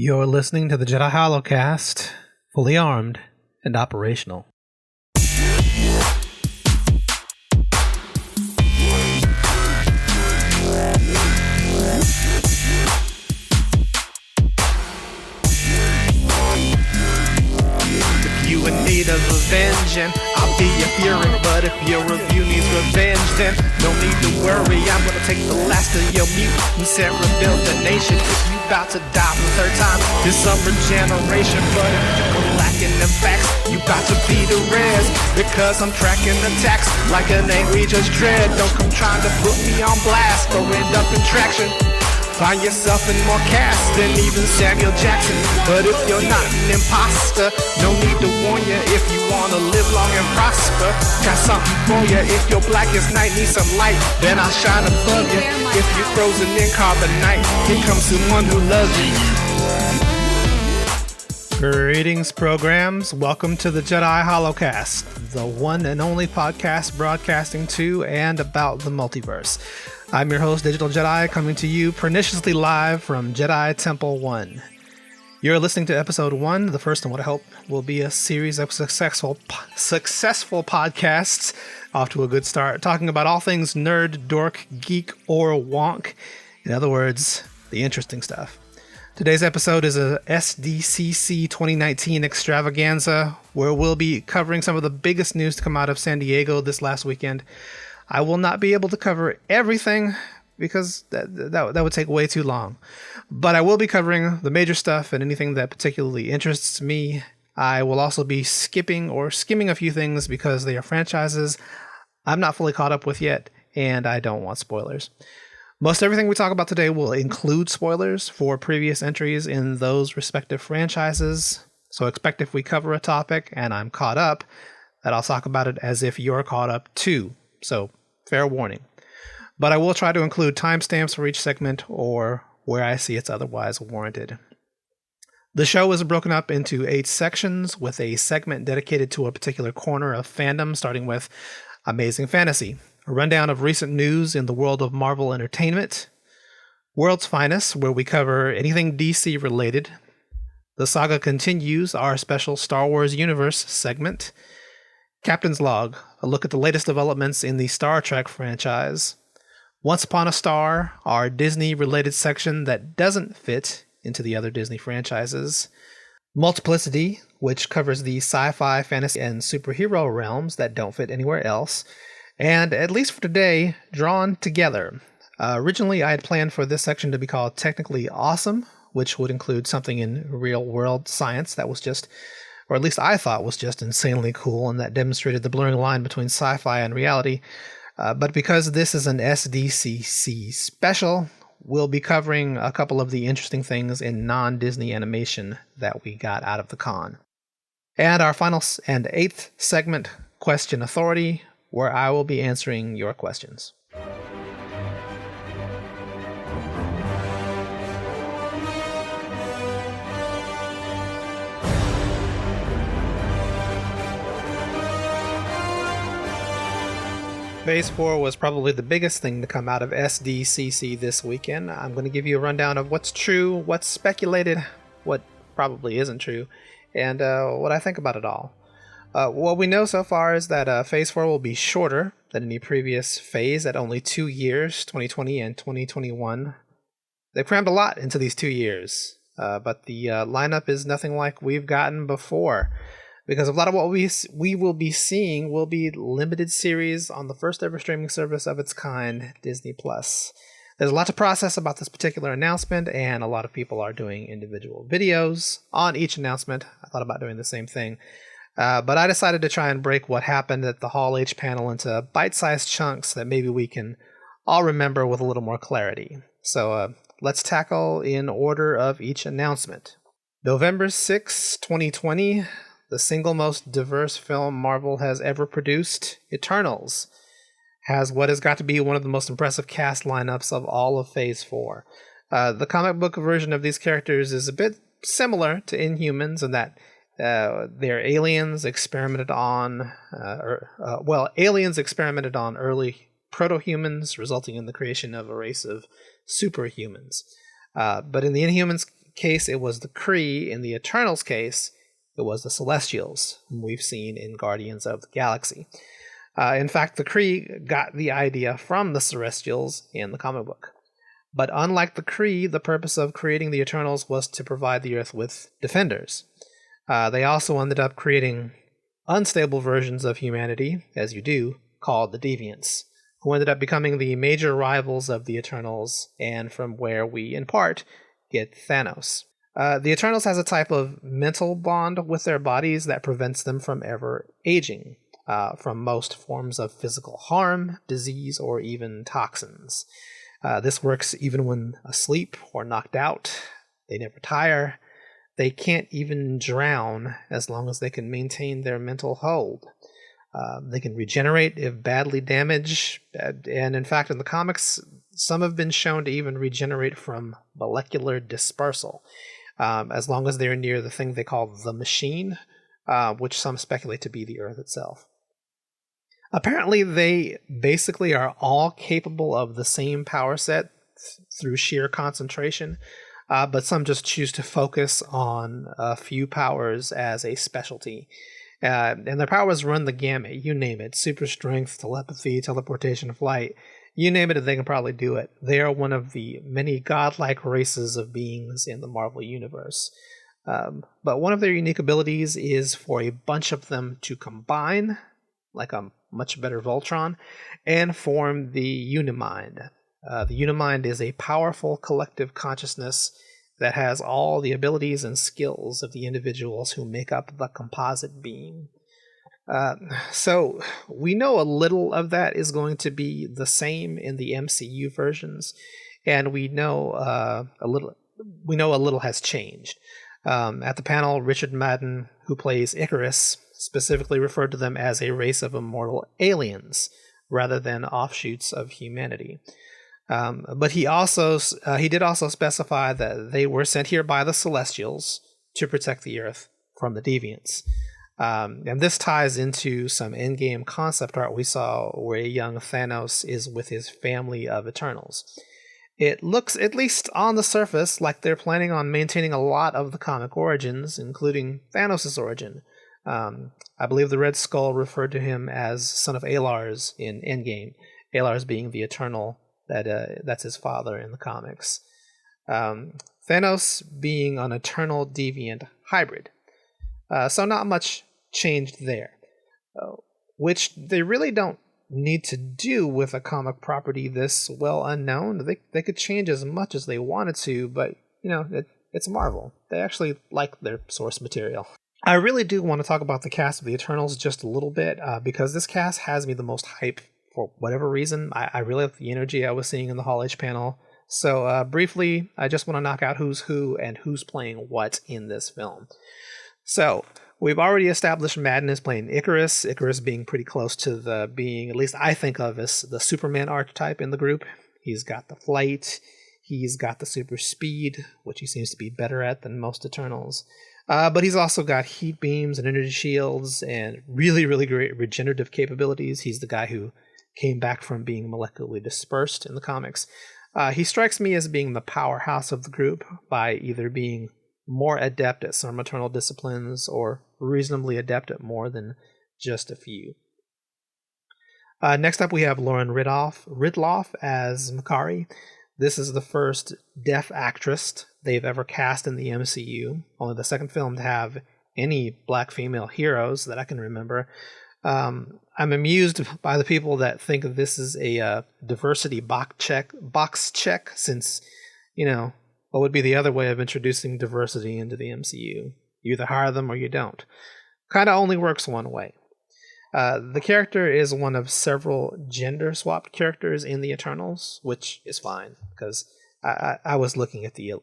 You're listening to the Jedi HoloCast, fully armed and operational. If you in need of avenging, I'll be your fury. But if your review needs revenge, then no need to worry. I'm gonna take the last of your mutants and rebuild the nation. If you about to die for the third time, this some regeneration. But if you're lacking in facts, you got to be the rest. Because I'm tracking attacks like an angry Judge Dredd. Don't come trying to put me on blast or end up in traction. Find yourself in more casts than even Samuel Jackson. But if you're not an imposter, no need to warn you. If you wanna live long and prosper, got something for you. If your blackest night needs some light, then I'll shine above you. If you're frozen in carbonite, here comes someone who loves you. Greetings, programs. Welcome to the Jedi HoloCast, the one and only podcast broadcasting to and about the multiverse. I'm your host, Digital Jedi, coming to you perniciously live from Jedi Temple 1. You're listening to episode 1, the first in what I hope will be a series of successful podcasts, off to a good start, talking about all things nerd, dork, geek, or wonk. In other words, the interesting stuff. Today's episode is a SDCC 2019 Extravaganza, where we'll be covering some of the biggest news to come out of San Diego this last weekend. I will not be able to cover everything because that would take way too long. But I will be covering the major stuff and anything that particularly interests me. I will also be skipping or skimming a few things because they are franchises I'm not fully caught up with yet, and I don't want spoilers. Most everything we talk about today will include spoilers for previous entries in those respective franchises. So expect if we cover a topic and I'm caught up, that I'll talk about it as if you're caught up too. So fair warning. But I will try to include timestamps for each segment or where I see it's otherwise warranted. The show is broken up into 8 sections with a segment dedicated to a particular corner of fandom, starting with Amazing Fantasy, a rundown of recent news in the world of Marvel Entertainment, World's Finest, where we cover anything DC related, The Saga Continues, our special Star Wars Universe segment, Captain's Log, a look at the latest developments in the Star Trek franchise, Once Upon a Star, our Disney-related section that doesn't fit into the other Disney franchises, Multiplicity, which covers the sci-fi, fantasy, and superhero realms that don't fit anywhere else, and, at least for today, Drawn Together. Originally, I had planned for this section to be called Technically Awesome, which would include something in real-world science that was just, or at least I thought was just insanely cool and that demonstrated the blurring line between sci-fi and reality. But because this is an SDCC special, we'll be covering a couple of the interesting things in non-Disney animation that we got out of the con. And our final and 8th segment, Question Authority, where I will be answering your questions. Phase 4 was probably the biggest thing to come out of SDCC this weekend. I'm going to give you a rundown of what's true, what's speculated, what probably isn't true, and what I think about it all. What we know so far is that Phase 4 will be shorter than any previous phase at only 2 years, 2020 and 2021. They crammed a lot into these 2 years, but the lineup is nothing like we've gotten before. Because a lot of what we will be seeing will be limited series on the first ever streaming service of its kind, Disney+. There's a lot to process about this particular announcement, and a lot of people are doing individual videos on each announcement. I thought about doing the same thing. But I decided to try and break what happened at the Hall H panel into bite-sized chunks that maybe we can all remember with a little more clarity. So let's tackle in order of each announcement. November 6, 2020... the single most diverse film Marvel has ever produced, Eternals, has what has got to be one of the most impressive cast lineups of all of Phase 4. The comic book version of these characters is a bit similar to Inhumans in that they're aliens experimented on, aliens experimented on early proto-humans, resulting in the creation of a race of superhumans. But in the Inhumans case, it was the Kree. In the Eternals case, it was the Celestials, whom we've seen in Guardians of the Galaxy. In fact, the Kree got the idea from the Celestials in the comic book. But unlike the Kree, the purpose of creating the Eternals was to provide the Earth with defenders. They also ended up creating unstable versions of humanity, as you do, called the Deviants, who ended up becoming the major rivals of the Eternals, and from where we, in part, get Thanos. The Eternals has a type of mental bond with their bodies that prevents them from ever aging, from most forms of physical harm, disease, or even toxins. This works even when asleep or knocked out. They never tire. They can't even drown as long as they can maintain their mental hold. They can regenerate if badly damaged, and in fact, in the comics, some have been shown to even regenerate from molecular dispersal, as long as they're near the thing they call the machine, which some speculate to be the Earth itself. Apparently, they basically are all capable of the same power set through sheer concentration, but some just choose to focus on a few powers as a specialty. And their powers run the gamut, you name it. Super strength, telepathy, teleportation, flight. You name it, they can probably do it. They are one of the many godlike races of beings in the Marvel Universe. But one of their unique abilities is for a bunch of them to combine, like a much better Voltron, and form the Unimind. The Unimind is a powerful collective consciousness that has all the abilities and skills of the individuals who make up the composite being. So we know a little of that is going to be the same in the MCU versions, and we know a little has changed. At the panel, Richard Madden, who plays Icarus, specifically referred to them as a race of immortal aliens rather than offshoots of humanity. But he did also specify that they were sent here by the Celestials to protect the Earth from the Deviants. And this ties into some endgame concept art we saw where a young Thanos is with his family of Eternals. It looks, at least on the surface, like they're planning on maintaining a lot of the comic origins, including Thanos' origin. I believe the Red Skull referred to him as son of Alars in Endgame, Alars being the Eternal that's his father in the comics. Thanos being an Eternal Deviant hybrid. So not much changed there, which they really don't need to do with a comic property this well unknown. They could change as much as they wanted to, but it's Marvel. They actually like their source material. I really do want to talk about the cast of the Eternals just a little bit, because this cast has me the most hype for whatever reason. I really like the energy I was seeing in the Hall H panel. So briefly, I just want to knock out who's who and who's playing what in this film. So we've already established Madden is playing Icarus, Icarus being pretty close to the being, at least I think of as the Superman archetype in the group. He's got the flight, he's got the super speed, which he seems to be better at than most Eternals. But he's also got heat beams and energy shields and really, really great regenerative capabilities. He's the guy who came back from being molecularly dispersed in the comics. He strikes me as being the powerhouse of the group by either being more adept at some Eternal disciplines or reasonably adept at more than just a few. Next up, we have Lauren Ridloff as Makari. This is the first deaf actress they've ever cast in the MCU, only the second film to have any black female heroes that I can remember. I'm amused by the people that think this is a diversity box check, since, what would be the other way of introducing diversity into the MCU? You either hire them or you don't. Kind of only works one way. The character is one of several gender-swapped characters in the Eternals, which is fine, because I was looking at the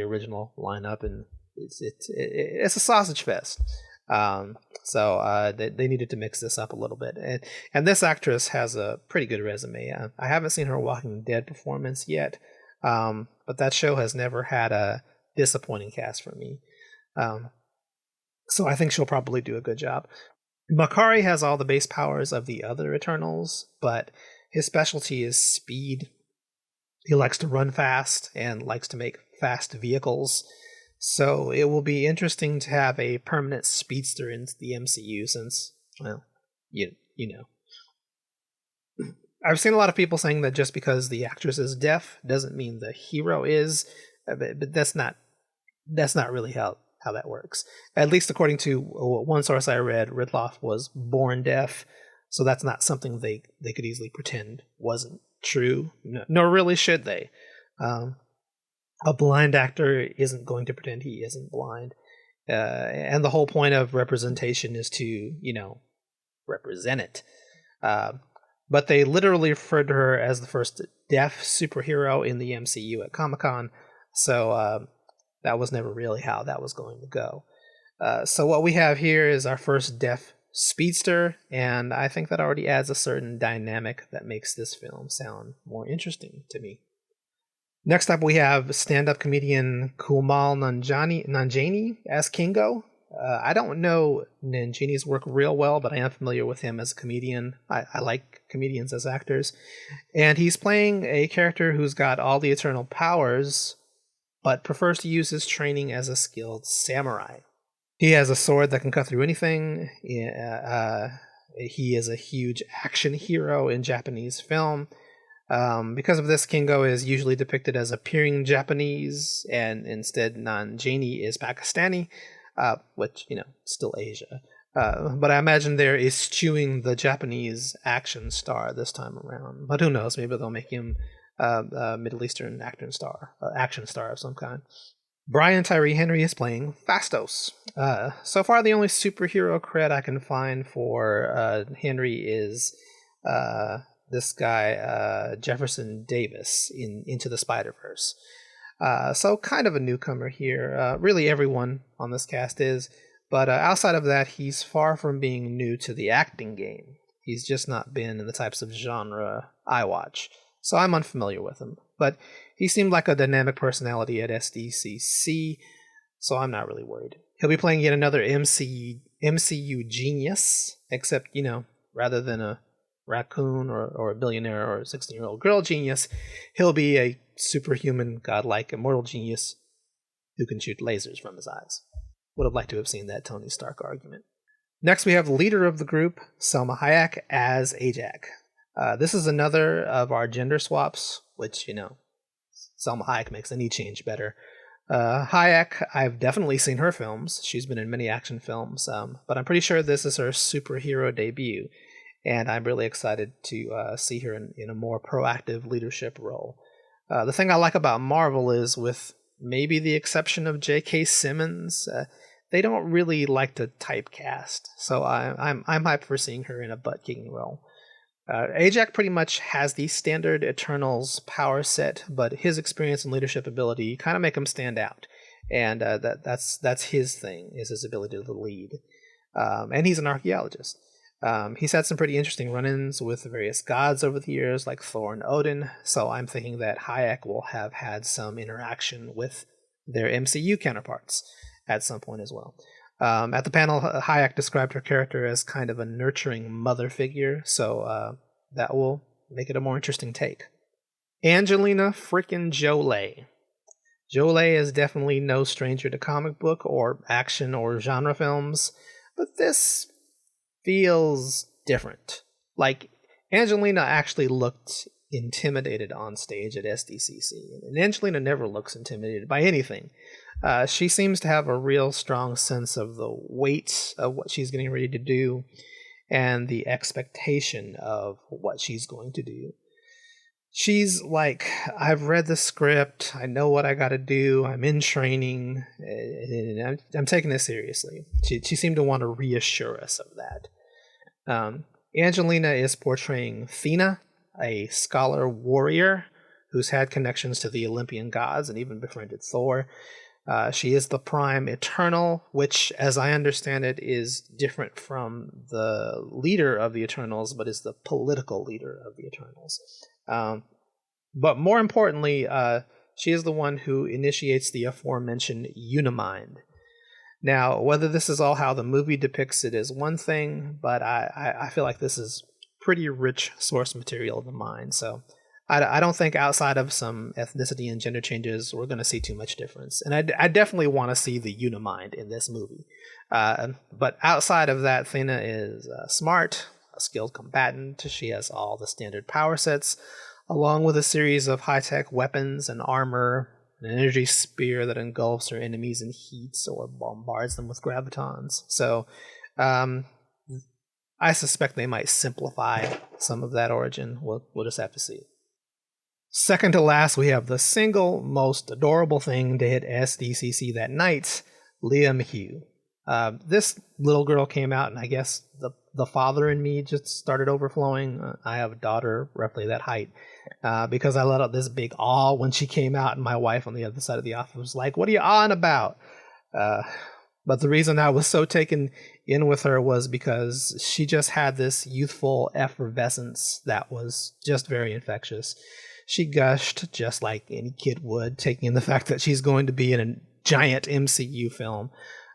original lineup, and it's a sausage fest. So they needed to mix this up a little bit. And this actress has a pretty good resume. I haven't seen her Walking Dead performance yet, but that show has never had a disappointing cast for me. So I think she'll probably do a good job. Makari has all the base powers of the other Eternals, but his specialty is speed. He likes to run fast and likes to make fast vehicles. So it will be interesting to have a permanent speedster in the MCU since, well, you know. I've seen a lot of people saying that just because the actress is deaf doesn't mean the hero is, but that's not really how that works. At least according to one source I read, Ridloff was born deaf, so that's not something they could easily pretend wasn't true. No, nor really should they. A blind actor isn't going to pretend he isn't blind. And the whole point of representation is to, represent it. But they literally referred to her as the first deaf superhero in the MCU at Comic-Con, so that was never really how that was going to go. So what we have here is our first deaf speedster, and I think that already adds a certain dynamic that makes this film sound more interesting to me. Next up, we have stand-up comedian Kumail Nanjiani as Kingo. I don't know Nanjiani's work real well, but I am familiar with him as a comedian. I like comedians as actors. And he's playing a character who's got all the eternal powers, but prefers to use his training as a skilled samurai. He has a sword that can cut through anything. He is a huge action hero in Japanese film. Because of this, Kingo is usually depicted as appearing Japanese, and instead Nanjiani is Pakistani, which, still Asia. But I imagine they're eschewing the Japanese action star this time around. But who knows, maybe they'll make him a Middle Eastern action star of some kind. Brian Tyree Henry is playing Phastos. So far, the only superhero cred I can find for Henry is this guy, Jefferson Davis, in Into the Spider-Verse. So kind of a newcomer here. Really everyone on this cast is. But outside of that, he's far from being new to the acting game. He's just not been in the types of genre I watch. So I'm unfamiliar with him. But he seemed like a dynamic personality at SDCC, so I'm not really worried. He'll be playing yet another MCU genius, except, rather than a raccoon or a billionaire or a 16-year-old girl genius, he'll be a superhuman, godlike, immortal genius who can shoot lasers from his eyes. Would have liked to have seen that Tony Stark argument. Next, we have the leader of the group, Salma Hayek, as Ajak. This is another of our gender swaps, which, Salma Hayek makes any change better. Hayek, I've definitely seen her films. She's been in many action films, but I'm pretty sure this is her superhero debut, and I'm really excited to see her in a more proactive leadership role. The thing I like about Marvel is, with maybe the exception of J.K. Simmons, they don't really like to typecast, so I'm hyped for seeing her in a butt-kicking role. Ajak pretty much has the standard Eternals power set, but his experience and leadership ability kind of make him stand out, and that's his thing, is his ability to lead. And he's an archaeologist. He's had some pretty interesting run-ins with various gods over the years, like Thor and Odin, so I'm thinking that Hayek will have had some interaction with their MCU counterparts at some point as well. At the panel, Hayek described her character as kind of a nurturing mother figure, so that will make it a more interesting take. Angelina frickin' Jolie. Jolie is definitely no stranger to comic book or action or genre films, but this feels different. Like, Angelina actually looked intimidated on stage at SDCC, and Angelina never looks intimidated by anything. She seems to have a real strong sense of the weight of what she's getting ready to do and the expectation of what she's going to do. She's like, I've read the script, I know what I gotta do, I'm in training, and I'm taking this seriously. She seemed to want to reassure us of that. Angelina is portraying Thena, a scholar warrior who's had connections to the Olympian gods and even befriended Thor. She is the Prime Eternal, which, as I understand it, is different from the leader of the Eternals, but is the political leader of the Eternals. But more importantly, she is the one who initiates the aforementioned Unimind. Now, whether this is all how the movie depicts it is one thing, but I feel like this is pretty rich source material of the mind, so I don't think outside of some ethnicity and gender changes, we're going to see too much difference. And I definitely want to see the Unimind in this movie. But outside of that, Thena is smart, a skilled combatant. She has all the standard power sets, along with a series of high-tech weapons and armor, an energy spear that engulfs her enemies in heat or bombards them with gravitons. So I suspect they might simplify some of that origin. We'll just have to see. Second to last, we have the single most adorable thing to hit SDCC that night, Leah Mayhew. This little girl came out, and I guess the father in me just started overflowing. I have a daughter roughly that height, because I let out this big awe when she came out, and my wife on the other side of the office was like, "What are you awing about?" But the reason I was so taken in with her was because she just had this youthful effervescence that was just very infectious. She gushed just like any kid would, taking in the fact that she's going to be in a giant MCU film.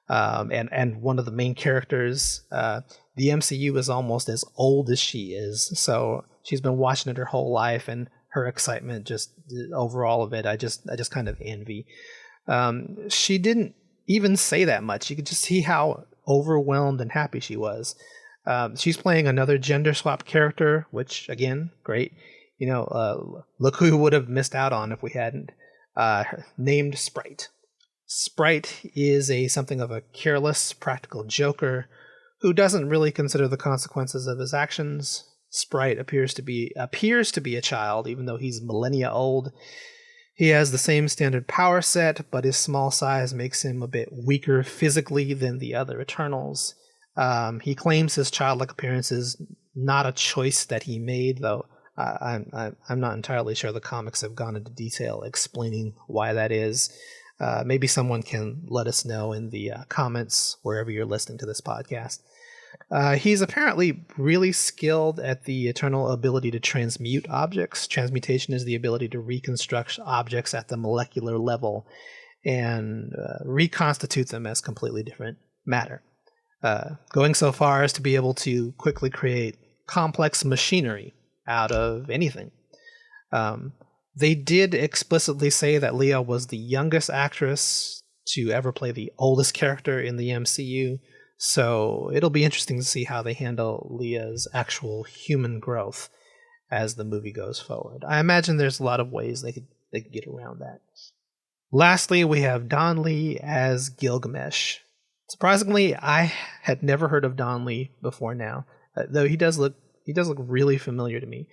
And one of the main characters, the MCU is almost as old as she is. So she's been watching it her whole life, and her excitement, just overall of it, I just kind of envy. She didn't even say that much. You could just see how overwhelmed and happy she was. She's playing another gender swap character, which again, great. Look who we would have missed out on if we hadn't. Named Sprite. Sprite is something of a careless, practical joker who doesn't really consider the consequences of his actions. Sprite appears to be a child, even though he's millennia old. He has the same standard power set, but his small size makes him a bit weaker physically than the other Eternals. He claims his childlike appearance is not a choice that he made, though I'm not entirely sure the comics have gone into detail explaining why that is. Maybe someone can let us know in the comments wherever you're listening to this podcast. He's apparently really skilled at the Eternal ability to transmute objects. Transmutation is the ability to reconstruct objects at the molecular level and reconstitute them as completely different matter. Going so far as to be able to quickly create complex machinery out of anything. They did explicitly say that Leah was the youngest actress to ever play the oldest character in the MCU, so it'll be interesting to see how they handle Leah's actual human growth as the movie goes forward. I imagine there's a lot of ways they could get around that. Lastly, we have Don Lee as Gilgamesh. Surprisingly, I had never heard of Don Lee before now, though he does look really familiar to me.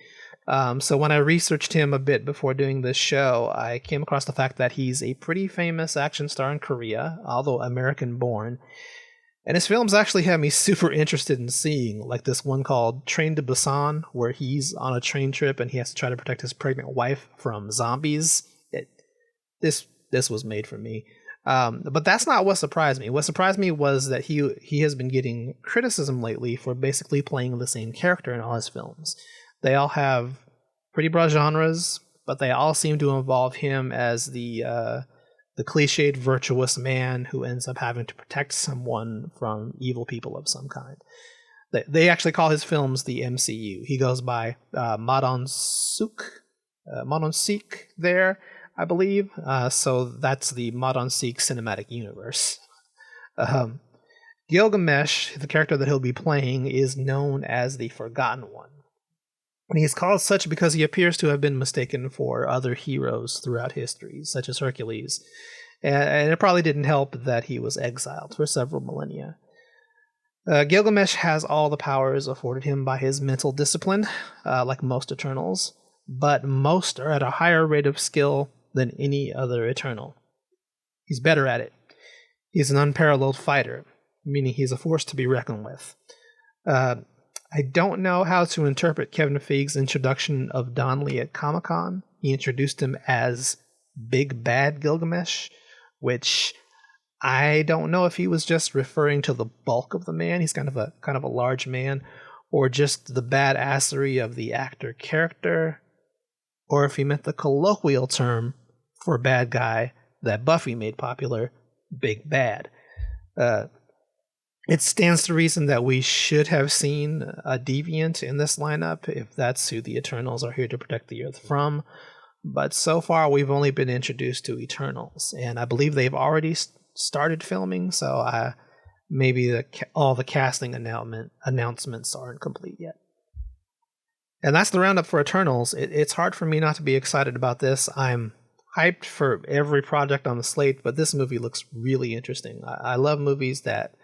So when I researched him a bit before doing this show, I came across the fact that he's a pretty famous action star in Korea, although American-born. And his films actually have me super interested in seeing, like this one called Train to Busan, where he's on a train trip and he has to try to protect his pregnant wife from zombies. This was made for me. But that's not what surprised me. What surprised me was that he has been getting criticism lately for basically playing the same character in all his films. They all have pretty broad genres, but they all seem to involve him as the cliched virtuous man who ends up having to protect someone from evil people of some kind. They actually call his films the MCU. He goes by Madon Sik there, I believe. So that's the Madon Sik cinematic universe. Gilgamesh, the character that he'll be playing, is known as the Forgotten One. And he's called such because he appears to have been mistaken for other heroes throughout history, such as Hercules. And it probably didn't help that he was exiled for several millennia. Gilgamesh has all the powers afforded him by his mental discipline, like most Eternals, but most are at a higher rate of skill than any other Eternal. He's better at it. He's an unparalleled fighter, meaning he's a force to be reckoned with. I don't know how to interpret Kevin Feige's introduction of Don Lee at Comic-Con. He introduced him as Big Bad Gilgamesh, which I don't know if he was just referring to the bulk of the man. He's kind of a large man, or just the badassery of the actor character, or if he meant the colloquial term for bad guy that Buffy made popular, Big Bad. It stands to reason that we should have seen a deviant in this lineup, if that's who the Eternals are here to protect the Earth from. But so far, we've only been introduced to Eternals, and I believe they've already started filming, so maybe all the casting announcements aren't complete yet. And that's the roundup for Eternals. It's hard for me not to be excited about this. I'm hyped for every project on the slate, but this movie looks really interesting. I love movies that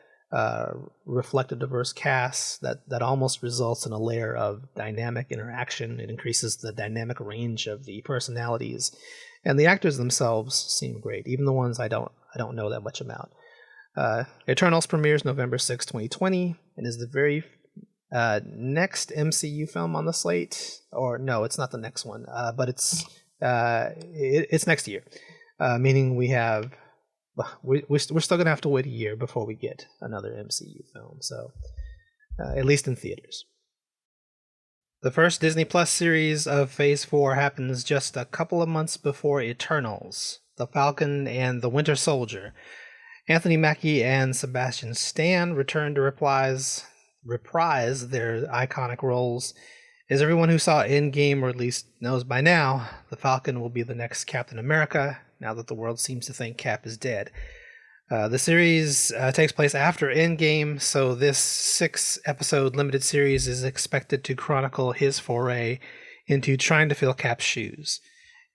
reflect a diverse cast that almost results in a layer of dynamic interaction. It increases the dynamic range of the personalities, and the actors themselves seem great, even the ones I don't know that much about. Eternals premieres November 6, 2020, and is the very next MCU film on the slate. Or no, it's not the next one, but it's next year, meaning we're still going to have to wait a year before we get another MCU film, so at least in theaters. The first Disney Plus series of Phase 4 happens just a couple of months before Eternals, The Falcon and the Winter Soldier. Anthony Mackie and Sebastian Stan return to reprise their iconic roles. As everyone who saw Endgame, or at least knows by now, the Falcon will be the next Captain America, now that the world seems to think Cap is dead. The series takes place after Endgame, so this 6-episode limited series is expected to chronicle his foray into trying to fill Cap's shoes.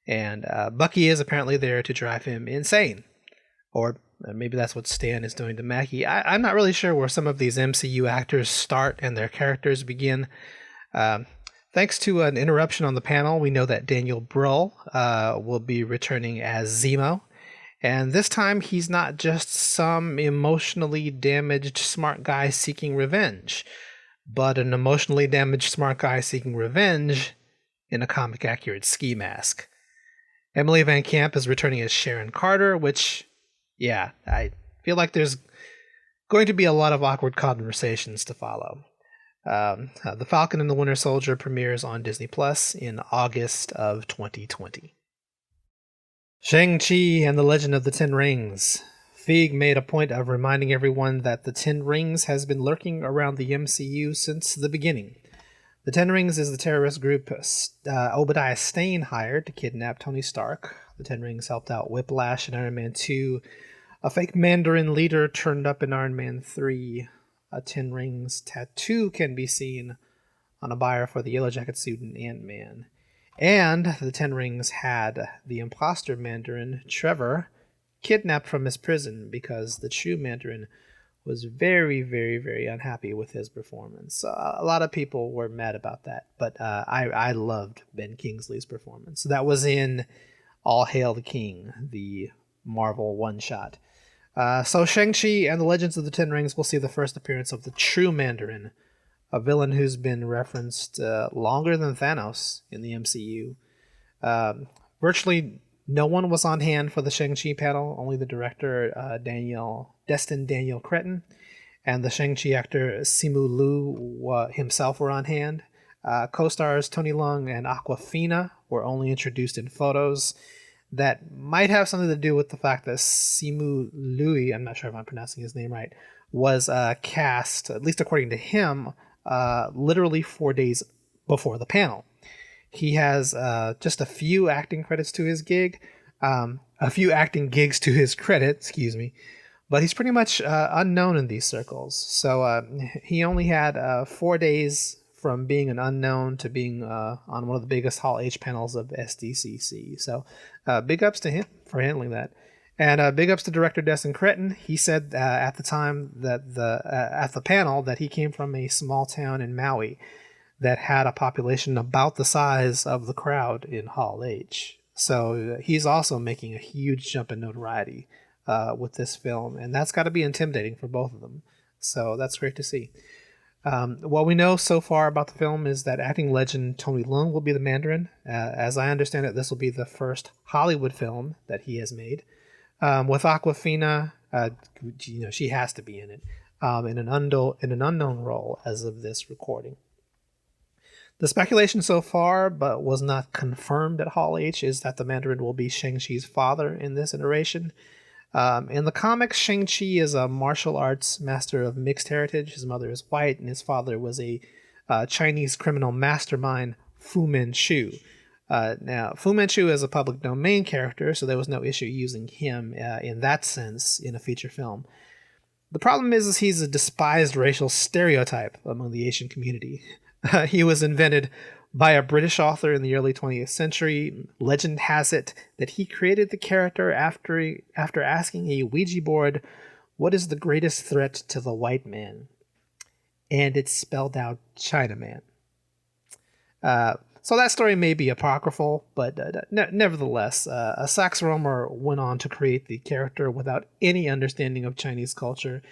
And Bucky is apparently there to drive him insane. Or maybe that's what Stan is doing to Mackie. I'm not really sure where some of these MCU actors start and their characters begin. Thanks to an interruption on the panel, we know that Daniel Bruhl will be returning as Zemo. And this time, he's not just some emotionally damaged smart guy seeking revenge, but an emotionally damaged smart guy seeking revenge in a comic-accurate ski mask. Emily Van Camp is returning as Sharon Carter, which, yeah, I feel like there's going to be a lot of awkward conversations to follow. The Falcon and the Winter Soldier premieres on Disney Plus in August of 2020. Shang-Chi and the Legend of the Ten Rings. Feig made a point of reminding everyone that the Ten Rings has been lurking around the MCU since the beginning. The Ten Rings is the terrorist group Obadiah Stane hired to kidnap Tony Stark. The Ten Rings helped out Whiplash in Iron Man 2. A fake Mandarin leader turned up in Iron Man 3. A Ten Rings tattoo can be seen on a buyer for the Yellow Jacket suit in Ant-Man. And the Ten Rings had the imposter Mandarin, Trevor, kidnapped from his prison because the true Mandarin was very, very, very unhappy with his performance. A lot of people were mad about that, but I loved Ben Kingsley's performance. That was in All Hail the King, the Marvel one-shot. So Shang-Chi and the Legends of the Ten Rings will see the first appearance of the true Mandarin, a villain who's been referenced longer than Thanos in the MCU. Virtually no one was on hand for the Shang-Chi panel, only the director Destin Daniel Cretton and the Shang-Chi actor Simu Liu himself were on hand. Co-stars Tony Leung and Awkwafina were only introduced in photos. That might have something to do with the fact that Simu Liu, I'm not sure if I'm pronouncing his name right, was cast, at least according to him, literally 4 days before the panel. He has just a few acting credits to his gig, a few acting gigs to his credit, excuse me, but he's pretty much unknown in these circles. So he only had 4 days from being an unknown to being on one of the biggest Hall H panels of SDCC. So big ups to him for handling that. And big ups to director Destin Cretton. He said at the time that at the panel that he came from a small town in Maui that had a population about the size of the crowd in Hall H. So he's also making a huge jump in notoriety with this film, and that's got to be intimidating for both of them. So that's great to see. What we know so far about the film is that acting legend Tony Leung will be the Mandarin. As I understand it, this will be the first Hollywood film that he has made. With Awkwafina, she has to be in it, in an unknown role as of this recording. The speculation so far, but was not confirmed at Hall H, is that the Mandarin will be Shang-Chi's father in this iteration. In the comics, Shang-Chi is a martial arts master of mixed heritage. His mother is white, and his father was a Chinese criminal mastermind, Fu Manchu. Now, Fu Manchu is a public domain character, so there was no issue using him in that sense in a feature film. The problem is he's a despised racial stereotype among the Asian community. He was invented by a British author in the early 20th century. Legend has it that he created the character after asking a Ouija board, "What is the greatest threat to the white man?" And it spelled out Chinaman. So that story may be apocryphal, but nevertheless, a Sax Rohmer went on to create the character without any understanding of Chinese culture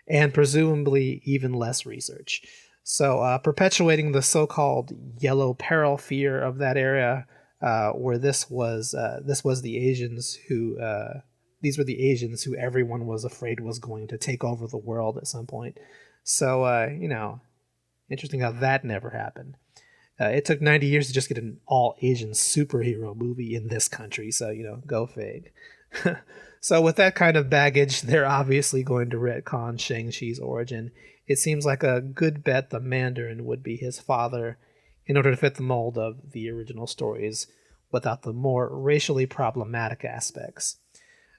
and presumably even less research. So perpetuating the so-called yellow peril fear of that era, where this was the Asians who these were the Asians who everyone was afraid was going to take over the world at some point. So interesting how that never happened. It took 90 years to just get an all-Asian superhero movie in this country, so, go fig. So with that kind of baggage, they're obviously going to retcon Shang-Chi's origin. It seems like a good bet the Mandarin would be his father in order to fit the mold of the original stories without the more racially problematic aspects.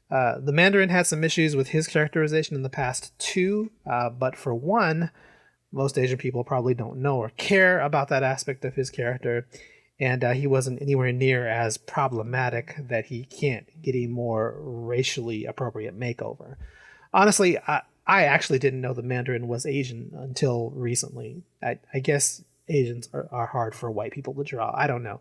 The Mandarin had some issues with his characterization in the past too, but for one, most Asian people probably don't know or care about that aspect of his character, and he wasn't anywhere near as problematic that he can't get a more racially appropriate makeover. Honestly, I actually didn't know the Mandarin was Asian until recently. I guess Asians are hard for white people to draw. I don't know.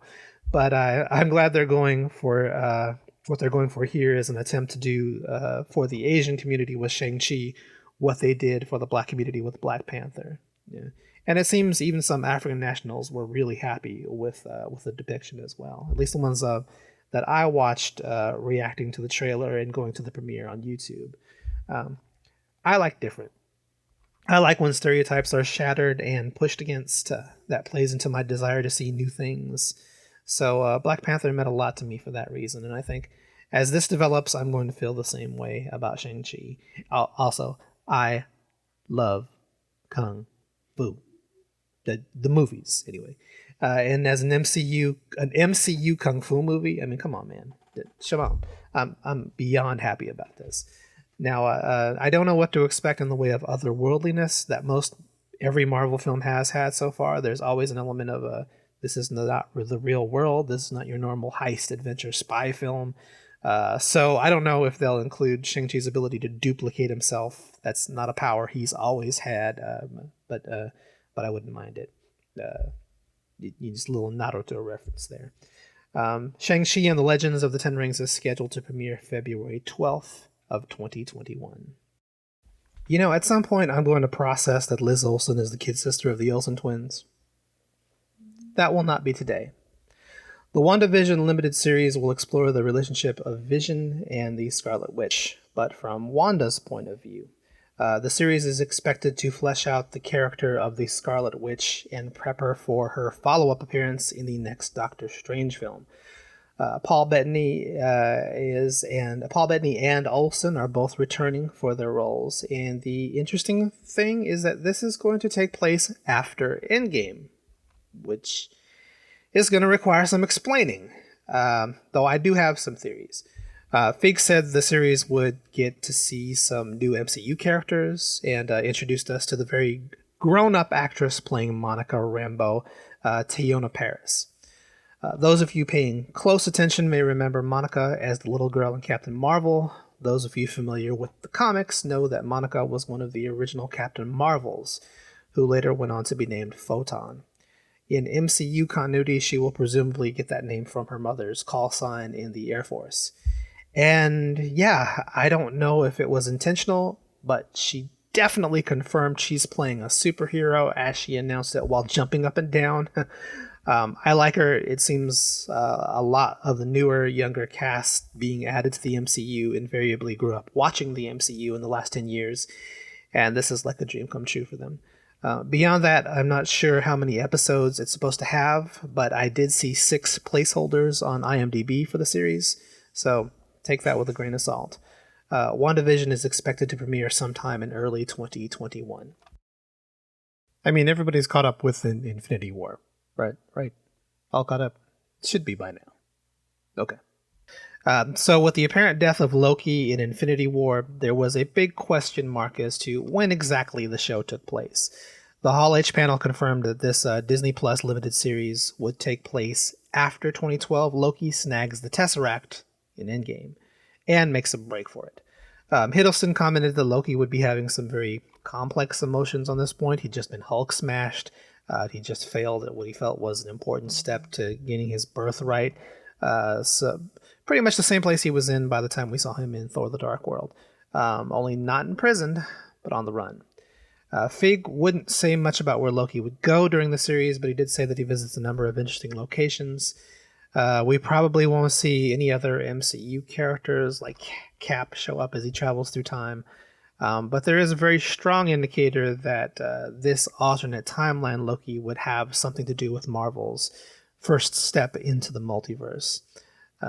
But I'm glad they're going for what they're going for here is an attempt to do for the Asian community with Shang-Chi what they did for the black community with Black Panther. Yeah. And it seems even some African nationals were really happy with the depiction as well. At least the ones that I watched reacting to the trailer and going to the premiere on YouTube. I like different. I like when stereotypes are shattered and pushed against. That plays into my desire to see new things. So Black Panther meant a lot to me for that reason, and I think as this develops, I'm going to feel the same way about Shang-Chi. Also, I love Kung Fu. The movies, anyway. And as an MCU Kung Fu movie, I mean, come on, man. Shalom. I'm beyond happy about this. Now, I don't know what to expect in the way of otherworldliness that every Marvel film has had so far. There's always an element of this is not the real world. This is not your normal heist adventure spy film. So I don't know if they'll include Shang-Chi's ability to duplicate himself. That's not a power he's always had, but I wouldn't mind it. Just a little Naruto reference there. Shang-Chi and the Legends of the Ten Rings is scheduled to premiere February 12th of 2021. At some point I'm going to process that Liz Olsen is the kid sister of the Olsen twins. That will not be today. The WandaVision limited series will explore the relationship of Vision and the Scarlet Witch, but from Wanda's point of view. The series is expected to flesh out the character of the Scarlet Witch and prep her for her follow-up appearance in the next Doctor Strange film. Paul Bettany and Olsen are both returning for their roles, and the interesting thing is that this is going to take place after Endgame, which is going to require some explaining, though I do have some theories. Fig said the series would get to see some new MCU characters and introduced us to the very grown-up actress playing Monica Rambeau, Teyonah Parris. Those of you paying close attention may remember Monica as the little girl in Captain Marvel. Those of you familiar with the comics know that Monica was one of the original Captain Marvels, who later went on to be named Photon. In MCU continuity, she will presumably get that name from her mother's call sign in the Air Force. And yeah, I don't know if it was intentional, but she definitely confirmed she's playing a superhero as she announced it while jumping up and down. I like her. It seems a lot of the newer, younger cast being added to the MCU invariably grew up watching the MCU in the last 10 years, and this is like a dream come true for them. Beyond that, I'm not sure how many episodes it's supposed to have, but I did see 6 placeholders on IMDb for the series, so take that with a grain of salt. WandaVision is expected to premiere sometime in early 2021. I mean, everybody's caught up with Infinity War, right? Right. All caught up. Should be by now. Okay. So with the apparent death of Loki in Infinity War, there was a big question mark as to when exactly the show took place. The Hall H panel confirmed that this Disney Plus limited series would take place after 2012 Loki snags the Tesseract in Endgame and makes a break for it. Hiddleston commented that Loki would be having some very complex emotions on this point. He'd just been Hulk smashed. He just failed at what he felt was an important step to gaining his birthright. So pretty much the same place he was in by the time we saw him in Thor: The Dark World. Only not imprisoned, but on the run. Feig wouldn't say much about where Loki would go during the series, but he did say that he visits a number of interesting locations. We probably won't see any other MCU characters like Cap show up as he travels through time. But there is a very strong indicator that this alternate timeline Loki would have something to do with Marvel's first step into the multiverse.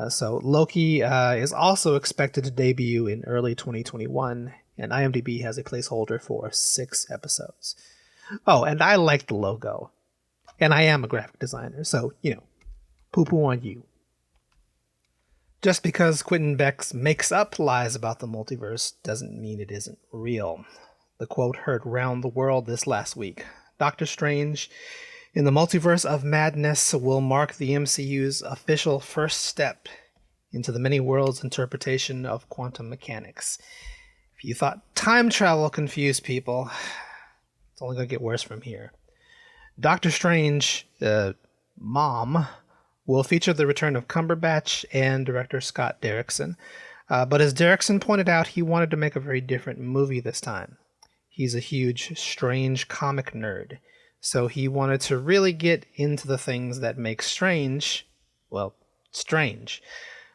So Loki is also expected to debut in early 2021, and IMDb has a placeholder for 6 episodes. Oh, and I like the logo. And I am a graphic designer, so, poo-poo on you. Just because Quentin Beck makes up lies about the multiverse doesn't mean it isn't real. The quote heard round the world this last week. Doctor Strange in the Multiverse of Madness will mark the MCU's official first step into the many worlds interpretation of quantum mechanics. If you thought time travel confused people, it's only going to get worse from here. Doctor Strange, Mom, will feature the return of Cumberbatch and director Scott Derrickson. But as Derrickson pointed out, he wanted to make a very different movie this time. He's a huge, strange comic nerd. So he wanted to really get into the things that make Strange, strange.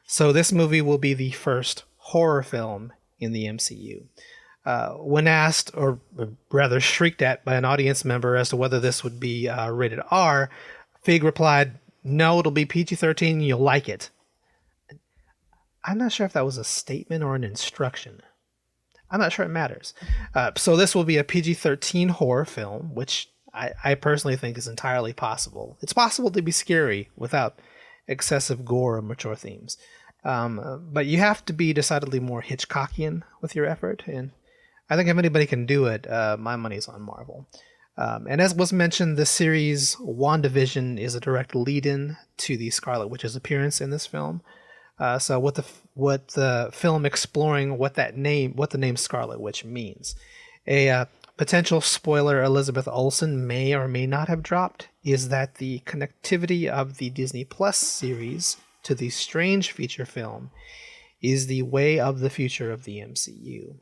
So this movie will be the first horror film in the MCU. When asked, or rather shrieked at by an audience member as to whether this would be rated R, Feig replied, "No, it'll be PG-13 and you'll like it." I'm not sure if that was a statement or an instruction. I'm not sure it matters. So this will be a PG-13 horror film, which I personally think is entirely possible. It's possible to be scary without excessive gore or mature themes. But you have to be decidedly more Hitchcockian with your effort, and I think if anybody can do it, my money's on Marvel. And as was mentioned, the series WandaVision is a direct lead-in to the Scarlet Witch's appearance in this film. So with the film exploring what the name Scarlet Witch means. A potential spoiler Elizabeth Olsen may or may not have dropped is that the connectivity of the Disney Plus series to the Strange feature film is the way of the future of the MCU.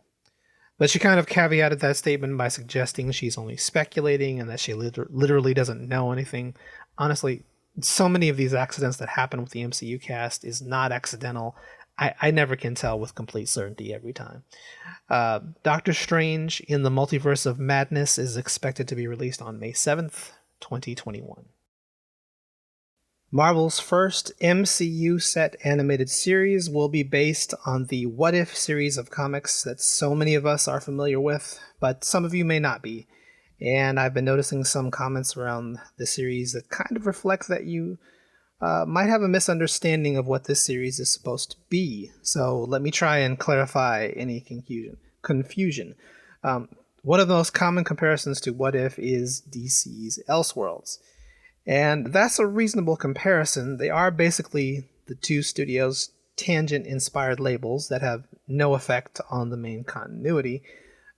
But she kind of caveated that statement by suggesting she's only speculating and that she literally doesn't know anything. Honestly, so many of these accidents that happen with the MCU cast is not accidental. I never can tell with complete certainty every time. Doctor Strange in the Multiverse of Madness is expected to be released on May 7th, 2021. Marvel's first MCU set animated series will be based on the What If series of comics that so many of us are familiar with, but some of you may not be. And I've been noticing some comments around the series that kind of reflect that you might have a misunderstanding of what this series is supposed to be. So let me try and clarify any confusion. One of the most common comparisons to What If is DC's Elseworlds. And that's a reasonable comparison. They are basically the two studios' tangent-inspired labels that have no effect on the main continuity.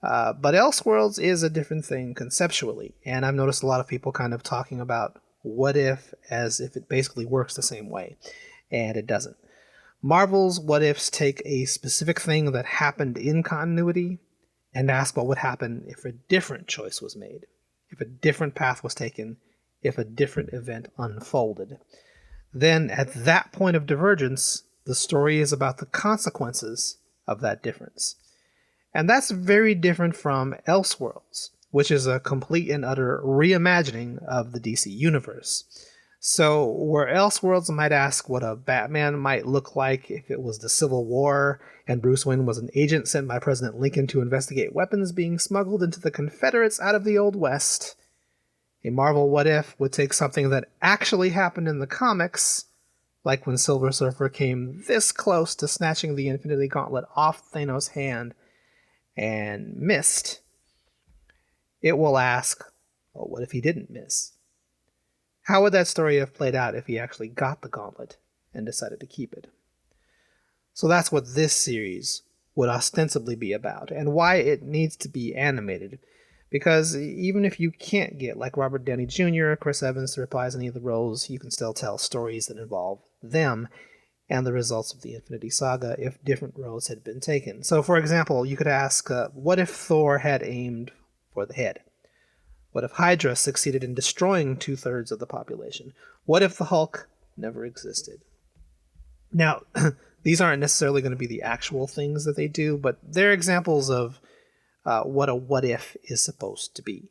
But Elseworlds is a different thing conceptually, and I've noticed a lot of people kind of talking about What If as if it basically works the same way, and it doesn't. Marvel's What Ifs take a specific thing that happened in continuity and ask what would happen if a different choice was made, if a different path was taken, if a different event unfolded. Then, at that point of divergence, the story is about the consequences of that difference. And that's very different from Elseworlds, which is a complete and utter reimagining of the DC universe. So, where Elseworlds might ask what a Batman might look like if it was the Civil War and Bruce Wayne was an agent sent by President Lincoln to investigate weapons being smuggled into the Confederates out of the Old West, a Marvel What If would take something that actually happened in the comics, like when Silver Surfer came this close to snatching the Infinity Gauntlet off Thanos' hand and missed. It will ask, well, what if he didn't miss? How would that story have played out if he actually got the gauntlet and decided to keep it? So that's what this series would ostensibly be about, and why it needs to be animated. Because even if you can't get like Robert Downey Jr. or Chris Evans to reprise any of the roles, you can still tell stories that involve them and the results of the Infinity Saga if different roads had been taken. So, for example, you could ask, what if Thor had aimed for the head? What if Hydra succeeded in destroying 2/3 of the population? What if the Hulk never existed? Now, these aren't necessarily going to be the actual things that they do, but they're examples of what a what if is supposed to be,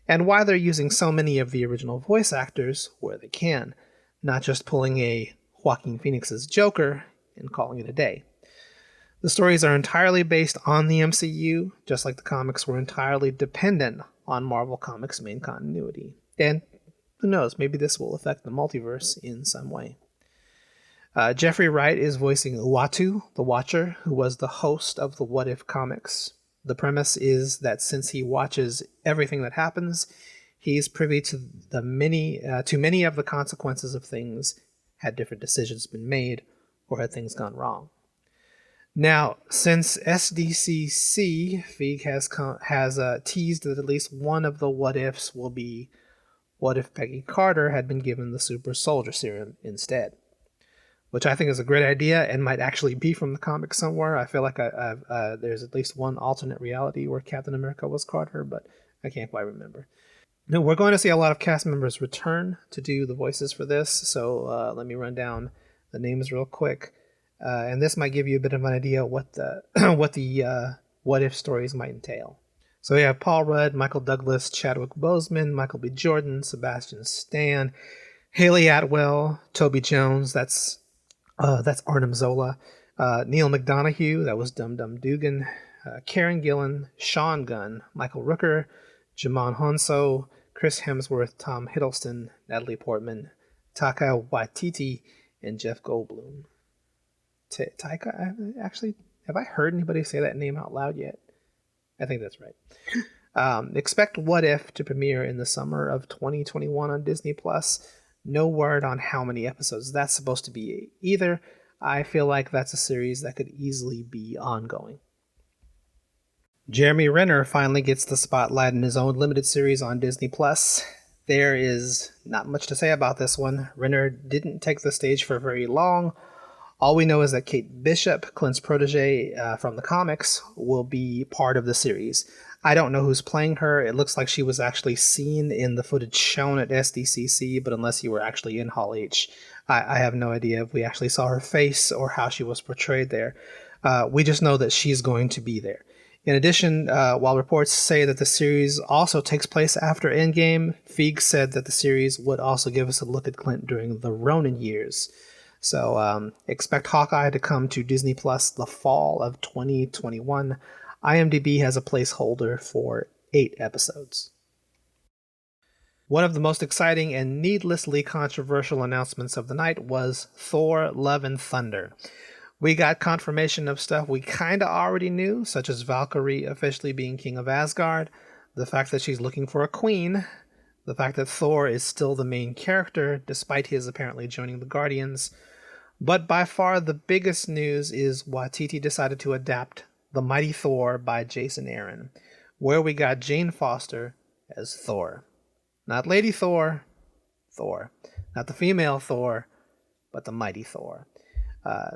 and why they're using so many of the original voice actors where they can, not just pulling a Joaquin Phoenix's Joker and calling it a day. The stories are entirely based on the MCU, just like the comics were entirely dependent on Marvel Comics' main continuity. And who knows, maybe this will affect the multiverse in some way. Jeffrey Wright is voicing Uatu, the Watcher, who was the host of the What If comics. The premise is that since he watches everything that happens, he's privy to many of the consequences of things had different decisions been made or had things gone wrong. Now, since SDCC, Feig has teased that at least one of the what-ifs will be what if Peggy Carter had been given the super soldier serum instead, which I think is a great idea and might actually be from the comic somewhere. I feel like there's at least one alternate reality where Captain America was Carter, but I can't quite remember. No, we're going to see a lot of cast members return to do the voices for this, so let me run down the names real quick. And this might give you a bit of an idea what the what if stories might entail. So we have Paul Rudd, Michael Douglas, Chadwick Boseman, Michael B. Jordan, Sebastian Stan, Haley Atwell, Toby Jones, that's Arnim Zola, Neil McDonough, that was Dum Dum Dugan, Karen Gillan, Sean Gunn, Michael Rooker, Jamon Honso, Chris Hemsworth, Tom Hiddleston, Natalie Portman, Taika Waititi, and Jeff Goldblum. Taika, actually, have I heard anybody say that name out loud yet? I think that's right. Expect What If to premiere in the summer of 2021 on Disney+. No word on how many episodes that's supposed to be either. I feel like that's a series that could easily be ongoing. Jeremy Renner finally gets the spotlight in his own limited series on Disney+. There is not much to say about this one. Renner didn't take the stage for very long. All we know is that Kate Bishop, Clint's protege from the comics, will be part of the series. I don't know who's playing her. It looks like she was actually seen in the footage shown at SDCC, but unless you were actually in Hall H, I have no idea if we actually saw her face or how she was portrayed there. We just know that she's going to be there. In addition, while reports say that the series also takes place after Endgame, Feig said that the series would also give us a look at Clint during the Ronin years. So expect Hawkeye to come to Disney Plus the fall of 2021. IMDb has a placeholder for 8 episodes. One of the most exciting and needlessly controversial announcements of the night was Thor: Love and Thunder. We got confirmation of stuff we kinda already knew, such as Valkyrie officially being King of Asgard, the fact that she's looking for a queen, the fact that Thor is still the main character, despite his apparently joining the Guardians. But by far the biggest news is Waititi decided to adapt The Mighty Thor by Jason Aaron, where we got Jane Foster as Thor. Not Lady Thor, Thor. Not the female Thor, but the Mighty Thor.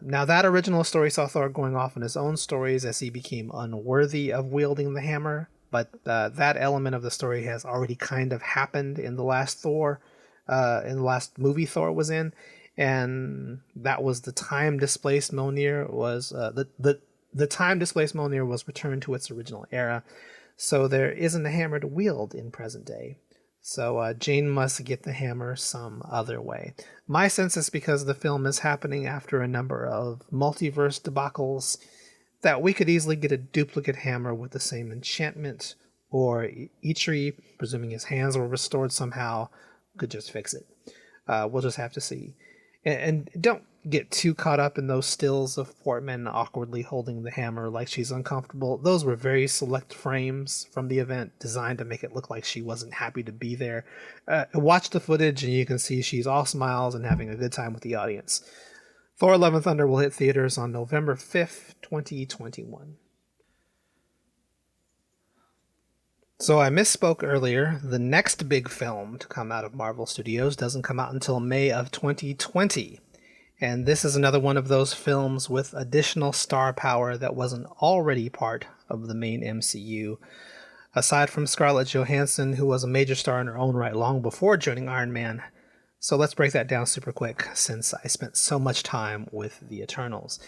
Now that original story saw Thor going off on his own stories as he became unworthy of wielding the hammer, but that element of the story has already kind of happened in the last Thor, in the last movie Thor was in, and that was the time-displaced Mjolnir was the time-displaced Mjolnir was returned to its original era, so there isn't a hammer to wield in present day. So Jane must get the hammer some other way. My sense is because the film is happening after a number of multiverse debacles that we could easily get a duplicate hammer with the same enchantment, or Ichiri, presuming his hands were restored somehow, could just fix it. We'll just have to see. And don't get too caught up in those stills of Portman awkwardly holding the hammer like she's uncomfortable. Those were very select frames from the event designed to make it look like she wasn't happy to be there. Watch the footage and you can see she's all smiles and having a good time with the audience. Thor Love and Thunder will hit theaters on November 5th, 2021. So I misspoke earlier. The next big film to come out of Marvel Studios doesn't come out until May of 2020. And this is another one of those films with additional star power that wasn't already part of the main MCU. Aside from Scarlett Johansson, who was a major star in her own right long before joining Iron Man. So let's break that down super quick, since I spent so much time with the Eternals.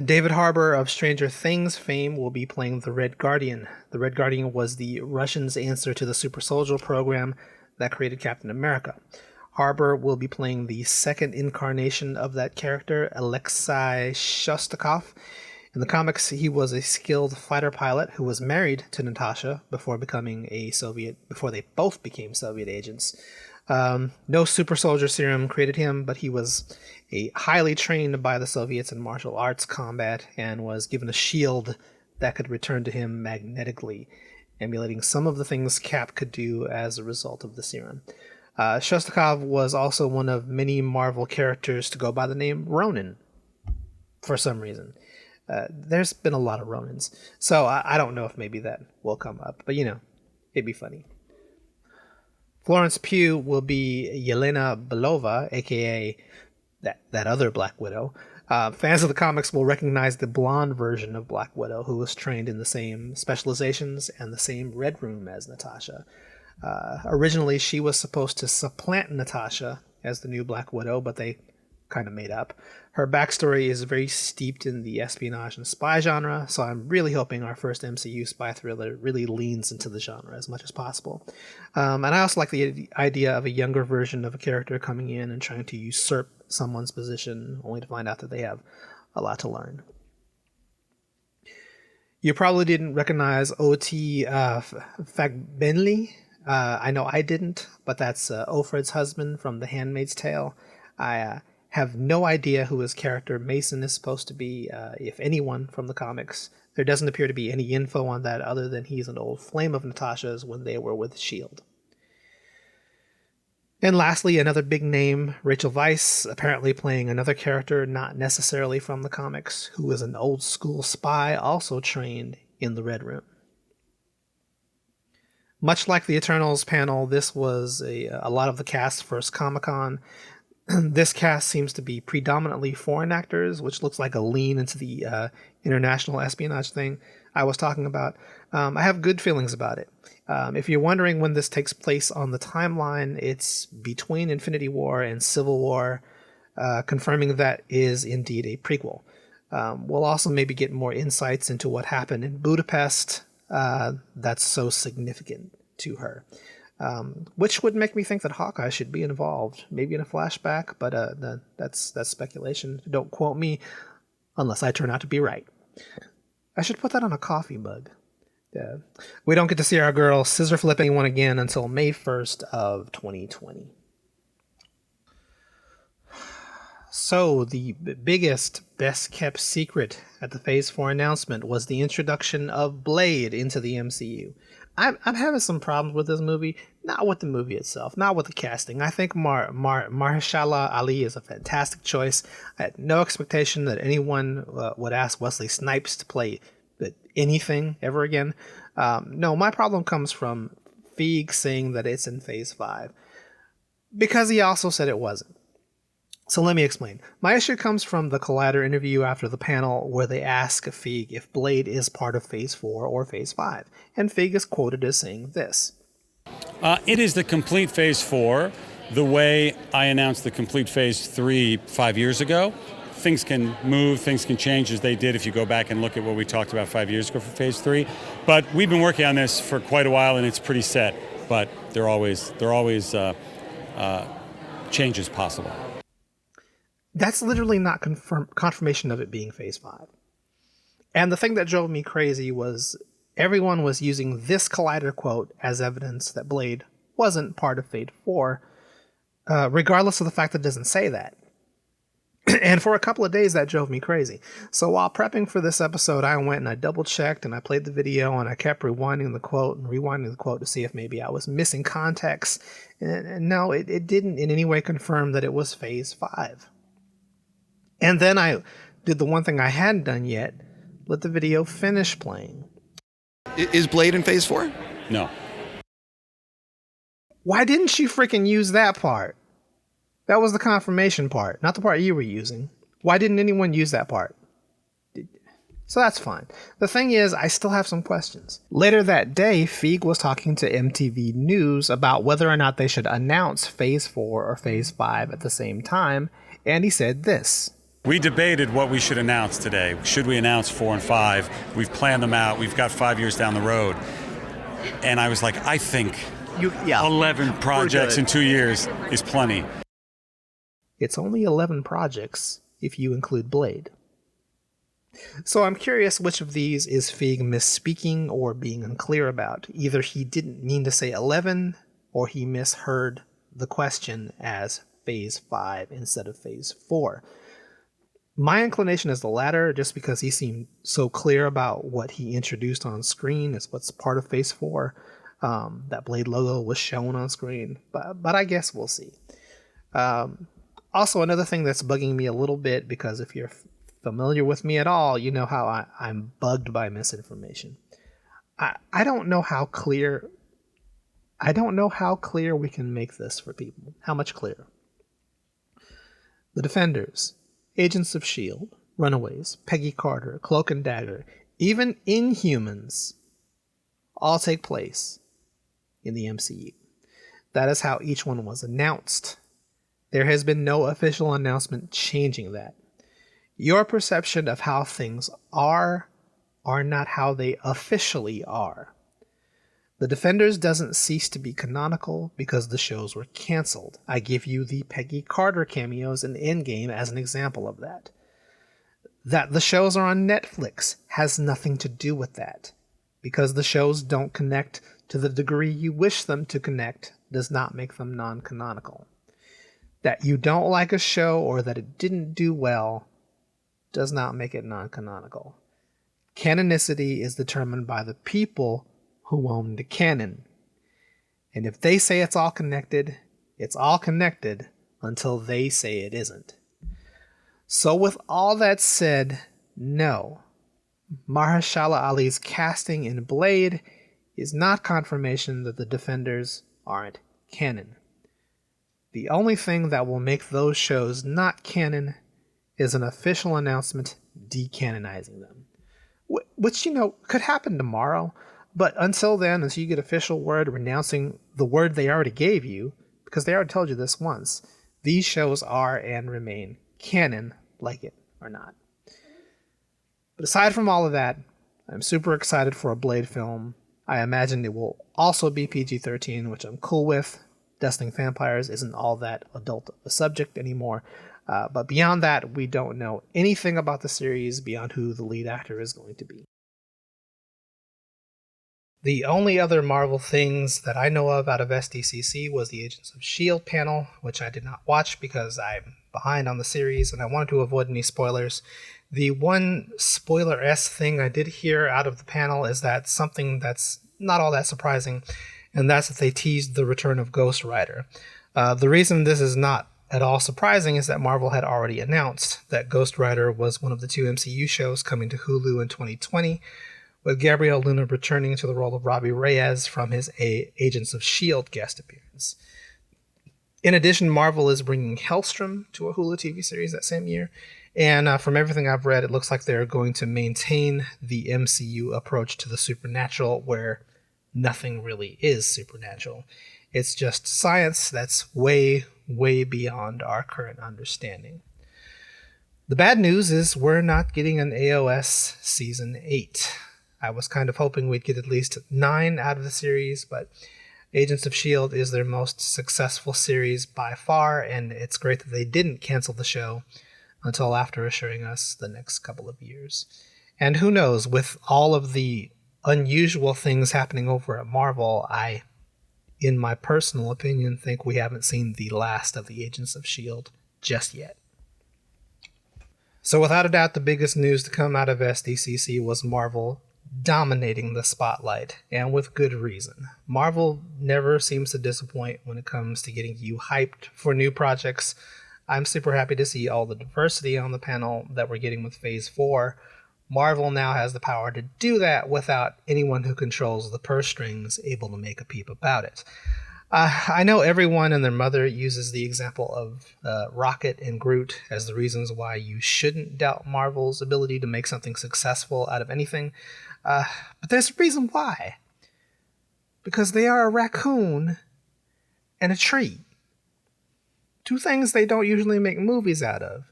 David Harbour of Stranger Things fame will be playing the Red Guardian. The Red Guardian was the Russians' answer to the Super Soldier program that created Captain America. Harbour will be playing the second incarnation of that character, Alexei Shostakov. In the comics, he was a skilled fighter pilot who was married to Natasha before they both became Soviet agents. No super soldier serum created him, but he was highly trained by the Soviets in martial arts combat and was given a shield that could return to him magnetically, emulating some of the things Cap could do as a result of the serum. Shostakov was also one of many Marvel characters to go by the name Ronin, for some reason. There's been a lot of Ronins, so I don't know if maybe that will come up, but it'd be funny. Florence Pugh will be Yelena Belova, aka that other Black Widow. Fans of the comics will recognize the blonde version of Black Widow, who was trained in the same specializations and the same Red Room as Natasha. Originally, she was supposed to supplant Natasha as the new Black Widow, but they kind of made up. Her backstory is very steeped in the espionage and spy genre, so I'm really hoping our first MCU spy thriller really leans into the genre as much as possible. And I also like the idea of a younger version of a character coming in and trying to usurp someone's position, only to find out that they have a lot to learn. You probably didn't recognize O.T. Fagbenli. I know I didn't, but that's Offred's husband from The Handmaid's Tale. I have no idea who his character Mason is supposed to be, if anyone, from the comics. There doesn't appear to be any info on that other than he's an old flame of Natasha's when they were with S.H.I.E.L.D. And lastly, another big name, Rachel Weisz, apparently playing another character not necessarily from the comics, who is an old school spy also trained in the Red Room. Much like the Eternals panel, this was a lot of the cast's first Comic-Con. This cast seems to be predominantly foreign actors, which looks like a lean into the international espionage thing I was talking about. I have good feelings about it. If you're wondering when this takes place on the timeline, it's between Infinity War and Civil War, confirming that is indeed a prequel. We'll also maybe get more insights into what happened in Budapest that's so significant to her. Which would make me think that Hawkeye should be involved, maybe in a flashback, but that's speculation. Don't quote me unless I turn out to be right. I should put that on a coffee mug. We don't get to see our girl scissor flip anyone again until May 1st of 2020. So the biggest, best kept secret at the Phase 4 announcement was the introduction of Blade into the MCU. I'm having some problems with this movie, not with the movie itself, not with the casting. I think Mahershala Ali is a fantastic choice. I had no expectation that anyone would ask Wesley Snipes to play anything ever again. No, my problem comes from Feige saying that it's in Phase 5, because he also said it wasn't. So let me explain. My issue comes from the Collider interview after the panel where they ask Feige if Blade is part of Phase 4 or Phase 5. And Feige is quoted as saying this. It is the complete Phase 4, the way I announced the complete Phase 3 5 years ago. Things can move, things can change as they did if you go back and look at what we talked about 5 years ago for Phase 3. But we've been working on this for quite a while and it's pretty set. but there are always changes possible. That's literally not confirmation of it being Phase 5. And the thing that drove me crazy was everyone was using this Collider quote as evidence that Blade wasn't part of Phase 4, regardless of the fact that it doesn't say that. And for a couple of days, that drove me crazy. So while prepping for this episode, I went and I double-checked and I played the video and I kept rewinding the quote to see if maybe I was missing context. And no, it didn't in any way confirm that it was Phase 5. And then I did the one thing I hadn't done yet, let the video finish playing. Is Blade in Phase 4? No. Why didn't she freaking use that part? That was the confirmation part, not the part you were using. Why didn't anyone use that part? So that's fine. The thing is, I still have some questions. Later that day, Feig was talking to MTV News about whether or not they should announce Phase 4 or Phase 5 at the same time, and he said this. We debated what we should announce today. Should we announce 4 and 5? We've planned them out. We've got 5 years down the road. And I was like, I think 11 projects in 2 years is plenty. It's only 11 projects if you include Blade. So I'm curious which of these is Feig misspeaking or being unclear about. Either he didn't mean to say 11, or he misheard the question as Phase 5 instead of Phase 4. My inclination is the latter, just because he seemed so clear about what he introduced on screen as what's part of Phase 4. That Blade logo was shown on screen, but I guess we'll see. Also, another thing that's bugging me a little bit, because if you're familiar with me at all, you know how I'm bugged by misinformation. I don't know how clear we can make this for people. How much clearer? The Defenders, Agents of S.H.I.E.L.D., Runaways, Peggy Carter, Cloak and Dagger, even Inhumans all take place in the MCU. That is how each one was announced. There has been no official announcement changing that. Your perception of how things are not how they officially are. The Defenders doesn't cease to be canonical because the shows were canceled. I give you the Peggy Carter cameos in Endgame as an example of that. That the shows are on Netflix has nothing to do with that. Because the shows don't connect to the degree you wish them to connect does not make them non-canonical. That you don't like a show or that it didn't do well does not make it non-canonical. Canonicity is determined by the people who own the canon. And if they say it's all connected until they say it isn't. So with all that said, no. Mahershala Ali's casting in Blade is not confirmation that the Defenders aren't canon. The only thing that will make those shows not canon is an official announcement decanonizing them. Which, could happen tomorrow, but until then, until you get official word renouncing the word they already gave you, because they already told you this once, these shows are and remain canon, like it or not. But aside from all of that, I'm super excited for a Blade film. I imagine it will also be PG-13, which I'm cool with. Dusting vampires isn't all that adult of a subject anymore. But beyond that, we don't know anything about the series beyond who the lead actor is going to be. The only other Marvel things that I know of out of SDCC was the Agents of S.H.I.E.L.D. panel, which I did not watch because I'm behind on the series and I wanted to avoid any spoilers. The one spoiler-esque thing I did hear out of the panel is that something that's not all that surprising, and that's that they teased the return of Ghost Rider. The reason this is not at all surprising is that Marvel had already announced that Ghost Rider was one of the 2 MCU shows coming to Hulu in 2020, with Gabriel Luna returning to the role of Robbie Reyes from his Agents of S.H.I.E.L.D. guest appearance. In addition, Marvel is bringing Hellstrom to a Hulu TV series that same year, and from everything I've read, it looks like they're going to maintain the MCU approach to the supernatural, where nothing really is supernatural. It's just science that's way, way beyond our current understanding. The bad news is we're not getting an AOS Season 8. I was kind of hoping we'd get at least 9 out of the series, but Agents of S.H.I.E.L.D. is their most successful series by far, and it's great that they didn't cancel the show until after assuring us the next couple of years. And who knows, with all of the unusual things happening over at Marvel, I, in my personal opinion, think we haven't seen the last of the Agents of S.H.I.E.L.D. just yet. So without a doubt, the biggest news to come out of SDCC was Marvel dominating the spotlight, and with good reason. Marvel never seems to disappoint when it comes to getting you hyped for new projects. I'm super happy to see all the diversity on the panel that we're getting with Phase 4. Marvel now has the power to do that without anyone who controls the purse strings able to make a peep about it. I know everyone and their mother uses the example of Rocket and Groot as the reasons why you shouldn't doubt Marvel's ability to make something successful out of anything. But there's a reason why. Because they are a raccoon and a tree. Two things they don't usually make movies out of.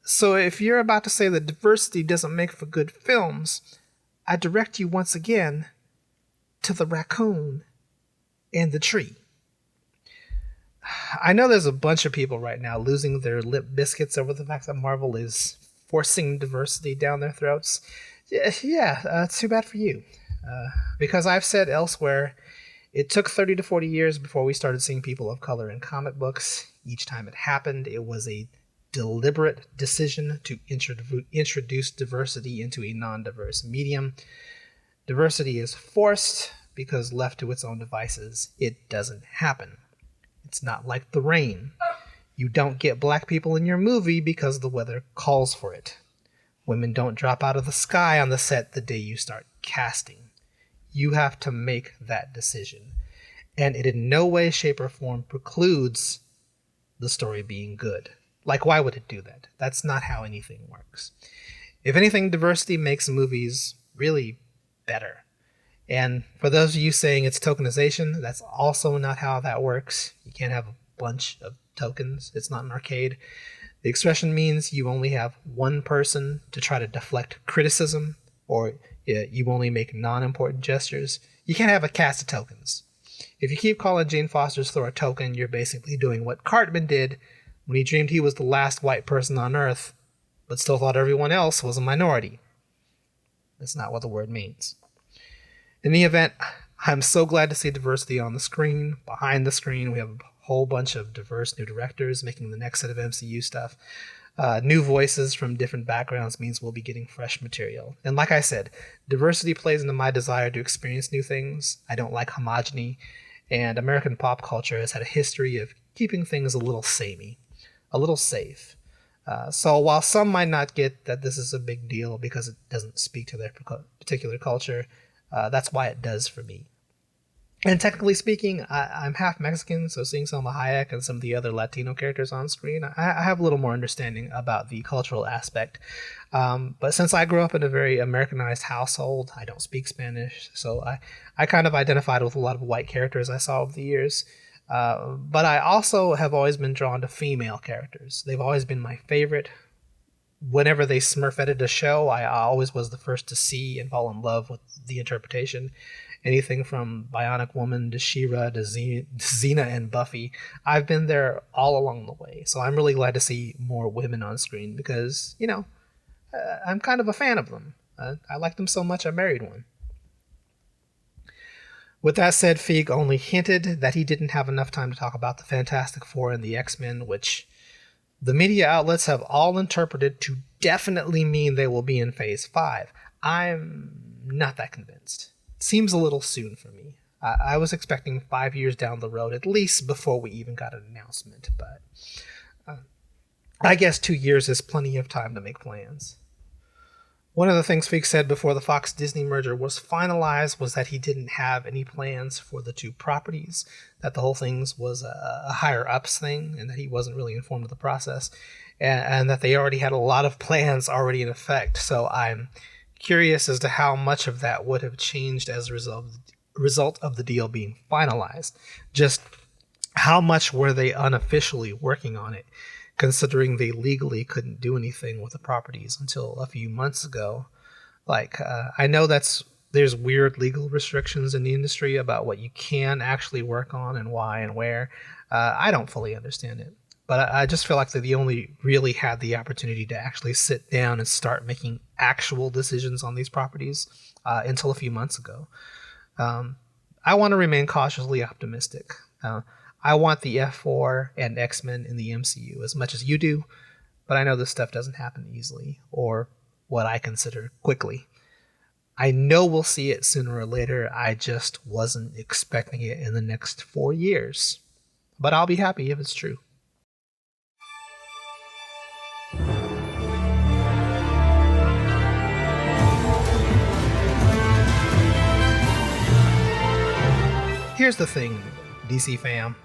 So if you're about to say that diversity doesn't make for good films, I direct you once again to the raccoon and the tree. I know there's a bunch of people right now losing their lip biscuits over the fact that Marvel is forcing diversity down their throats. Yeah, it's too bad for you. Because I've said elsewhere, it took 30 to 40 years before we started seeing people of color in comic books. Each time it happened, it was a deliberate decision to introduce diversity into a non-diverse medium. Diversity is forced because left to its own devices, it doesn't happen. It's not like the rain. You don't get black people in your movie because the weather calls for it. Women don't drop out of the sky on the set the day you start casting. You have to make that decision. And it in no way, shape, or form precludes the story being good. Like, why would it do that? That's not how anything works. If anything, diversity makes movies really better. And for those of you saying it's tokenization, that's also not how that works. You can't have a bunch of tokens. It's not an arcade. The expression means you only have one person to try to deflect criticism, or you only make non-important gestures. You can't have a cast of tokens. If you keep calling Jane Foster's Thor a token, you're basically doing what Cartman did when he dreamed he was the last white person on Earth, but still thought everyone else was a minority. That's not what the word means. In the event, I'm so glad to see diversity on the screen. Behind the screen, we have a whole bunch of diverse new directors making the next set of MCU stuff. New voices from different backgrounds means we'll be getting fresh material. And like I said, diversity plays into my desire to experience new things. I don't like homogeny, and American pop culture has had a history of keeping things a little samey, a little safe. So while some might not get that this is a big deal because it doesn't speak to their particular culture, that's why it does for me. And technically speaking, I'm half Mexican, so seeing Salma Hayek and some of the other Latino characters on screen, I have a little more understanding about the cultural aspect. But since I grew up in a very Americanized household, I don't speak Spanish, so I kind of identified with a lot of white characters I saw over the years. But I also have always been drawn to female characters. They've always been my favorite. Whenever they smurf-edited a show, I always was the first to see and fall in love with the interpretation. Anything from Bionic Woman to She-Ra to Xena and Buffy, I've been there all along the way. So I'm really glad to see more women on screen because, I'm kind of a fan of them. I like them so much I married one. With that said, Feig only hinted that he didn't have enough time to talk about the Fantastic Four and the X-Men, which the media outlets have all interpreted to definitely mean they will be in Phase 5. I'm not that convinced. It seems a little soon for me. I was expecting 5 years down the road, at least before we even got an announcement, but I guess 2 years is plenty of time to make plans. One of the things Feig said before the Fox-Disney merger was finalized was that he didn't have any plans for the two properties, that the whole thing was a higher-ups thing, and that he wasn't really informed of the process, and that they already had a lot of plans already in effect. So I'm curious as to how much of that would have changed as a result of the deal being finalized. Just how much were they unofficially working on it, considering they legally couldn't do anything with the properties until a few months ago. I know that's there's weird legal restrictions in the industry about what you can actually work on and why and where. I don't fully understand it, but I just feel like they only really had the opportunity to actually sit down and start making actual decisions on these properties until a few months ago. I want to remain cautiously optimistic. I want the F4 and X-Men in the MCU as much as you do, but I know this stuff doesn't happen easily, or what I consider quickly. I know we'll see it sooner or later. I just wasn't expecting it in the next 4 years. But I'll be happy if it's true. Here's the thing, DC fam.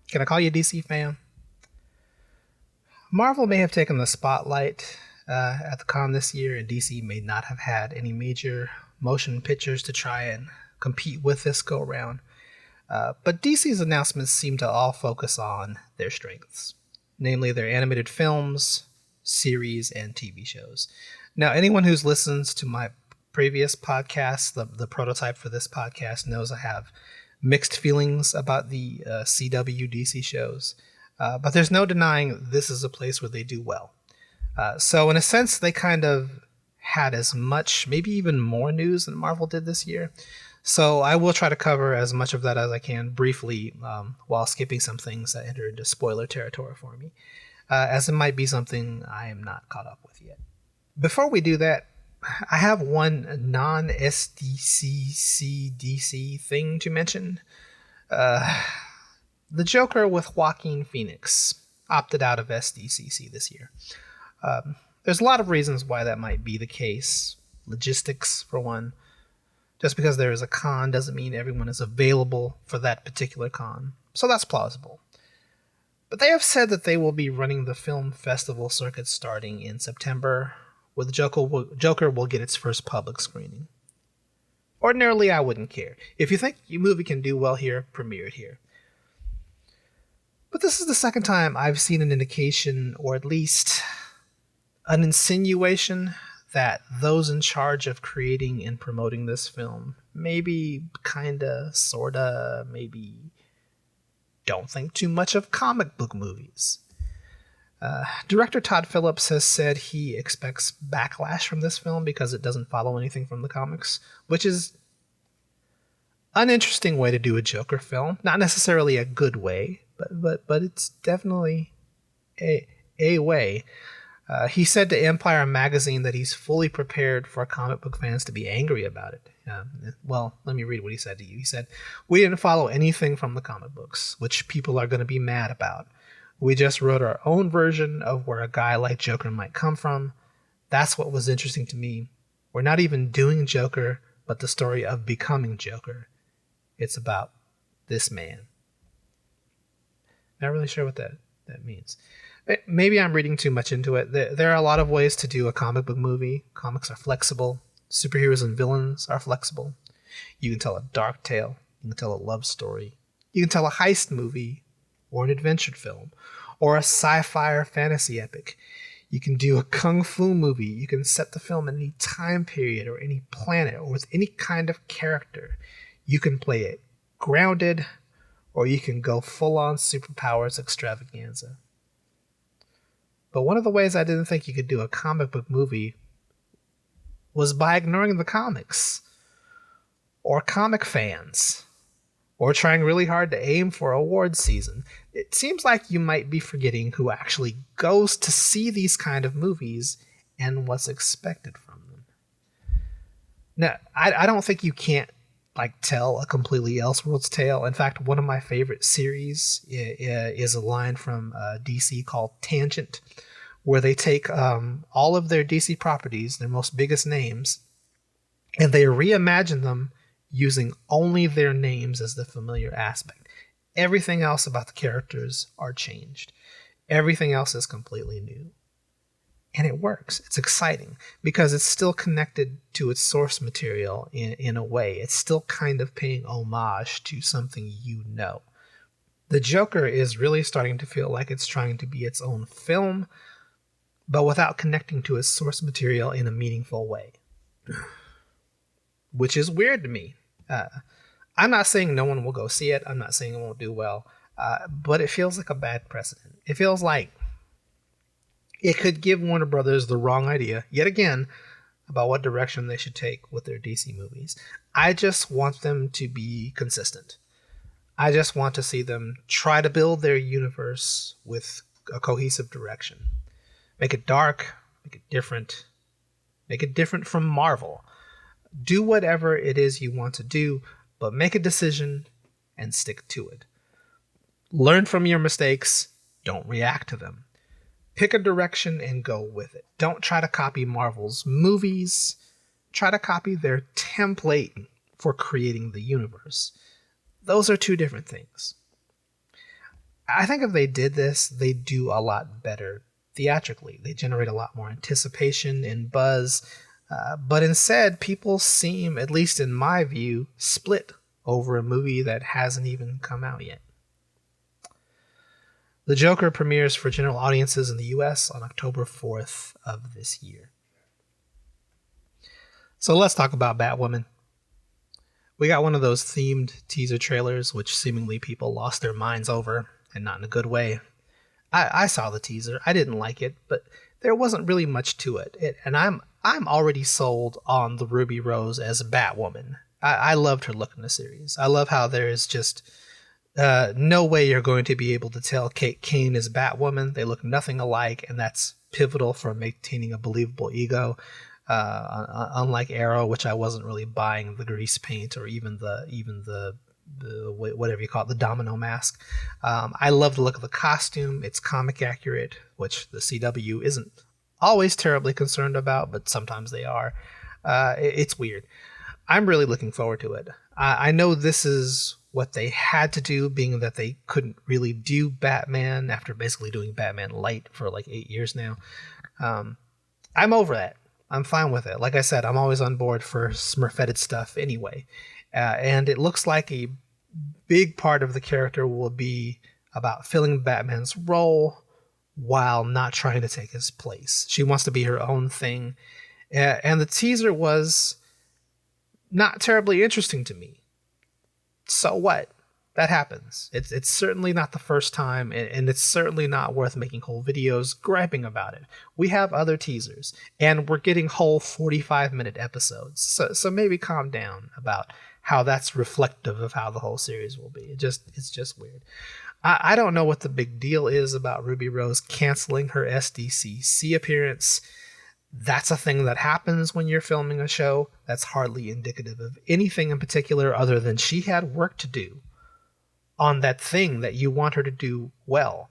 Can I call you DC fam? Marvel may have taken the spotlight at the con this year, and DC may not have had any major motion pictures to try and compete with this go around. But DC's announcements seem to all focus on their strengths, namely their animated films, series, and TV shows. Now, anyone who's listened to my previous podcast, the prototype for this podcast, knows I have mixed feelings about the CW DC shows. But there's no denying this is a place where they do well. So in a sense, they kind of had as much, maybe even more news than Marvel did this year. So I will try to cover as much of that as I can briefly, while skipping some things that enter into spoiler territory for me, as it might be something I am not caught up with yet. Before we do that, I have one non-SDCC DC thing to mention. The Joker with Joaquin Phoenix opted out of SDCC this year. There's a lot of reasons why that might be the case. Logistics, for one. Just because there is a con doesn't mean everyone is available for that particular con. So that's plausible. But they have said that they will be running the film festival circuit starting in September, where the Joker will get its first public screening. Ordinarily, I wouldn't care. If you think your movie can do well here, premiere it here. But this is the second time I've seen an indication, or at least an insinuation, that those in charge of creating and promoting this film maybe, kinda, sorta, maybe don't think too much of comic book movies. Director Todd Phillips has said he expects backlash from this film because it doesn't follow anything from the comics, which is an interesting way to do a Joker film. Not necessarily a good way, but it's definitely a way. He said to Empire magazine that he's fully prepared for comic book fans to be angry about it. Well, let me read what he said to you. He said, "We didn't follow anything from the comic books, which people are going to be mad about. We just wrote our own version of where a guy like Joker might come from. That's what was interesting to me. We're not even doing Joker, but the story of becoming Joker. It's about this man." Not really sure what that means. Maybe I'm reading too much into it. There are a lot of ways to do a comic book movie. Comics are flexible. Superheroes and villains are flexible. You can tell a dark tale. You can tell a love story. You can tell a heist movie, or an adventure film, or a sci-fi or fantasy epic. You can do a kung fu movie. You can set the film in any time period or any planet or with any kind of character. You can play it grounded, or you can go full-on superpowers extravaganza. But one of the ways I didn't think you could do a comic book movie was by ignoring the comics, or comic fans, or trying really hard to aim for award season. It seems like you might be forgetting who actually goes to see these kind of movies and what's expected from them. Now, I don't think you can't tell a completely Elseworlds tale. In fact, one of my favorite series is a line from DC called Tangent, where they take all of their DC properties, their most biggest names, and they reimagine them using only their names as the familiar aspect. Everything else about the characters are changed. Everything else is completely new. And it works. It's exciting because it's still connected to its source material in a way. It's still kind of paying homage to something you know. The Joker is really starting to feel like it's trying to be its own film, but without connecting to its source material in a meaningful way. which is weird to me. I'm not saying no one will go see it. I'm not saying it won't do well. But it feels like a bad precedent. It feels like it could give Warner Brothers the wrong idea, yet again, about what direction they should take with their DC movies. I just want them to be consistent. I just want to see them try to build their universe with a cohesive direction. Make it dark, make it different from Marvel. Do whatever it is you want to do, but make a decision and stick to it. Learn from your mistakes, don't react to them. Pick a direction and go with it. Don't try to copy Marvel's movies. Try to copy their template for creating the universe. Those are two different things. I think if they did this, they'd do a lot better theatrically. They generate a lot more anticipation and buzz. But instead, people seem, at least in my view, split over a movie that hasn't even come out yet. The Joker premieres for general audiences in the US on October 4th of this year. So let's talk about Batwoman. We got one of those themed teaser trailers which seemingly people lost their minds over, and not in a good way. I saw the teaser. I didn't like it, but there wasn't really much to it. And I'm already sold on the Ruby Rose as Batwoman. I loved her look in the series. I love how there is just no way you're going to be able to tell Kate Kane is Batwoman. They look nothing alike, and that's pivotal for maintaining a believable ego. Unlike Arrow, which I wasn't really buying the grease paint or even the whatever you call it, the domino mask. I love the look of the costume. It's comic accurate, which the CW isn't always terribly concerned about, but sometimes they are. It's weird. I'm really looking forward to it. I know this is what they had to do, being that they couldn't really do Batman after basically doing Batman Light for like 8 years now. I'm over that. I'm fine with it. Like I said, I'm always on board for Smurfetted stuff anyway. And it looks like a big part of the character will be about filling Batman's role while not trying to take his place. She wants to be her own thing. And the teaser was not terribly interesting to me. So what? That happens. It's certainly not the first time, and it's certainly not worth making whole videos griping about it. We have other teasers, and we're getting whole 45-minute episodes. So maybe calm down about how that's reflective of how the whole series will be. It's just weird. I don't know what the big deal is about Ruby Rose canceling her SDCC appearance. That's a thing that happens when you're filming a show. That's hardly indicative of anything in particular other than she had work to do on that thing that you want her to do well.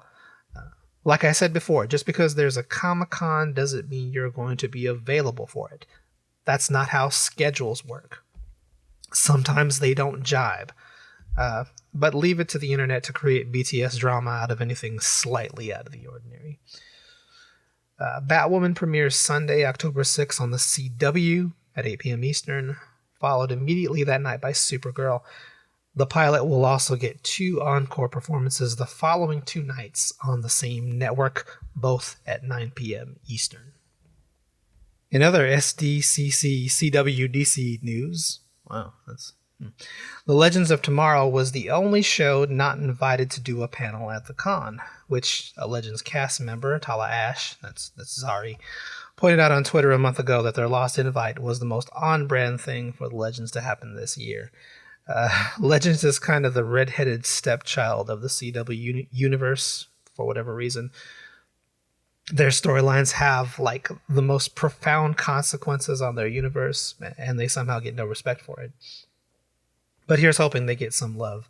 Like I said before, just because there's a Comic-Con doesn't mean you're going to be available for it. That's not how schedules work. Sometimes they don't jibe. But leave it to the internet to create BTS drama out of anything slightly out of the ordinary. Batwoman premieres Sunday, October 6th on the CW at 8 p.m. Eastern, followed immediately that night by Supergirl. The pilot will also get 2 encore performances the following 2 nights on the same network, both at 9 p.m. Eastern. In other SDCC CWDC news, The Legends of Tomorrow was the only show not invited to do a panel at the con, which a Legends cast member, Tala Ash, that's Zari, pointed out on Twitter a month ago that their lost invite was the most on-brand thing for the Legends to happen this year. Legends is kind of the red-headed stepchild of the CW universe, for whatever reason. Their storylines have, like, the most profound consequences on their universe, and they somehow get no respect for it. But here's hoping they get some love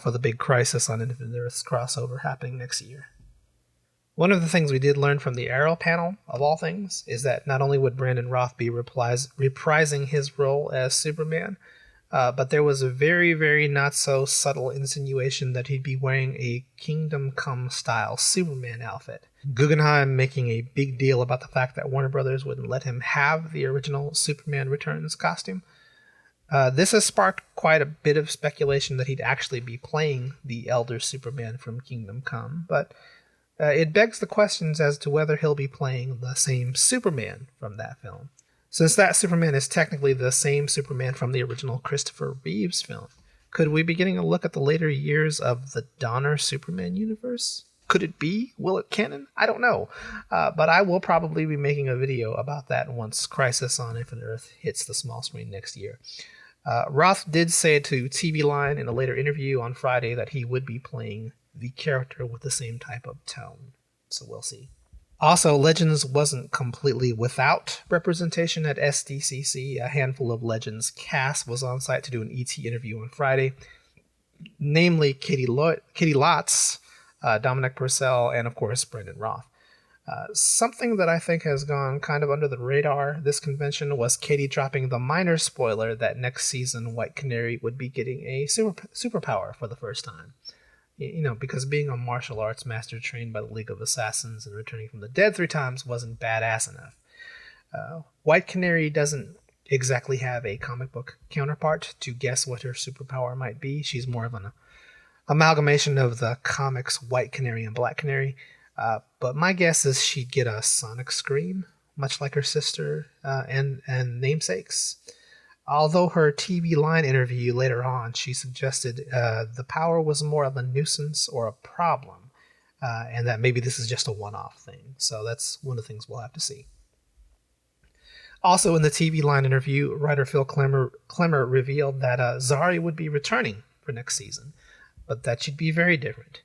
for the big Crisis on Infinite Earths crossover happening next year. One of the things we did learn from the Arrow panel, of all things, is that not only would Brandon Roth be reprising his role as Superman, but there was a very, very not so subtle insinuation that he'd be wearing a Kingdom Come style Superman outfit. Guggenheim making a big deal about the fact that Warner Brothers wouldn't let him have the original Superman Returns costume. This has sparked quite a bit of speculation that he'd actually be playing the elder Superman from Kingdom Come, but it begs the questions as to whether he'll be playing the same Superman from that film. Since that Superman is technically the same Superman from the original Christopher Reeves film, could we be getting a look at the later years of the Donner Superman universe? Could it be? Will it canon? I don't know. But I will probably be making a video about that once Crisis on Infinite Earth hits the small screen next year. Roth did say to TV Line in a later interview on Friday that he would be playing the character with the same type of tone. So we'll see. Also, Legends wasn't completely without representation at SDCC. A handful of Legends cast was on site to do an ET interview on Friday, namely Katie Lotz, Dominic Purcell, and of course Brendan Roth. Something that I think has gone kind of under the radar this convention was Katie dropping the minor spoiler that next season White Canary would be getting a superpower for the first time. You know, because being a martial arts master trained by the League of Assassins and returning from the dead 3 times wasn't badass enough. White Canary doesn't exactly have a comic book counterpart to guess what her superpower might be. She's more of an amalgamation of the comics White Canary and Black Canary. But my guess is she'd get a sonic scream, much like her sister and namesakes. Although her TV Line interview later on, she suggested the power was more of a nuisance or a problem, and that maybe this is just a one-off thing. So that's one of the things we'll have to see. Also in the TV Line interview, writer Phil Klemmer revealed that Zari would be returning for next season, but that she'd be very different.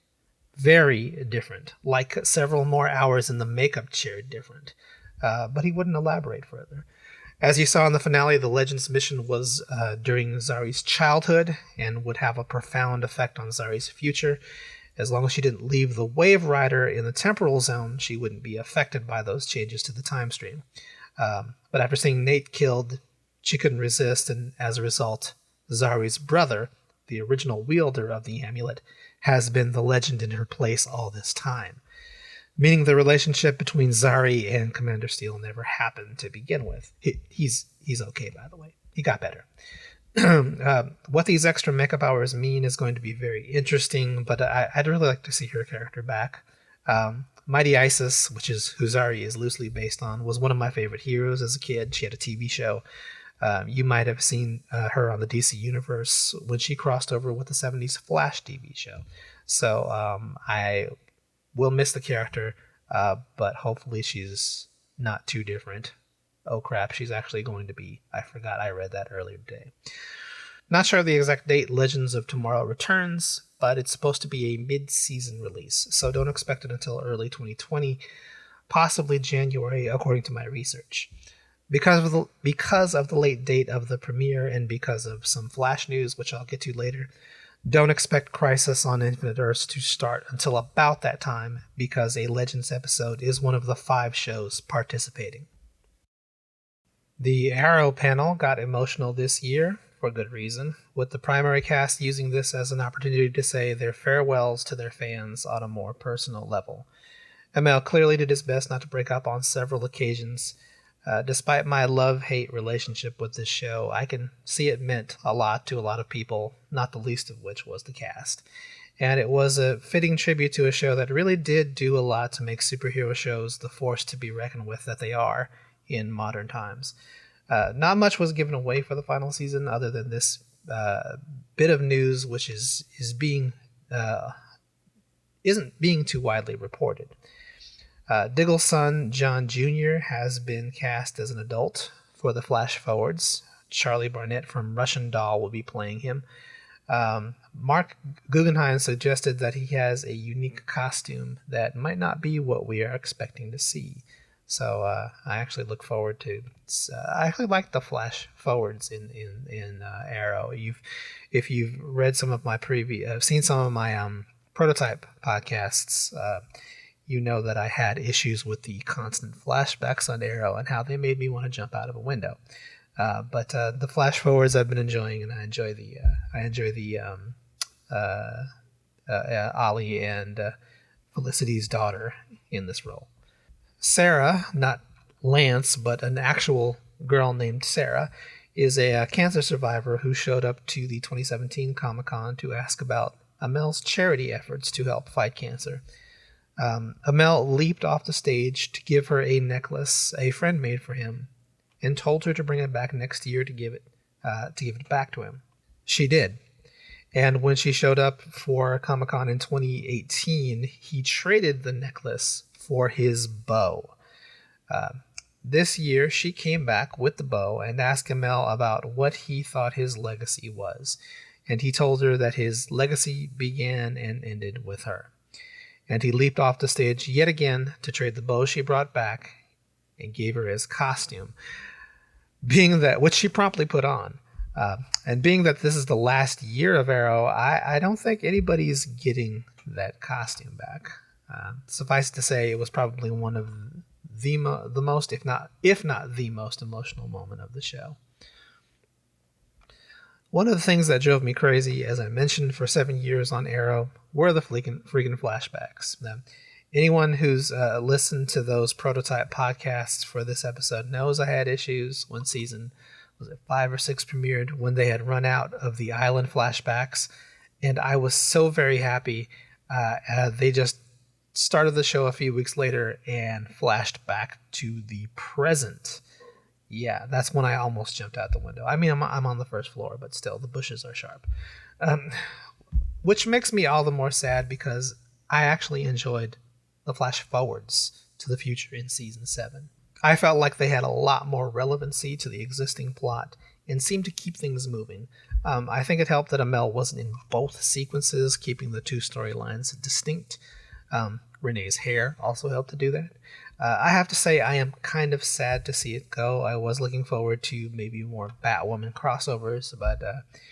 Very different, like several more hours in the makeup chair different. But he wouldn't elaborate further. As you saw in the finale, the Legends mission was during Zari's childhood and would have a profound effect on Zari's future. As long as she didn't leave the Wave Rider in the temporal zone, she wouldn't be affected by those changes to the time stream. But after seeing Nate killed, she couldn't resist, and as a result, Zari's brother, the original wielder of the amulet, has been the Legend in her place all this time. Meaning the relationship between Zari and Commander Steel never happened to begin with. He's okay, by the way. He got better. What these extra makeup hours mean is going to be very interesting, but I'd really like to see her character back. Mighty Isis, which is who Zari is loosely based on, was one of my favorite heroes as a kid. She had a TV show. You might have seen her on the DC Universe when she crossed over with the 70s Flash TV show. So I will miss the character, but hopefully she's not too different. Oh crap, she's actually going to be. I forgot I read that earlier today. Not sure the exact date Legends of Tomorrow returns, but it's supposed to be a mid-season release, so don't expect it until early 2020, possibly January, according to my research. Because of the late date of the premiere and because of some Flash news, which I'll get to later, don't expect Crisis on Infinite Earths to start until about that time, because a Legends episode is one of the 5 shows participating. The Arrow panel got emotional this year, for good reason, with the primary cast using this as an opportunity to say their farewells to their fans on a more personal level. ML clearly did his best not to break up on several occasions. Despite my love-hate relationship with this show, I can see it meant a lot to a lot of people, not the least of which was the cast. And it was a fitting tribute to a show that really did do a lot to make superhero shows the force to be reckoned with that they are in modern times. Not much was given away for the final season other than this bit of news, which isn't being too widely reported. Diggle's son, John Jr., has been cast as an adult for the Flash Forwards. Charlie Barnett from Russian Doll will be playing him. Mark Guggenheim suggested that he has a unique costume that might not be what we are expecting to see. So I actually look forward to. I actually like the Flash Forwards in Arrow. If you've read some of my seen some of my prototype podcasts. You know that I had issues with the constant flashbacks on Arrow and how they made me want to jump out of a window. But the flash forwards I've been enjoying, and I enjoy the Ollie and Felicity's daughter in this role. Sarah, not Lance, but an actual girl named Sarah, is a cancer survivor who showed up to the 2017 Comic-Con to ask about Amel's charity efforts to help fight cancer. Amel leaped off the stage to give her a necklace a friend made for him, and told her to bring it back next year to give it back to him. She did. And when she showed up for Comic-Con in 2018, he traded the necklace for his bow. This year, she came back with the bow and asked Amell about what he thought his legacy was. And he told her that his legacy began and ended with her. And he leaped off the stage yet again to trade the bow she brought back and gave her his costume, which she promptly put on. And being that this is the last year of Arrow, I don't think anybody's getting that costume back. Suffice to say, it was probably one of the most, if not the most emotional moment of the show. One of the things that drove me crazy, as I mentioned, for 7 years on Arrow, were the freaking flashbacks. Now, anyone who's listened to those prototype podcasts for this episode knows I had issues when season, was it 5 or 6 premiered, when they had run out of the island flashbacks, and I was so very happy they just started the show a few weeks later and flashed back to the present. Yeah, that's when I almost jumped out the window. I mean, I'm on the first floor, but still, the bushes are sharp. Which makes me all the more sad because I actually enjoyed the flash forwards to the future in Season 7. I felt like they had a lot more relevancy to the existing plot and seemed to keep things moving. I think it helped that Amell wasn't in both sequences, keeping the two storylines distinct. Renee's hair also helped to do that. I have to say I am kind of sad to see it go. I was looking forward to maybe more Batwoman crossovers, but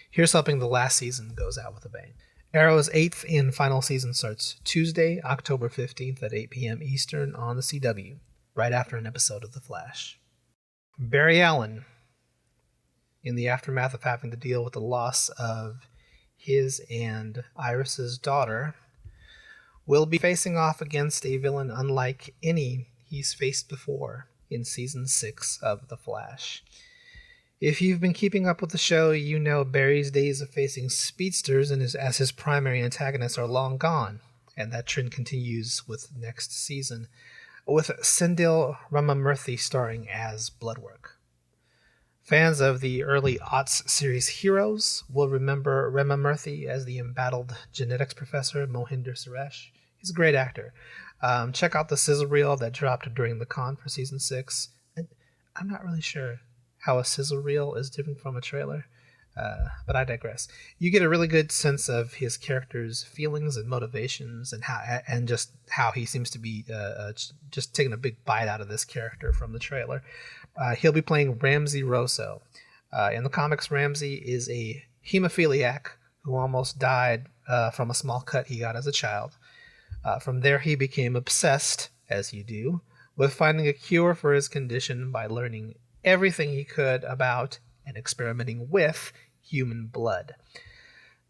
here's hoping the last season goes out with a bang. Arrow's 8th and final season starts Tuesday, October 15th at 8 p.m. Eastern on the CW, right after an episode of The Flash. Barry Allen, in the aftermath of having to deal with the loss of his and Iris's daughter, will be facing off against a villain unlike any he's faced before in Season 6 of The Flash. If you've been keeping up with the show, you know Barry's days of facing speedsters as his primary antagonists are long gone, and that trend continues with next season, with Sendil Ramamurthy starring as Bloodwork. Fans of the early aughts series Heroes will remember Ramamurthy as the embattled genetics professor Mohinder Suresh. He's a great actor. Check out the sizzle reel that dropped during the con for Season 6. I'm not really sure how a sizzle reel is different from a trailer, but I digress. You get a really good sense of his character's feelings and motivations and just how he seems to be just taking a big bite out of this character from the trailer. He'll be playing Ramsey Rosso. In the comics, Ramsey is a hemophiliac who almost died from a small cut he got as a child. From there, he became obsessed, as you do, with finding a cure for his condition by learning everything he could about and experimenting with human blood.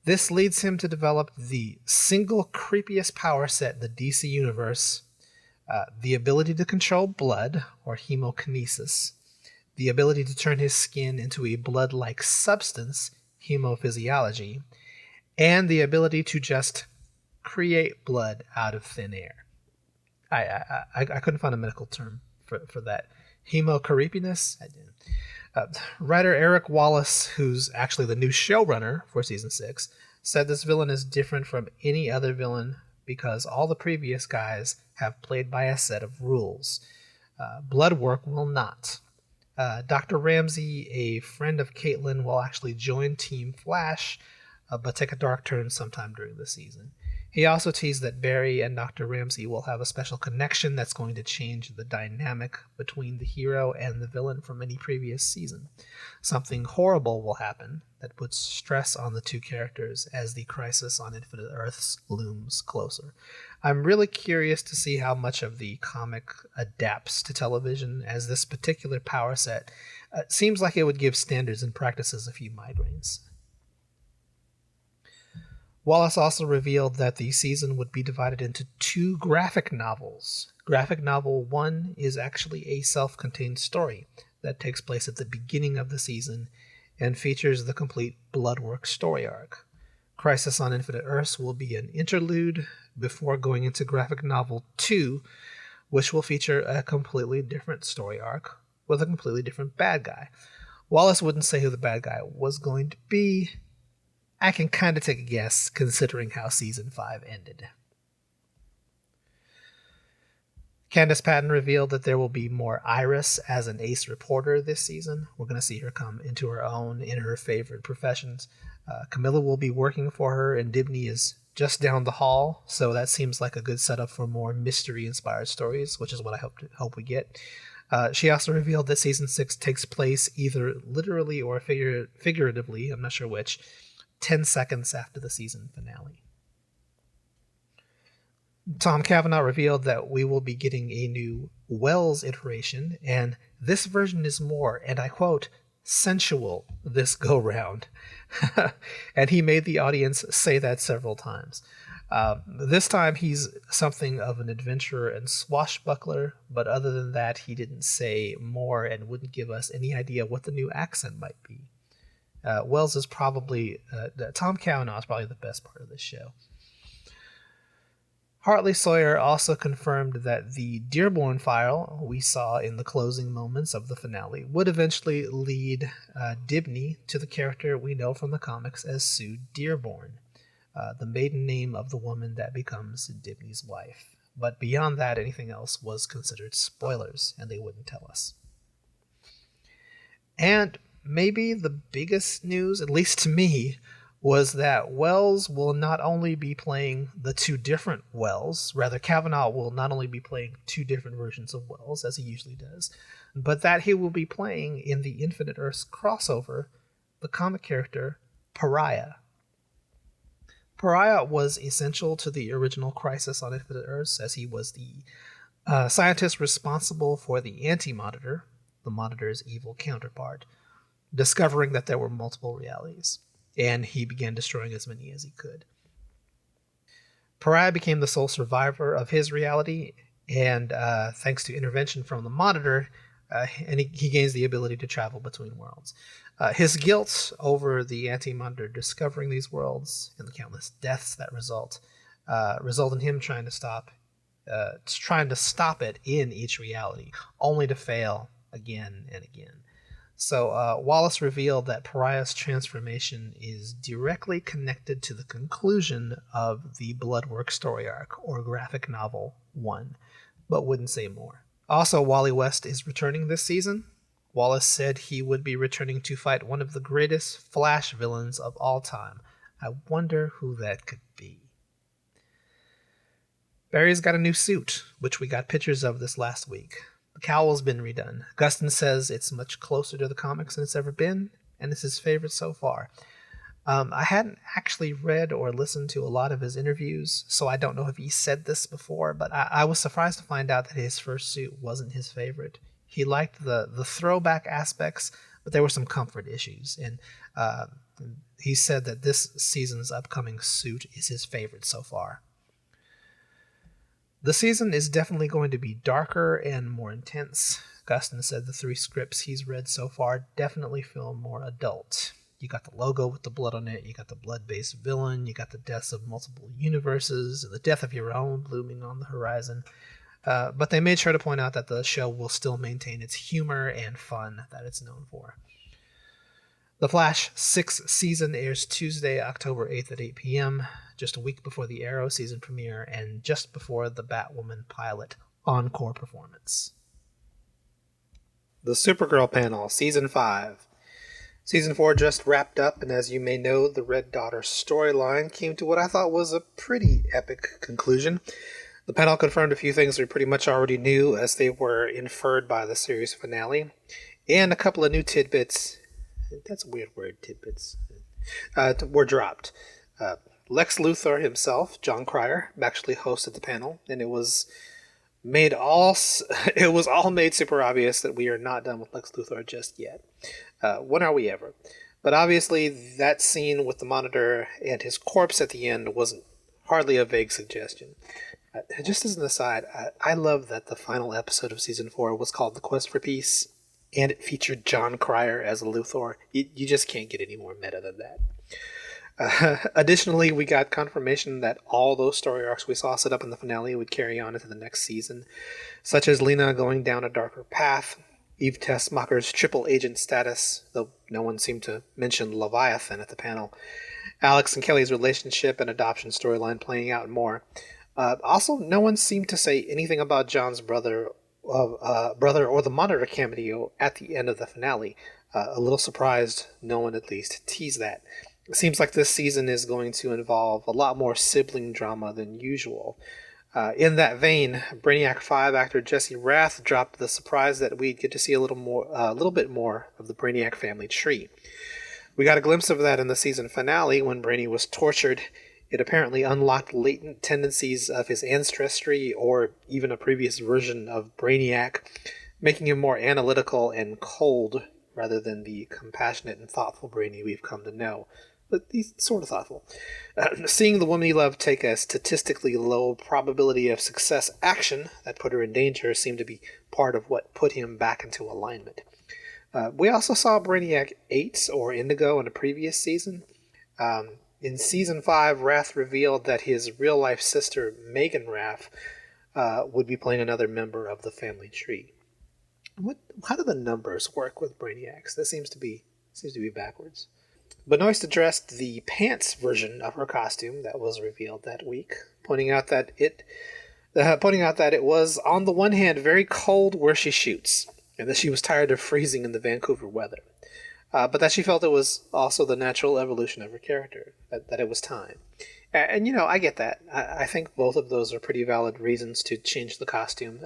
This leads him to develop the single creepiest power set in the DC universe, the ability to control blood, or hemokinesis, the ability to turn his skin into a blood-like substance, hemophysiology, and the ability to just create blood out of thin air. I couldn't find a medical term for that. Hemocaripiness? Writer Eric Wallace, who's actually the new showrunner for Season 6, said this villain is different from any other villain because all the previous guys have played by a set of rules. Bloodwork will not. Dr. Ramsey, a friend of Caitlin, will actually join Team Flash, but take a dark turn sometime during the season. He also teased that Barry and Dr. Ramsey will have a special connection that's going to change the dynamic between the hero and the villain from any previous season. Something horrible will happen that puts stress on the two characters as the crisis on Infinite Earths looms closer. I'm really curious to see how much of the comic adapts to television, as this particular power set seems like it would give standards and practices a few migraines. Wallace also revealed that the season would be divided into 2 graphic novels. Graphic novel 1 is actually a self-contained story that takes place at the beginning of the season and features the complete Bloodwork story arc. Crisis on Infinite Earths will be an interlude before going into graphic novel 2, which will feature a completely different story arc with a completely different bad guy. Wallace wouldn't say who the bad guy was going to be. I can kind of take a guess, considering how Season 5 ended. Candace Patton revealed that there will be more Iris as an ace reporter this season. We're going to see her come into her own in her favorite professions. Camilla will be working for her, and Dibney is just down the hall, so that seems like a good setup for more mystery-inspired stories, which is what I hope we get. She also revealed that Season 6 takes place either literally or figuratively, I'm not sure which, 10 seconds after the season finale. Tom Cavanaugh revealed that we will be getting a new Wells iteration, and this version is more, and I quote, sensual this go-round. And he made the audience say that several times. This time he's something of an adventurer and swashbuckler, but other than that he didn't say more and wouldn't give us any idea what the new accent might be. Wells is probably, Tom Cavanaugh is probably the best part of this show. Hartley Sawyer also confirmed that the Dearborn file we saw in the closing moments of the finale would eventually lead Dibney to the character we know from the comics as Sue Dearborn, the maiden name of the woman that becomes Dibney's wife. But beyond that, anything else was considered spoilers, and they wouldn't tell us. And maybe the biggest news, at least to me, was that Wells will not only be playing the two different Wells, rather Cavanaugh will not only be playing two different versions of Wells, as he usually does, but that he will be playing in the Infinite Earths crossover the comic character Pariah. Pariah was essential to the original Crisis on Infinite Earths, as he was the scientist responsible for the Anti-Monitor, the Monitor's evil counterpart, discovering that there were multiple realities, and he began destroying as many as he could. Pariah became the sole survivor of his reality, and thanks to intervention from the Monitor, and he gains the ability to travel between worlds. His guilt over the Anti-Monitor discovering these worlds and the countless deaths that result in him trying to stop it in each reality, only to fail again and again. So Wallace revealed that Pariah's transformation is directly connected to the conclusion of the Bloodwork story arc, or graphic novel 1, but wouldn't say more. Also, Wally West is returning this season. Wallace said he would be returning to fight one of the greatest Flash villains of all time. I wonder who that could be. Barry's got a new suit, which we got pictures of this last week. The cowl's been redone. Gustin says it's much closer to the comics than it's ever been, and it's his favorite so far. I hadn't actually read or listened to a lot of his interviews, so I don't know if he said this before, but I was surprised to find out that his first suit wasn't his favorite. He liked the throwback aspects, but there were some comfort issues, and he said that this season's upcoming suit is his favorite so far. The season is definitely going to be darker and more intense. Gustin said the 3 scripts he's read so far definitely feel more adult. You got the logo with the blood on it, you got the blood-based villain, you got the deaths of multiple universes, and the death of your own looming on the horizon. But they made sure to point out that the show will still maintain its humor and fun that it's known for. The Flash 6th season airs Tuesday, October 8th at 8 p.m., just a week before the Arrow season premiere and just before the Batwoman pilot encore performance. The Supergirl panel, Season 5. Season 4 just wrapped up, and as you may know, the Red Daughter storyline came to what I thought was a pretty epic conclusion. The panel confirmed a few things we pretty much already knew, as they were inferred by the series finale, and a couple of new tidbits. That's a weird word, tidbits. Were dropped. Lex Luthor himself, John Cryer, actually hosted the panel, and it was all made super obvious that we are not done with Lex Luthor just yet. When are we ever? But obviously, that scene with the Monitor and his corpse at the end wasn't hardly a vague suggestion. Just as an aside, I love that the final episode of Season 4 was called The Quest for Peace, and it featured John Cryer as a Luthor. You just can't get any more meta than that. Additionally, we got confirmation that all those story arcs we saw set up in the finale would carry on into the next season, such as Lena going down a darker path, Eve Tessmacher's triple agent status, though no one seemed to mention Leviathan at the panel. Alex and Kelly's relationship and adoption storyline playing out more. Also, no one seemed to say anything about John's brother or the Monitor cameo at the end of the finale. A little surprised no one at least teased that. It seems like this season is going to involve a lot more sibling drama than usual. In that vein, Brainiac 5 actor Jesse Rath dropped the surprise that we'd get to see a little bit more of the Brainiac family tree. We got a glimpse of that in the season finale when Brainy was tortured. It apparently unlocked latent tendencies of his ancestry or even a previous version of Brainiac, making him more analytical and cold rather than the compassionate and thoughtful Brainy we've come to know. But he's sort of thoughtful. Seeing the woman he loved take a statistically low probability of success action that put her in danger seemed to be part of what put him back into alignment. We also saw Brainiac 8, or Indigo, in a previous season. In Season 5, Rath revealed that his real-life sister, Megan Rath, would be playing another member of the family tree. How do the numbers work with Brainiacs? That seems to be backwards. Benoist addressed the pants version of her costume that was revealed that week, pointing out that it was, on the one hand, very cold where she shoots, and that she was tired of freezing in the Vancouver weather, but that she felt it was also the natural evolution of her character, that it was time. And I get that. I think both of those are pretty valid reasons to change the costume.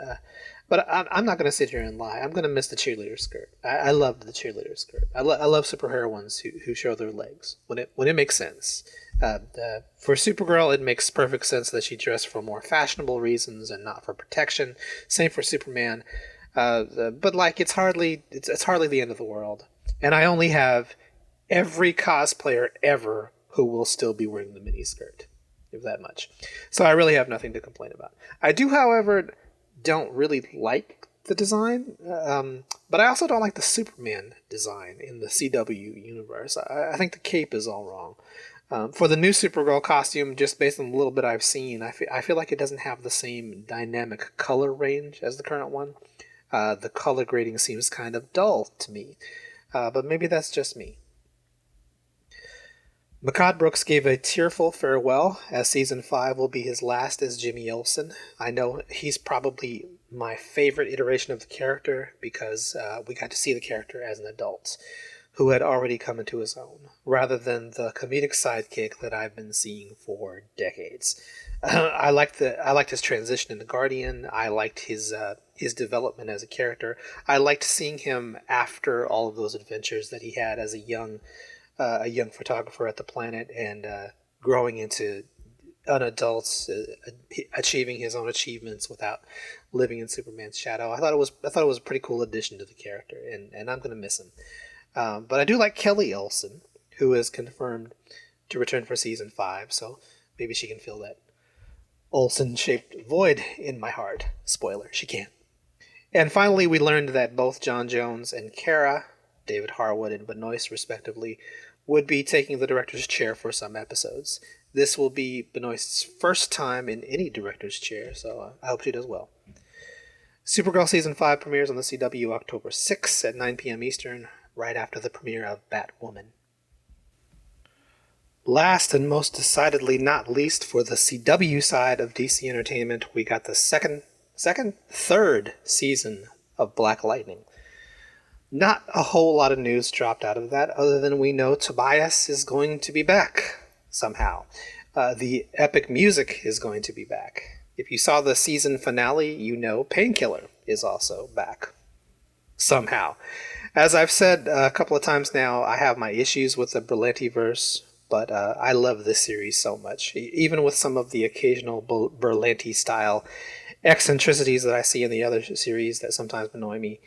But I'm not going to sit here and lie. I'm going to miss the cheerleader skirt. I loved the cheerleader skirt. I love superheroines who show their legs when it makes sense. For Supergirl, it makes perfect sense that she dressed for more fashionable reasons and not for protection. Same for Superman. But it's hardly the end of the world. And I only have every cosplayer ever who will still be wearing the miniskirt, if that much. So I really have nothing to complain about. I do, however, don't really like the design, but I also don't like the Superman design in the CW universe. I think the cape is all wrong. For the new Supergirl costume, just based on the little bit I've seen, I feel like it doesn't have the same dynamic color range as the current one. The color grading seems kind of dull to me, but maybe that's just me. Mehcad Brooks gave a tearful farewell, as Season 5 will be his last as Jimmy Olsen. I know he's probably my favorite iteration of the character because we got to see the character as an adult who had already come into his own, rather than the comedic sidekick that I've been seeing for decades. I liked his transition into Guardian. I liked his development as a character. I liked seeing him after all of those adventures that he had as a young photographer at the Planet and growing into an adult, achieving his own achievements without living in Superman's shadow. I thought it was a pretty cool addition to the character, and I'm going to miss him. But I do like Kelly Olsen, who is confirmed to return for Season 5, so maybe she can fill that Olsen-shaped void in my heart. Spoiler, she can. And finally, we learned that both John Jones and Kara, David Harwood and Benoist respectively, would be taking the director's chair for some episodes. This will be Benoist's first time in any director's chair, so I hope she does well. Supergirl Season 5 premieres on the CW October 6th at 9 p.m. Eastern, right after the premiere of Batwoman. Last and most decidedly not least for the CW side of DC Entertainment, we got the third season of Black Lightning. Not a whole lot of news dropped out of that, other than we know Tobias is going to be back somehow. The epic music is going to be back. If you saw the season finale, you know Painkiller is also back somehow. As I've said a couple of times now, I have my issues with the Berlantiverse, but I love this series so much. Even with some of the occasional Berlanti-style eccentricities that I see in the other series that sometimes annoy me,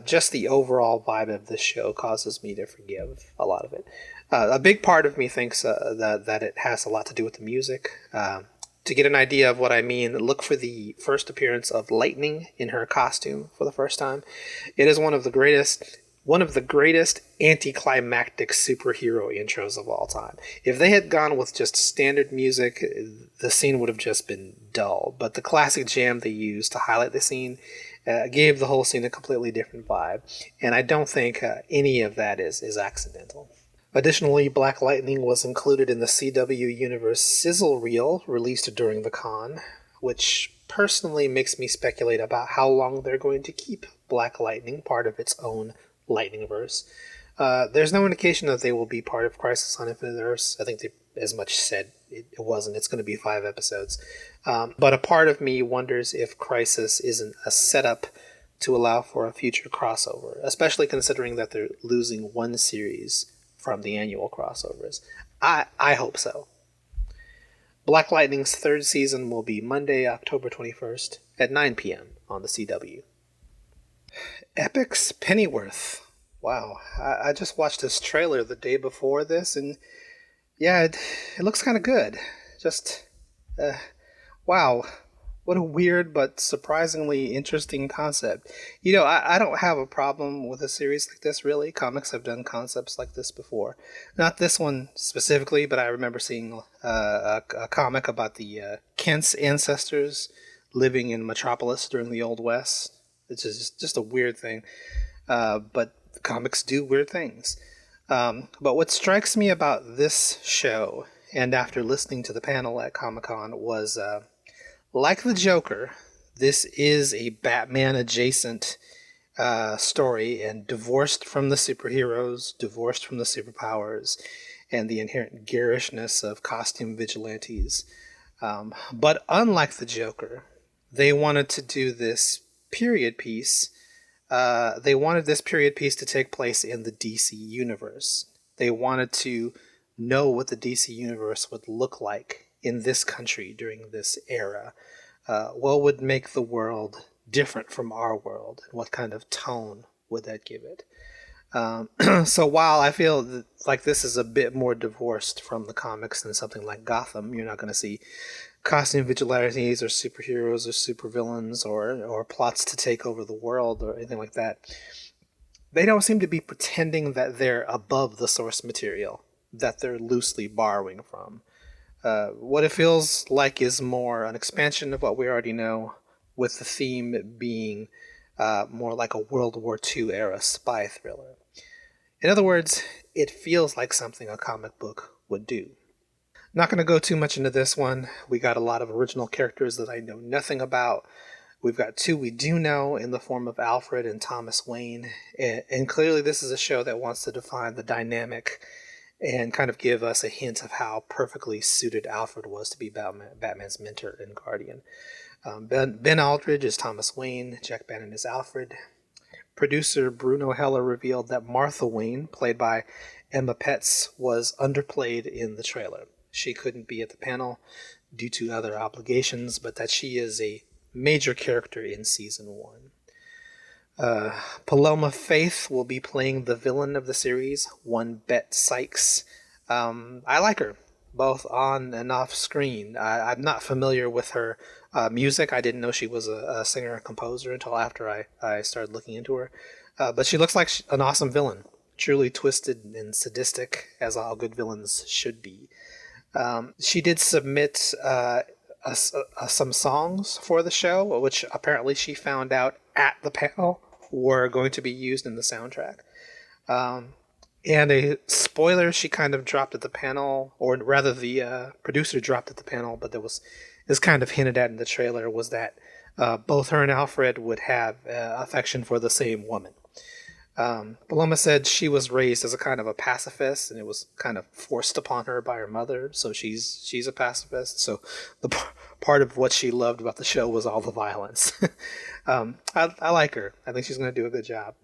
just the overall vibe of this show causes me to forgive a lot of it. A big part of me thinks that it has a lot to do with the music. To get an idea of what I mean, look for the first appearance of Lightning in her costume for the first time. It is one of the greatest anticlimactic superhero intros of all time. If they had gone with just standard music, the scene would have just been dull. But the classic jam they used to highlight the scene gave the whole scene a completely different vibe. And I don't think any of that is accidental. Additionally, Black Lightning was included in the CW Universe sizzle reel released during the con, which personally makes me speculate about how long they're going to keep Black Lightning part of its own Lightningverse. There's no indication that they will be part of Crisis on Infinite Earths. I think they as much said it wasn't. It's going to be 5 episodes. But a part of me wonders if Crisis isn't a setup to allow for a future crossover, especially considering that they're losing one series from the annual crossovers. I hope so. Black Lightning's 3rd season will be Monday, October 21st at 9 p.m. on the CW. Epix Pennyworth. Wow, I just watched this trailer the day before this, and yeah, it looks kind of good. Just, wow. What a weird but surprisingly interesting concept. You know, I don't have a problem with a series like this, really. Comics have done concepts like this before. Not this one specifically, but I remember seeing a comic about the Kent's ancestors living in Metropolis during the Old West. It's just a weird thing. But comics do weird things. But what strikes me about this show, and after listening to the panel at Comic-Con, was... like the Joker, this is a Batman-adjacent story and divorced from the superheroes, divorced from the superpowers, and the inherent garishness of costume vigilantes. But unlike the Joker, they wanted to do this period piece. They wanted this period piece to take place in the DC universe. They wanted to know what the DC universe would look like in this country during this era. What would make the world different from our world? And what kind of tone would that give it? So while I feel like this is a bit more divorced from the comics than something like Gotham, you're not going to see costume vigilantes or superheroes or supervillains or plots to take over the world or anything like that. They don't seem to be pretending that they're above the source material that they're loosely borrowing from. What it feels like is more an expansion of what we already know, with the theme being more like a World War II era spy thriller. In other words, it feels like something a comic book would do. Not going to go too much into this one. We got a lot of original characters that I know nothing about. We've got 2 we do know in the form of Alfred and Thomas Wayne, and clearly this is a show that wants to define the dynamic and kind of give us a hint of how perfectly suited Alfred was to be Batman's mentor and guardian. Ben Aldridge is Thomas Wayne, Jack Bannon is Alfred. Producer Bruno Heller revealed that Martha Wayne, played by Emma Petz, was underplayed in the trailer. She couldn't be at the panel due to other obligations, but that she is a major character in season 1. Paloma Faith will be playing the villain of the series, one Bet Sykes. I like her, both on and off screen. I'm not familiar with her music. I didn't know she was a singer and composer until after I started looking into her. But she looks like an awesome villain, truly twisted and sadistic, as all good villains should be. She did submit some songs for the show, which apparently she found out at the panel were going to be used in the soundtrack. And a spoiler she kind of dropped at the panel, or rather the producer dropped at the panel, but is kind of hinted at in the trailer, was that both her and Alfred would have affection for the same woman. Paloma said she was raised as a kind of a pacifist, and it was kind of forced upon her by her mother, so she's a pacifist. So the part of what she loved about the show was all the violence. I like her. I think she's going to do a good job.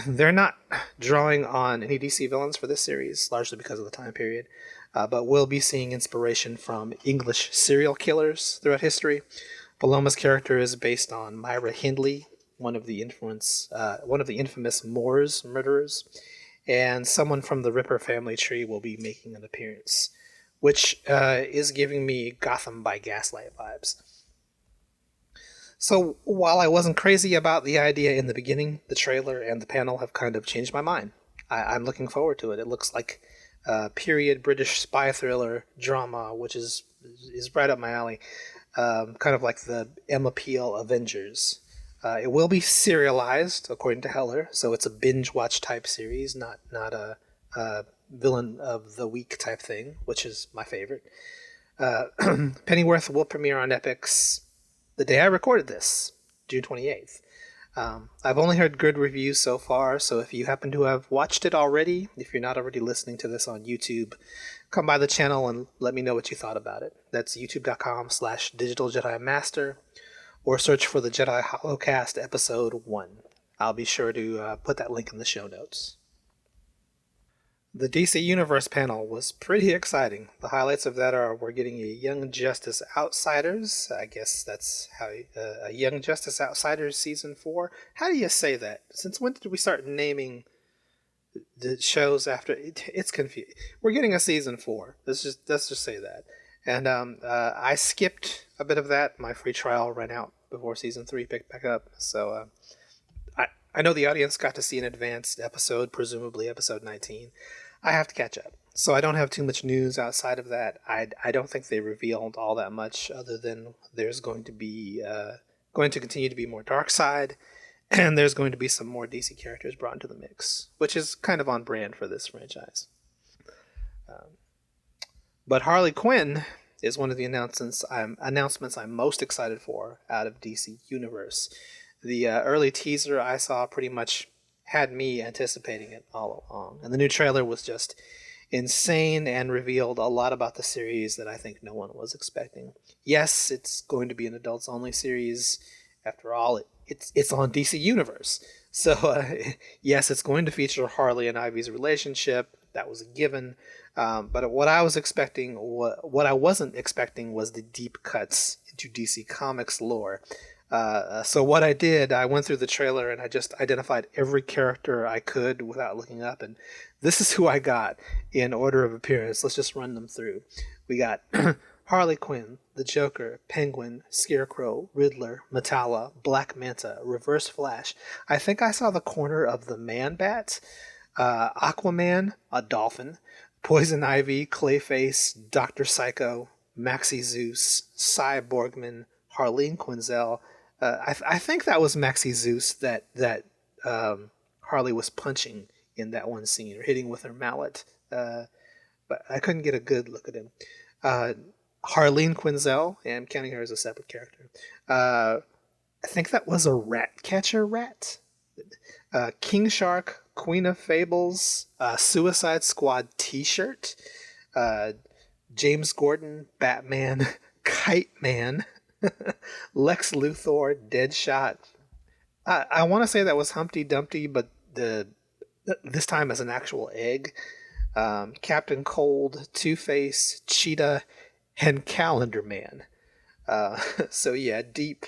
They're not drawing on any DC villains for this series, largely because of the time period, but we'll be seeing inspiration from English serial killers throughout history. Paloma's character is based on Myra Hindley, one of the infamous Moors murderers, and someone from the Ripper family tree will be making an appearance, which is giving me Gotham by Gaslight vibes. So while I wasn't crazy about the idea in the beginning, the trailer and the panel have kind of changed my mind. I'm looking forward to it. It looks like period British spy thriller drama, which is right up my alley. Kind of like the Emma Peel Avengers. It will be serialized, according to Heller, so it's a binge watch type series, not a villain of the week type thing, which is my favorite. Pennyworth will premiere on Epix the day I recorded this, June 28th. I've only heard good reviews so far, so if you happen to have watched it already, if you're not already listening to this on YouTube, come by the channel and let me know what you thought about it. That's youtube.com/Digital Jedi Master, or search for the Jedi HoloCast Episode 1. I'll be sure to put that link in the show notes. The DC Universe panel was pretty exciting. The highlights of that are we're getting a Young Justice Outsiders. I guess that's how a Young Justice Outsiders Season 4. How do you say that? Since when did we start naming the shows after? It's confusing. We're getting a Season 4. Let's just say that. And I skipped a bit of that. My free trial ran out before Season 3 picked back up. So I know the audience got to see an advanced episode, presumably episode 19. I have to catch up. So I don't have too much news outside of that. I don't think they revealed all that much other than there's going to continue to be more Darkseid, and there's going to be some more DC characters brought into the mix, which is kind of on brand for this franchise. But Harley Quinn is one of the announcements I'm most excited for out of DC Universe. The early teaser I saw pretty much had me anticipating it all along. And the new trailer was just insane and revealed a lot about the series that I think no one was expecting. Yes, it's going to be an adults-only series. After all, it's on DC Universe. So, yes, it's going to feature Harley and Ivy's relationship. That was a given. But what I was expecting, what I wasn't expecting was the deep cuts into DC Comics lore. So what I did, I went through the trailer and I just identified every character I could without looking up, and this is who I got in order of appearance. Let's just run them through. We got Harley Quinn, the Joker, Penguin, Scarecrow, Riddler, Metallo, Black Manta, Reverse Flash. I think I saw the corner of the Man-Bat, Aquaman, a dolphin, Poison Ivy, Clayface, Dr. Psycho, Maxie Zeus, Cyborgman, Harleen Quinzel. I think that was Maxie Zeus that Harley was punching in that one scene, or hitting with her mallet. But I couldn't get a good look at him. Harleen Quinzel, and I'm counting her as a separate character. I think that was a rat catcher rat. King Shark, Queen of Fables, Suicide Squad t-shirt, James Gordon, Batman, Kite Man, Lex Luthor, Deadshot. I want to say that was Humpty Dumpty, but this time as an actual egg. Captain Cold, Two-Face, Cheetah, and Calendar Man. So yeah, deep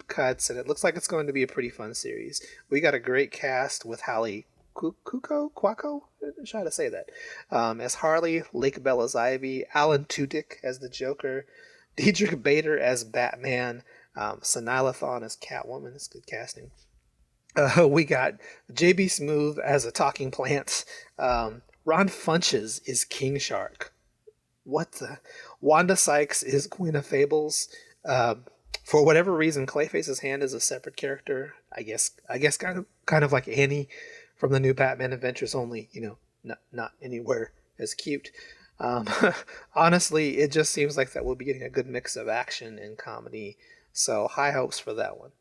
cuts, and it looks like it's going to be a pretty fun series. We got a great cast with Hallie Quaco? I'm trying to say that. As Harley, Lake Bell as Ivy, Alan Tudyk as the Joker, Diedrich Bader as Batman, Sanila Thon as Catwoman. It's good casting. We got JB Smoove as a talking plant. Ron Funches is King Shark. What the? Wanda Sykes is Queen of Fables. For whatever reason, Clayface's hand is a separate character. I guess kind of like Annie from the new Batman Adventures, only not anywhere as cute. Honestly, it just seems like that we'll be getting a good mix of action and comedy. So high hopes for that one.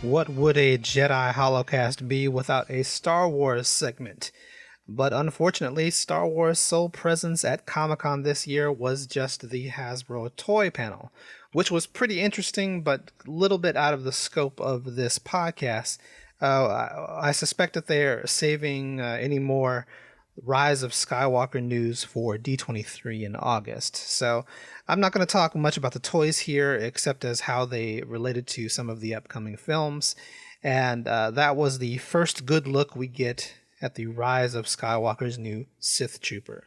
What would a Jedi HoloCast be without a Star Wars segment? But unfortunately, Star Wars' sole presence at Comic-Con this year was just the Hasbro toy panel, which was pretty interesting, but a little bit out of the scope of this podcast. I suspect that they're saving any more Rise of Skywalker news for D23 in August. So I'm not going to talk much about the toys here, except as how they related to some of the upcoming films. And that was the first good look we get at the Rise of Skywalker's new Sith Trooper.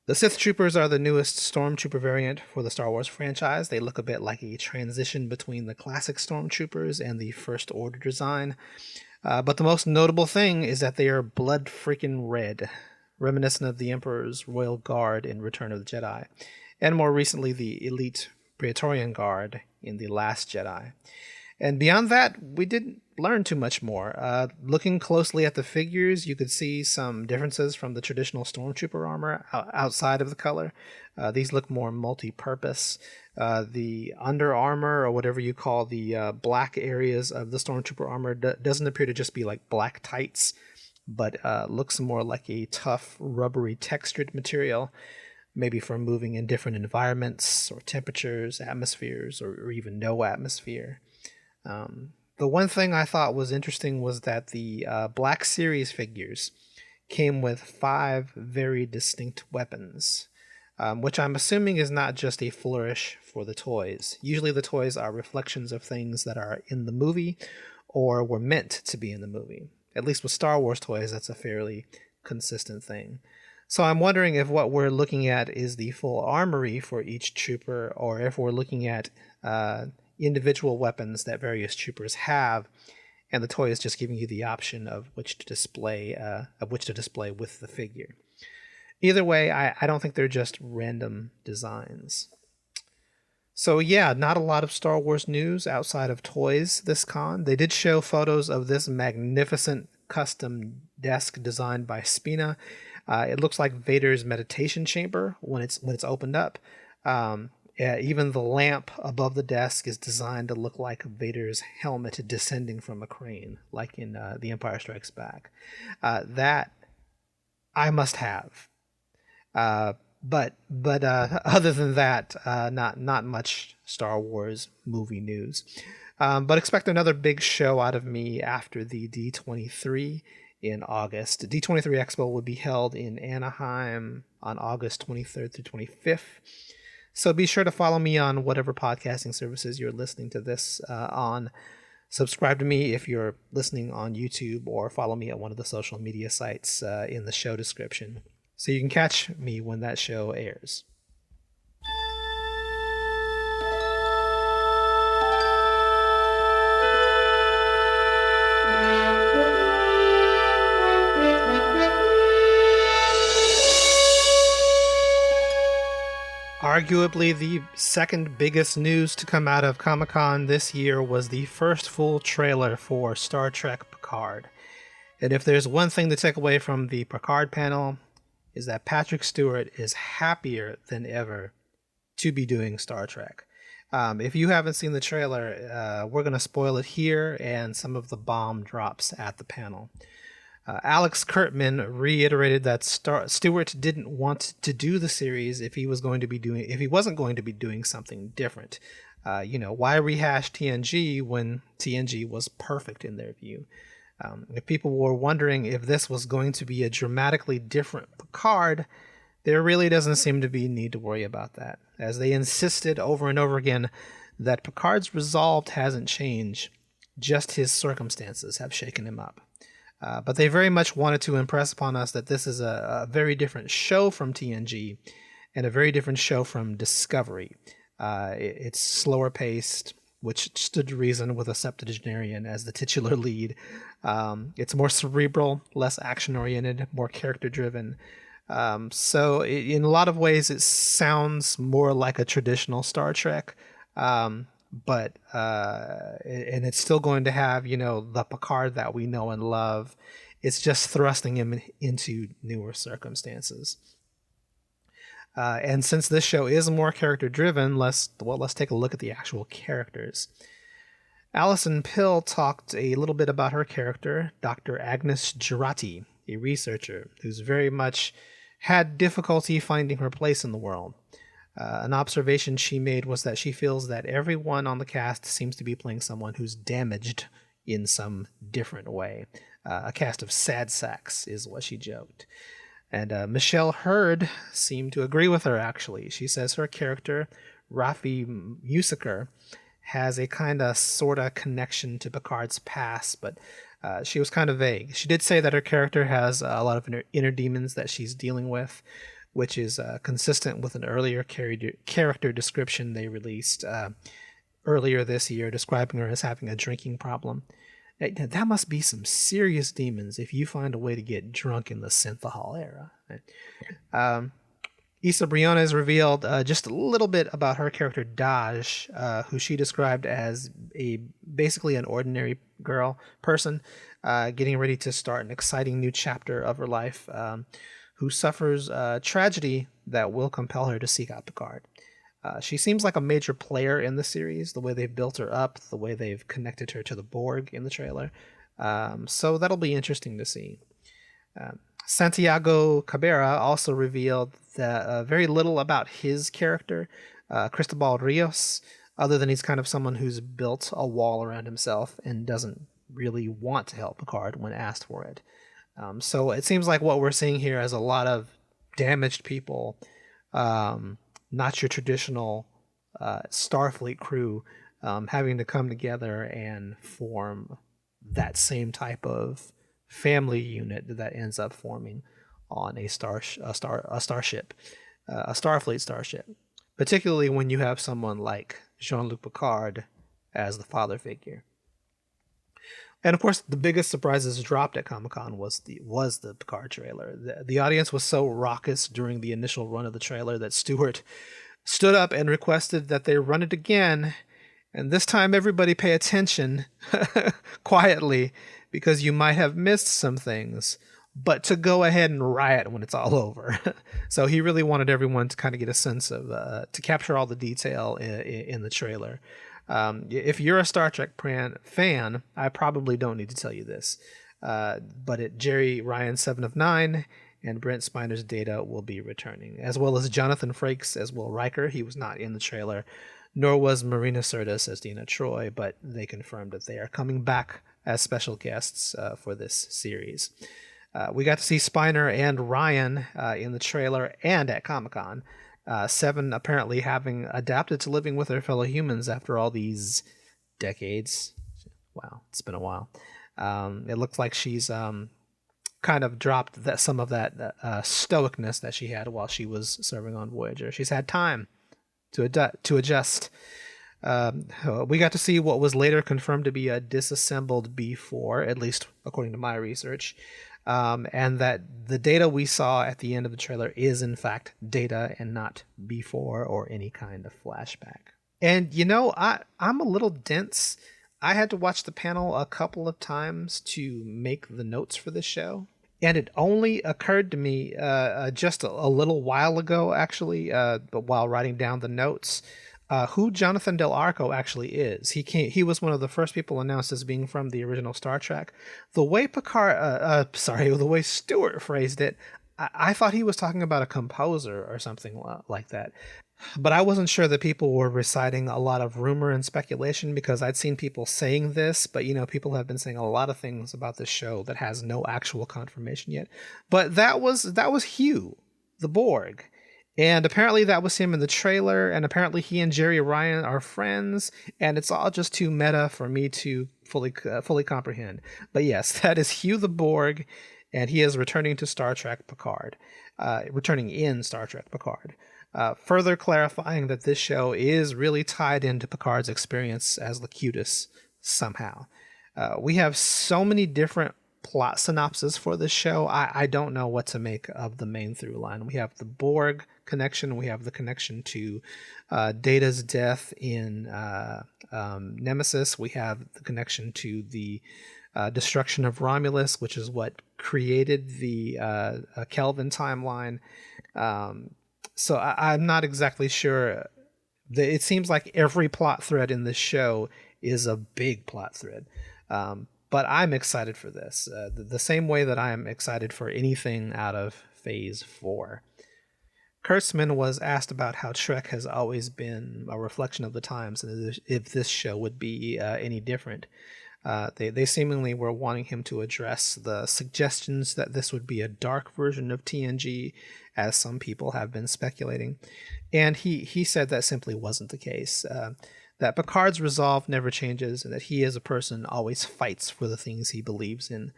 The Sith Troopers are the newest Stormtrooper variant for the Star Wars franchise. They look a bit like a transition between the classic Stormtroopers and the First Order design. But the most notable thing is that they are blood freaking red, reminiscent of the Emperor's Royal Guard in Return of the Jedi, and more recently the elite Praetorian Guard in The Last Jedi. And beyond that, we didn't learn too much more. Looking closely at the figures, you could see some differences from the traditional Stormtrooper armor outside of the color. These look more multi-purpose. The under armor, or whatever you call the black areas of the Stormtrooper armor, doesn't appear to just be like black tights, but looks more like a tough, rubbery, textured material, maybe for moving in different environments or temperatures, atmospheres, or even no atmosphere. The one thing I thought was interesting was that the Black Series figures came with 5 very distinct weapons, which I'm assuming is not just a flourish for the toys. Usually the toys are reflections of things that are in the movie or were meant to be in the movie. At least with Star Wars toys, that's a fairly consistent thing. So I'm wondering if what we're looking at is the full armory for each trooper, or if we're looking at individual weapons that various troopers have, and the toy is just giving you the option of which to display with the figure. Either way, I don't think they're just random designs. So yeah, not a lot of Star Wars news outside of toys this con. They did show photos of this magnificent custom desk designed by Spina. It looks like Vader's meditation chamber when it's opened up. Even the lamp above the desk is designed to look like Vader's helmet descending from a crane, like in The Empire Strikes Back. That I must have. But other than that, not much Star Wars movie news. But expect another big show out of me after the D23 in August. D23 Expo will be held in Anaheim on August 23rd through 25th. So be sure to follow me on whatever podcasting services you're listening to this on. Subscribe to me if you're listening on YouTube, or follow me at one of the social media sites in the show description, so you can catch me when that show airs. Arguably the second biggest news to come out of Comic-Con this year was the first full trailer for Star Trek Picard. And if there's one thing to take away from the Picard panel, is that Patrick Stewart is happier than ever to be doing Star Trek. If you haven't seen the trailer, we're going to spoil it here and some of the bomb drops at the panel. Alex Kurtzman reiterated that Stewart didn't want to do the series if he wasn't going to be doing something different. Why rehash TNG when TNG was perfect in their view? If people were wondering if this was going to be a dramatically different Picard, there really doesn't seem to be need to worry about that, as they insisted over and over again that Picard's resolve hasn't changed, just his circumstances have shaken him up. But they very much wanted to impress upon us that this is a very different show from TNG and a very different show from Discovery. It's slower paced, which stood to reason with a septuagenarian as the titular lead. It's more cerebral, less action-oriented, more character-driven. So in a lot of ways, it sounds more like a traditional Star Trek. But it's still going to have, the Picard that we know and love. It's just thrusting him into newer circumstances. And since this show is more character-driven, let's take a look at the actual characters. Alison Pill talked a little bit about her character, Dr. Agnes Jurati, a researcher who's very much had difficulty finding her place in the world. An observation she made was that she feels that everyone on the cast seems to be playing someone who's damaged in some different way. A cast of sad sacks is what she joked. And Michelle Hurd seemed to agree with her, actually. She says her character, Rafi Musiker, has a kind of sort of connection to Picard's past, but she was kind of vague. She did say that her character has a lot of inner demons that she's dealing with, which is consistent with an earlier character description they released earlier this year, describing her as having a drinking problem. That must be some serious demons if you find a way to get drunk in the synthahol era. Issa Briones revealed just a little bit about her character Daj, who she described as basically an ordinary person getting ready to start an exciting new chapter of her life, who suffers tragedy that will compel her to seek out Picard. She seems like a major player in the series, the way they've built her up, the way they've connected her to the Borg in the trailer. So that'll be interesting to see. Santiago Cabrera also revealed that very little about his character, Cristobal Rios, other than he's kind of someone who's built a wall around himself and doesn't really want to help Picard when asked for it. So it seems like what we're seeing here is a lot of damaged people, not your traditional Starfleet crew, having to come together and form that same type of family unit that ends up forming on a Starfleet starship, particularly when you have someone like Jean-Luc Picard as the father figure. And of course, the biggest surprises dropped at Comic-Con was the Picard trailer. The audience was so raucous during the initial run of the trailer that Stewart stood up and requested that they run it again. And this time, everybody pay attention quietly, because you might have missed some things, but to go ahead and riot when it's all over. So he really wanted everyone to kind of get a sense of, to capture all the detail in the trailer. If you're a Star Trek fan, I probably don't need to tell you this, but Jerry Ryan 7 of 9 and Brent Spiner's Data will be returning, as well as Jonathan Frakes as Will Riker. He was not in the trailer, nor was Marina Sirtis as Dina Troy, but they confirmed that they are coming back as special guests for this series. We got to see Spiner and Ryan in the trailer and at Comic-Con. Seven apparently having adapted to living with her fellow humans after all these decades. Wow, it's been a while. It looks like she's kind of dropped some of that stoicness that she had while she was serving on Voyager. She's had time to adjust. We got to see what was later confirmed to be a disassembled B4, at least according to my research, and that the Data we saw at the end of the trailer is in fact Data and not B4 or any kind of flashback. And you know, I'm a little dense. I had to watch the panel a couple of times to make the notes for this show, and it only occurred to me just a little while ago, actually, but while writing down the notes, who Jonathan Del Arco actually is. He was one of the first people announced as being from the original Star Trek. The way the way Stewart phrased it, I thought he was talking about a composer or something like that. But I wasn't sure that people were reciting a lot of rumor and speculation, because I'd seen people saying this, but you know, people have been saying a lot of things about this show that has no actual confirmation yet. But that was Hugh, the Borg. And apparently that was him in the trailer, and apparently he and Jerry Ryan are friends, and it's all just too meta for me to fully comprehend. But yes, that is Hugh the Borg, and he is returning to Star Trek Picard, returning in Star Trek Picard. Further clarifying that this show is really tied into Picard's experience as Locutus somehow. We have so many different plot synopsis for this show. I don't know what to make of the main through line. We have the Borg connection. We have the connection to Data's death in Nemesis. We have the connection to the destruction of Romulus, which is what created the Kelvin timeline. So I'm not exactly sure. It seems like every plot thread in this show is a big plot thread. But I'm excited for this, the same way that I'm excited for anything out of Phase 4. Kurtzman was asked about how Trek has always been a reflection of the times, and if this show would be any different. They seemingly were wanting him to address the suggestions that this would be a dark version of TNG, as some people have been speculating. And he said that simply wasn't the case. That Picard's resolve never changes, and that he as a person always fights for the things he believes in.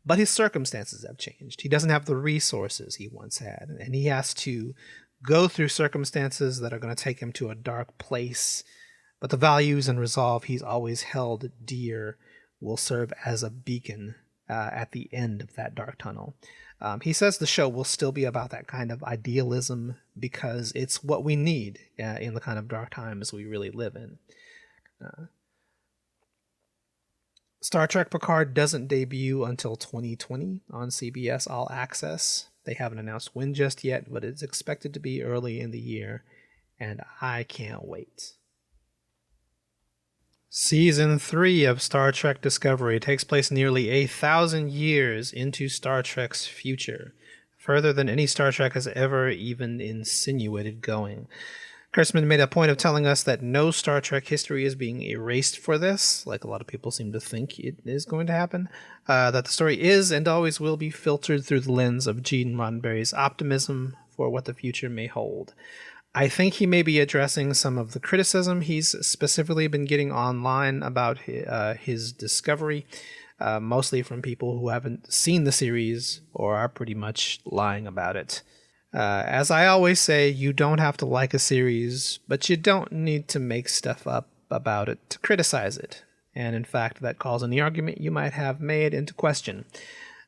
But his circumstances have changed. He doesn't have the resources he once had, and he has to go through circumstances that are going to take him to a dark place. But the values and resolve he's always held dear will serve as a beacon at the end of that dark tunnel. He says the show will still be about that kind of idealism because it's what we need in the kind of dark times we really live in. Star Trek Picard doesn't debut until 2020 on CBS All Access. They haven't announced when just yet, but it's expected to be early in the year, and I can't wait. Season 3 of Star Trek Discovery takes place nearly 1,000 years into Star Trek's future, further than any Star Trek has ever even insinuated going. Kurtzman made a point of telling us that no Star Trek history is being erased for this, like a lot of people seem to think it is going to happen, that the story is and always will be filtered through the lens of Gene Roddenberry's optimism for what the future may hold. I think he may be addressing some of the criticism he's specifically been getting online about his Discovery, mostly from people who haven't seen the series or are pretty much lying about it. As I always say, you don't have to like a series, but you don't need to make stuff up about it to criticize it. And in fact, that calls any argument you might have made into question.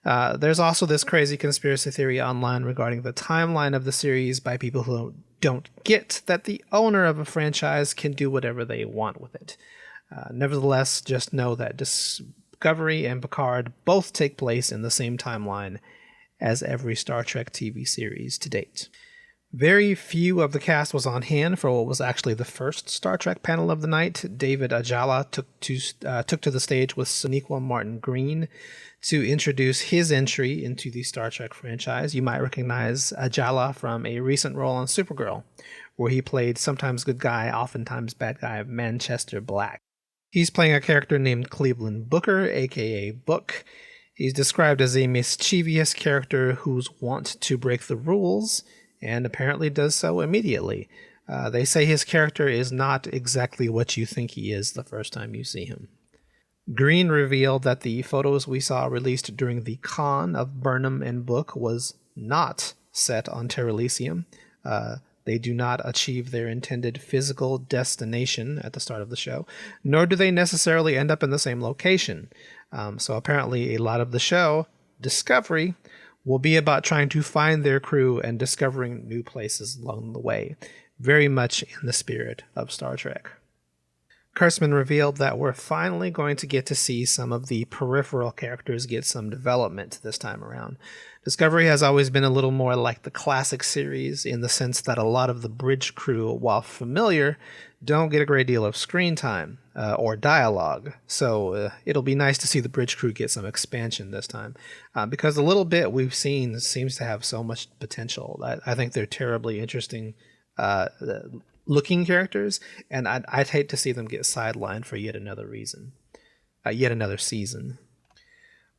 There's also this crazy conspiracy theory online regarding the timeline of the series by people who don't get that the owner of a franchise can do whatever they want with it. Nevertheless, just know that Discovery and Picard both take place in the same timeline as every Star Trek TV series to date. Very few of the cast was on hand for what was actually the first Star Trek panel of the night. David Ajala took to the stage with Sonequa Martin Green to introduce his entry into the Star Trek franchise. You might recognize Ajala from a recent role on Supergirl, where he played sometimes good guy, oftentimes bad guy Manchester Black. He's playing a character named Cleveland Booker, aka Book. He's described as a mischievous character who's wont to break the rules, and apparently does so immediately. They say his character is not exactly what you think he is the first time you see him. Green revealed that the photos we saw released during the con of Burnham and Book was not set on Terrelysium. They do not achieve their intended physical destination at the start of the show, nor do they necessarily end up in the same location. So apparently a lot of the show, Discovery, will be about trying to find their crew and discovering new places along the way, very much in the spirit of Star Trek. Kurtzman revealed that we're finally going to get to see some of the peripheral characters get some development this time around. Discovery has always been a little more like the classic series in the sense that a lot of the bridge crew, while familiar, don't get a great deal of screen time or dialogue. So it'll be nice to see the bridge crew get some expansion this time because the little bit we've seen seems to have so much potential. I think they're terribly interesting looking characters, and I'd hate to see them get sidelined for yet another season.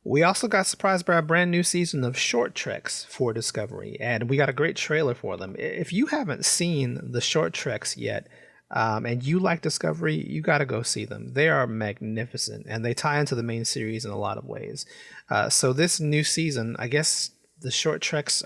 We also got surprised by a brand new season of short treks for Discovery, and we got a great trailer for them. If you haven't seen the short treks yet, and you like Discovery, you got to go see them. They are magnificent, and they tie into the main series in a lot of ways. So this new season, I guess the short treks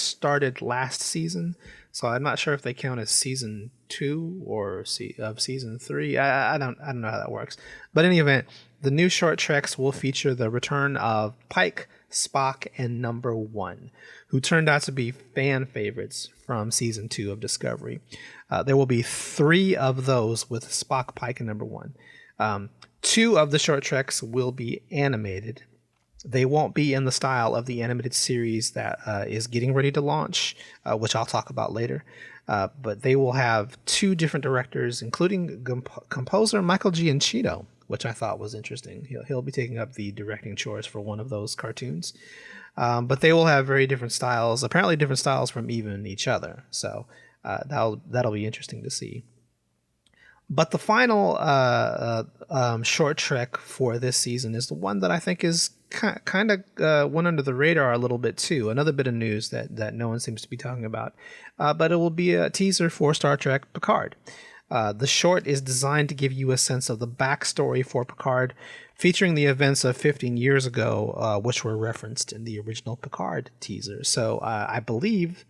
started last season, so I'm not sure if they count as season 2 or of season 3. I don't know how that works. But in any event, the new short treks will feature the return of Pike, Spock, and Number 1, who turned out to be fan favorites from season 2 of Discovery. There will be 3 of those with Spock, Pike, and Number 1. 2 of the short treks will be animated. They won't be in the style of the animated series that is getting ready to launch, which I'll talk about later. But they will have 2 different directors, including composer Michael Giacchino, which I thought was interesting. He'll be taking up the directing chores for one of those cartoons. But they will have very different styles, apparently different styles from even each other. So that'll be interesting to see. But the final short trek for this season is the one that I think is kind of went under the radar a little bit too. Another bit of news that no one seems to be talking about. But it will be a teaser for Star Trek Picard. The short is designed to give you a sense of the backstory for Picard featuring the events of 15 years ago, which were referenced in the original Picard teaser. So I believe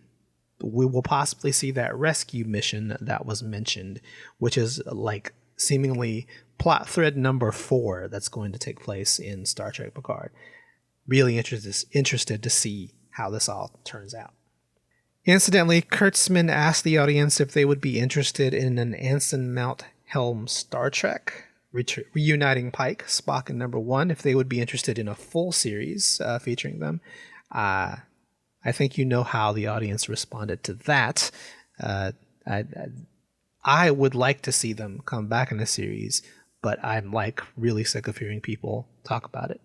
we will possibly see that rescue mission that was mentioned, which is like seemingly plot thread number 4 that's going to take place in Star Trek Picard. Really interested to see how this all turns out. Incidentally, Kurtzman asked the audience if they would be interested in an Anson Mount Helm Star Trek, reuniting Pike, Spock, and Number 1, if they would be interested in a full series featuring them. I think you know how the audience responded to that. I would like to see them come back in a series, but I'm like really sick of hearing people talk about it.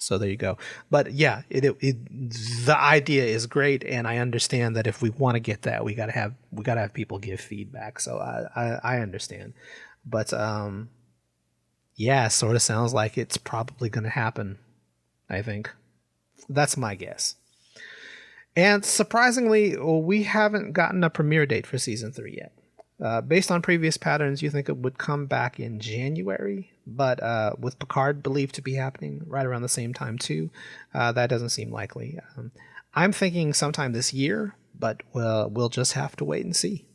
So there you go. But yeah, the idea is great, and I understand that if we want to get that, we gotta have people give feedback. So I understand, but yeah, sort of sounds like it's probably going to happen. I think that's my guess. And surprisingly, we haven't gotten a premiere date for season 3 yet. Based on previous patterns, you think it would come back in January, but with Picard believed to be happening right around the same time too, that doesn't seem likely. I'm thinking sometime this year, but we'll just have to wait and see.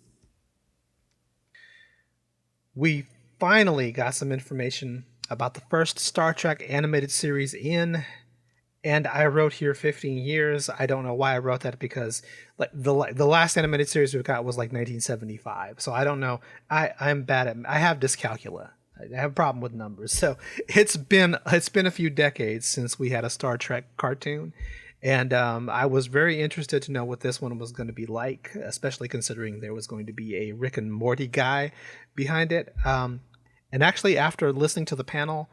We finally got some information about the first Star Trek animated series in, and I wrote here 15 years. I don't know why I wrote that, because like the last animated series we got was like 1975. So I don't know. I'm bad at. I have dyscalculia. I have a problem with numbers. So it's been a few decades since we had a Star Trek cartoon, and I was very interested to know what this one was going to be like, especially considering there was going to be a Rick and Morty guy behind it. And actually, after listening to the panel,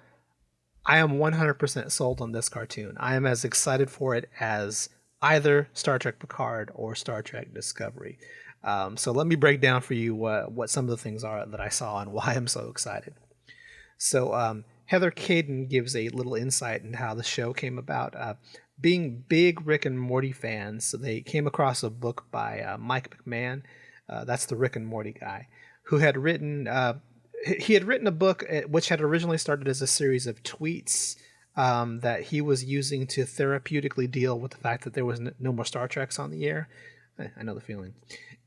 I am 100% sold on this cartoon. I am as excited for it as either Star Trek Picard or Star Trek Discovery. So let me break down for you what some of the things are that I saw and why I'm so excited. So Heather Caden gives a little insight into how the show came about. Being big Rick and Morty fans, so they came across a book by Mike McMahon, that's the Rick and Morty guy, who had written... he had written a book which had originally started as a series of tweets that he was using to therapeutically deal with the fact that there was no more Star Treks on the air. I know the feeling.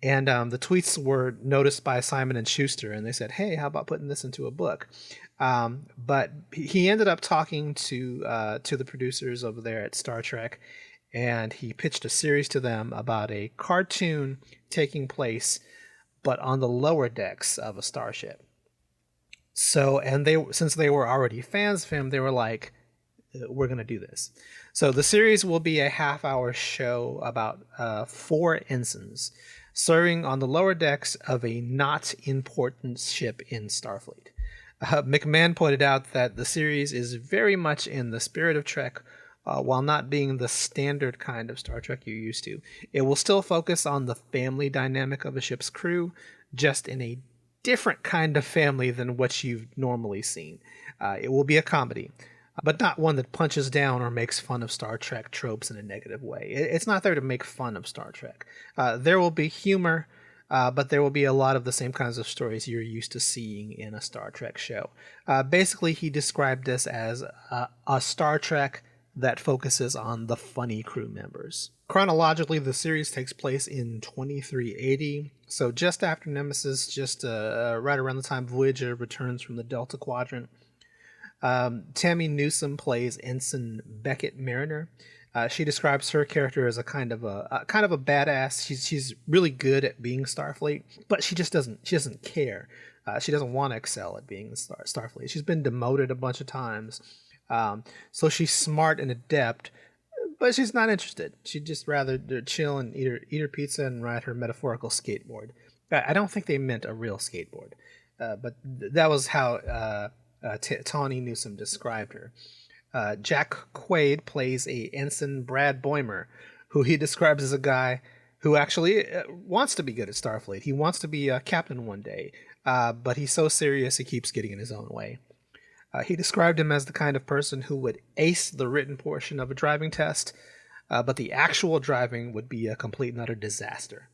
And the tweets were noticed by Simon & Schuster, and they said, hey, how about putting this into a book? But he ended up talking to the producers over there at Star Trek, and he pitched a series to them about a cartoon taking place, but on the lower decks of a starship. So, and since they were already fans of him, they were like, we're going to do this. So the series will be a half-hour show about 4 ensigns serving on the lower decks of a not important ship in Starfleet. McMahon pointed out that the series is very much in the spirit of Trek, while not being the standard kind of Star Trek you're used to. It will still focus on the family dynamic of a ship's crew, just in a different kind of family than what you've normally seen. It will be a comedy, but not one that punches down or makes fun of Star Trek tropes in a negative way. It's not there to make fun of Star Trek. There will be humor, but there will be a lot of the same kinds of stories you're used to seeing in a Star Trek show. Basically, he described this as a Star Trek that focuses on the funny crew members. Chronologically, the series takes place in 2380, so just after Nemesis, just right around the time Voyager returns from the Delta Quadrant. Tammy Newsome plays Ensign Beckett Mariner. She describes her character as a kind of a badass. She's really good at being Starfleet, but she doesn't care. She doesn't want to excel at being Starfleet. She's been demoted a bunch of times. So she's smart and adept, but she's not interested. She'd just rather chill and eat her pizza and ride her metaphorical skateboard. I don't think they meant a real skateboard, but that was how Tawny Newsome described her. Jack Quaid plays a Ensign Brad Boimer, who he describes as a guy who actually wants to be good at Starfleet. He wants to be a captain one day, but he's so serious he keeps getting in his own way. He described him as the kind of person who would ace the written portion of a driving test, but the actual driving would be a complete and utter disaster.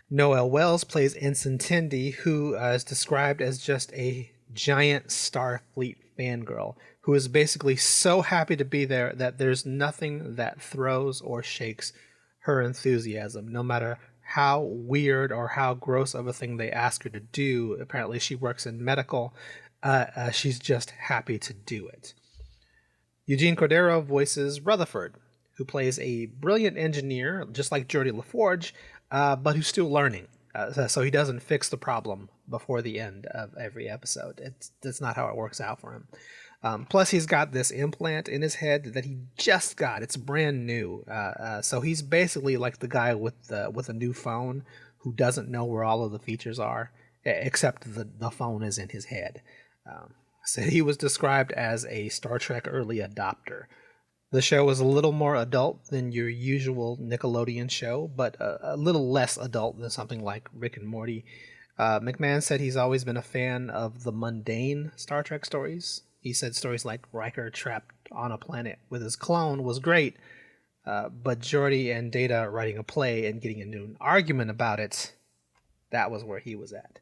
Noel Wells plays Ensign Tendi, who is described as just a giant Starfleet fangirl who is basically so happy to be there that there's nothing that throws or shakes her enthusiasm, no matter how weird or how gross of a thing they ask her to do. Apparently she works in medical. She's just happy to do it. Eugene Cordero voices Rutherford, who plays a brilliant engineer, just like Geordi LaForge, but who's still learning. So he doesn't fix the problem before the end of every episode. That's not how it works out for him. Plus, he's got this implant in his head that he just got. It's brand new. So he's basically like the guy with a new phone who doesn't know where all of the features are, except the phone is in his head. So he was described as a Star Trek early adopter. The show is a little more adult than your usual Nickelodeon show, but a little less adult than something like Rick and Morty. McMahon said he's always been a fan of the mundane Star Trek stories. He said stories like Riker trapped on a planet with his clone was great, but Geordi and Data writing a play and getting into an argument about it, that was where he was at.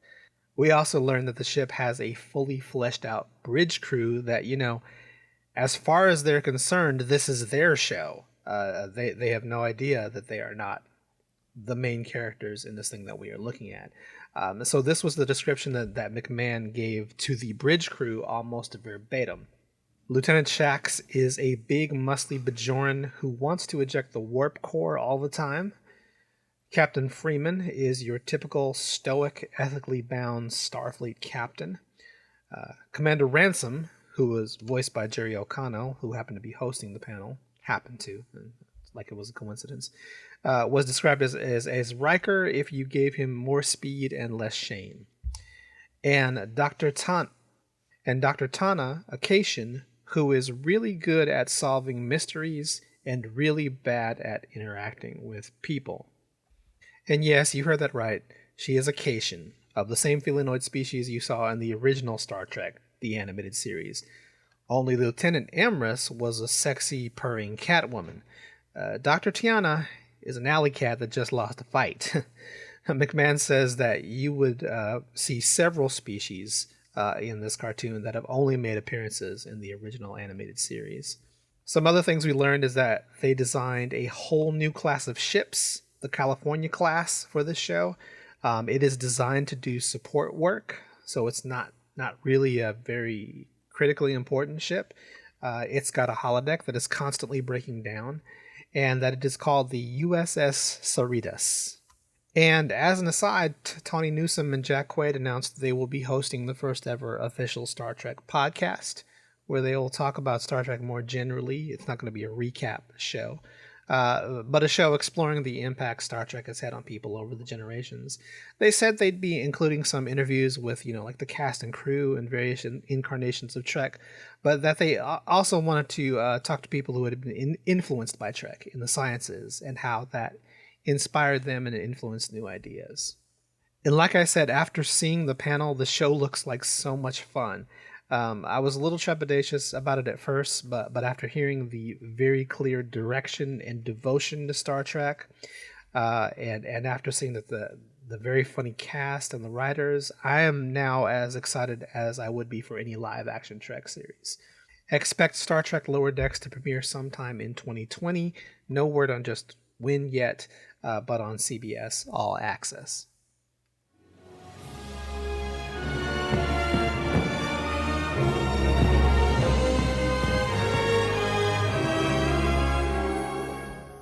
We also learned that the ship has a fully fleshed out bridge crew that, as far as they're concerned, this is their show. They have no idea that they are not the main characters in this thing that we are looking at. So this was the description that McMahon gave to the bridge crew almost verbatim. Lieutenant Shax is a big, muscly Bajoran who wants to eject the warp core all the time. Captain Freeman is your typical stoic, ethically bound Starfleet captain. Commander Ransom, who was voiced by Jerry O'Connell, who happened to be hosting the panel, like it was a coincidence, was described as Riker if you gave him more speed and less shame. And Dr. Tana, Acacian, who is really good at solving mysteries and really bad at interacting with people. And yes, you heard that right. She is Acacian, of the same felinoid species you saw in the original Star Trek, the animated series. Only Lieutenant Amrys was a sexy, purring Catwoman. Dr. Tiana is an alley cat that just lost a fight. McMahon says that you would see several species in this cartoon that have only made appearances in the original animated series. Some other things we learned is that they designed a whole new class of ships, the California class, for this show. It is designed to do support work, so it's not really a very critically important ship. It's got a holodeck that is constantly breaking down, and that it is called the USS Cerritos. And as an aside, Tawny Newsome and Jack Quaid announced they will be hosting the first ever official Star Trek podcast, where they will talk about Star Trek more generally. It's not going to be a recap show, but a show exploring the impact Star Trek has had on people over the generations. They said they'd be including some interviews with, like the cast and crew and various incarnations of Trek, but that they also wanted to talk to people who had been influenced by Trek in the sciences and how that inspired them and influenced new ideas. And like I said, after seeing the panel, the show looks like so much fun. I was a little trepidatious about it at first, but after hearing the very clear direction and devotion to Star Trek, and after seeing that the very funny cast and the writers, I am now as excited as I would be for any live-action Trek series. Expect Star Trek Lower Decks to premiere sometime in 2020. No word on just when yet, but on CBS All Access.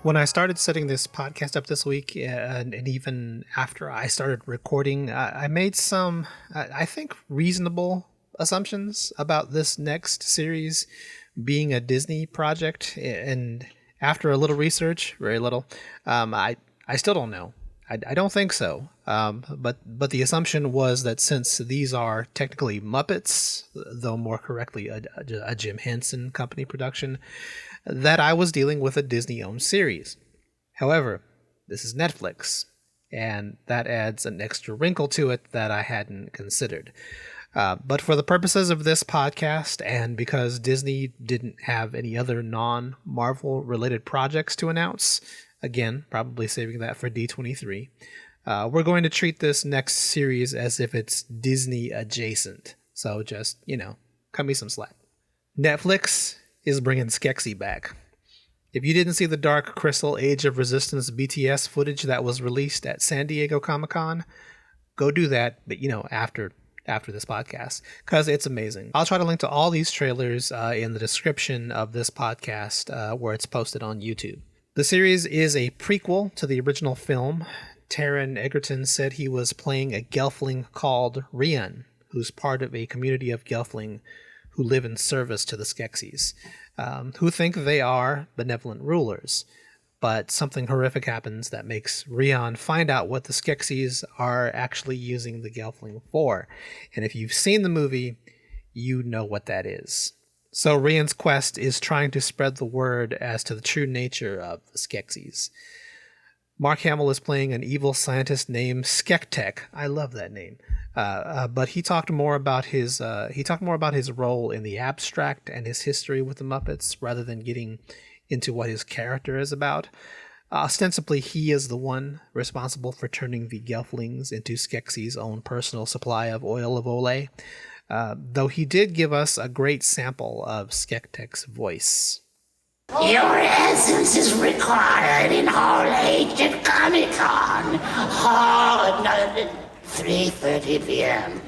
When I started setting this podcast up this week, and even after I started recording, I made some, I think, reasonable assumptions about this next series being a Disney project. And after a little research, very little, I still don't know. I don't think so. But the assumption was that since these are technically Muppets, though more correctly a Jim Henson Company production, that I was dealing with a Disney-owned series. However, this is Netflix, and that adds an extra wrinkle to it that I hadn't considered. But for the purposes of this podcast, and because Disney didn't have any other non-Marvel related projects to announce, again, probably saving that for D23, we're going to treat this next series as if it's Disney adjacent. So just, cut me some slack. Netflix is bringing Skeksis back. If you didn't see the Dark Crystal Age of Resistance BTS footage that was released at San Diego Comic-Con, go do that, but after this podcast, because it's amazing. I'll try to link to all these trailers in the description of this podcast where it's posted on YouTube. The series is a prequel to the original film. Taron Egerton said he was playing a Gelfling called Rian, who's part of a community of Gelfling who live in service to the Skeksis, who think they are benevolent rulers. But something horrific happens that makes Rian find out what the Skeksis are actually using the Gelfling for. And if you've seen the movie, you know what that is. So Rian's quest is trying to spread the word as to the true nature of the Skeksis. Mark Hamill is playing an evil scientist named Skektek. I love that name. But he talked more about his role in the abstract and his history with the Muppets, rather than getting into what his character is about. Ostensibly, he is the one responsible for turning the Gelflings into Skeksis' own personal supply of oil of Olay, though he did give us a great sample of Skektek's voice. Your essence is required in Hall H at Comic-Con. 3:30 p.m.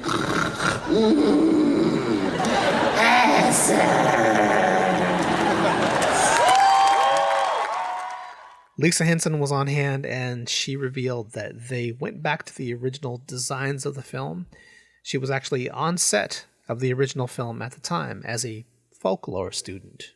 Lisa Henson was on hand, and she revealed that they went back to the original designs of the film. She was actually on set of the original film at the time as a folklore student,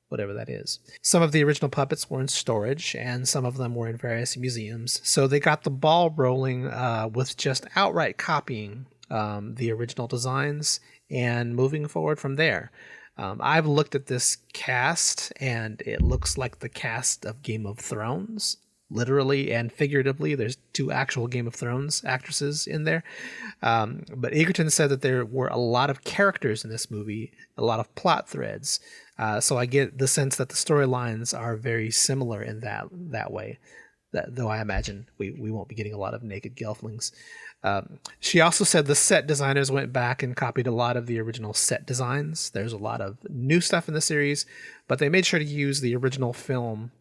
whatever that is. Some of the original puppets were in storage, and some of them were in various museums. So they got the ball rolling with just outright copying the original designs and moving forward from there. I've looked at this cast, and it looks like the cast of Game of Thrones. Literally and figuratively, there's 2 actual Game of Thrones actresses in there. But Egerton said that there were a lot of characters in this movie, a lot of plot threads. So I get the sense that the storylines are very similar in that way. Though I imagine we won't be getting a lot of naked Gelflings. She also said the set designers went back and copied a lot of the original set designs. There's a lot of new stuff in the series, but they made sure to use the original film.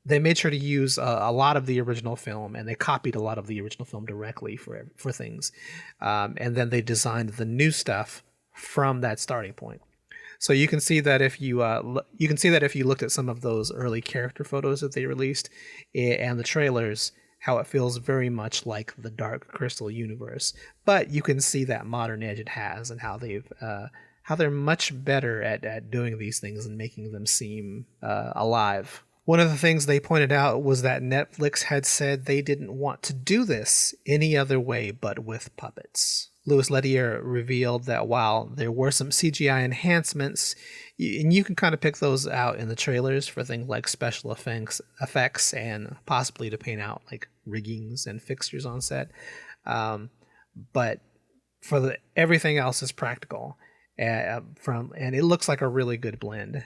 They made sure to use a lot of the original film, and they copied a lot of the original film directly for things. And then they designed the new stuff from that starting point. So you can see that if you looked at some of those early character photos that they released and the trailers, how it feels very much like the Dark Crystal universe. But you can see that modern edge it has, and how they're much better at doing these things and making them seem alive. One of the things they pointed out was that Netflix had said they didn't want to do this any other way but with puppets. Louis Leterrier revealed that while there were some CGI enhancements, and you can kind of pick those out in the trailers for things like special effects and possibly to paint out like riggings and fixtures on set, but for everything else is practical, and it looks like a really good blend.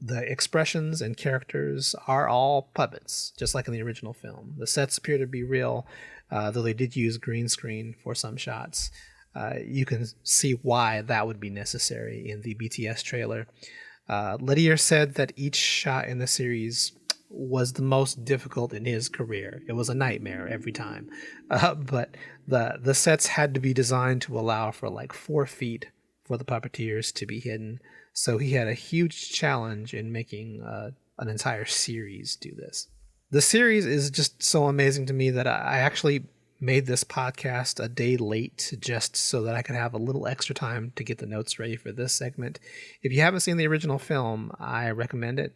The expressions and characters are all puppets, just like in the original film. The sets appear to be real, though they did use green screen for some shots. You can see why that would be necessary in the BTS trailer. Leterrier said that each shot in the series was the most difficult in his career. It was a nightmare every time. But the sets had to be designed to allow for like 4 feet for the puppeteers to be hidden. So he had a huge challenge in making an entire series do this. The series is just so amazing to me that I actually made this podcast a day late just so that I could have a little extra time to get the notes ready for this segment. If you haven't seen the original film, I recommend it.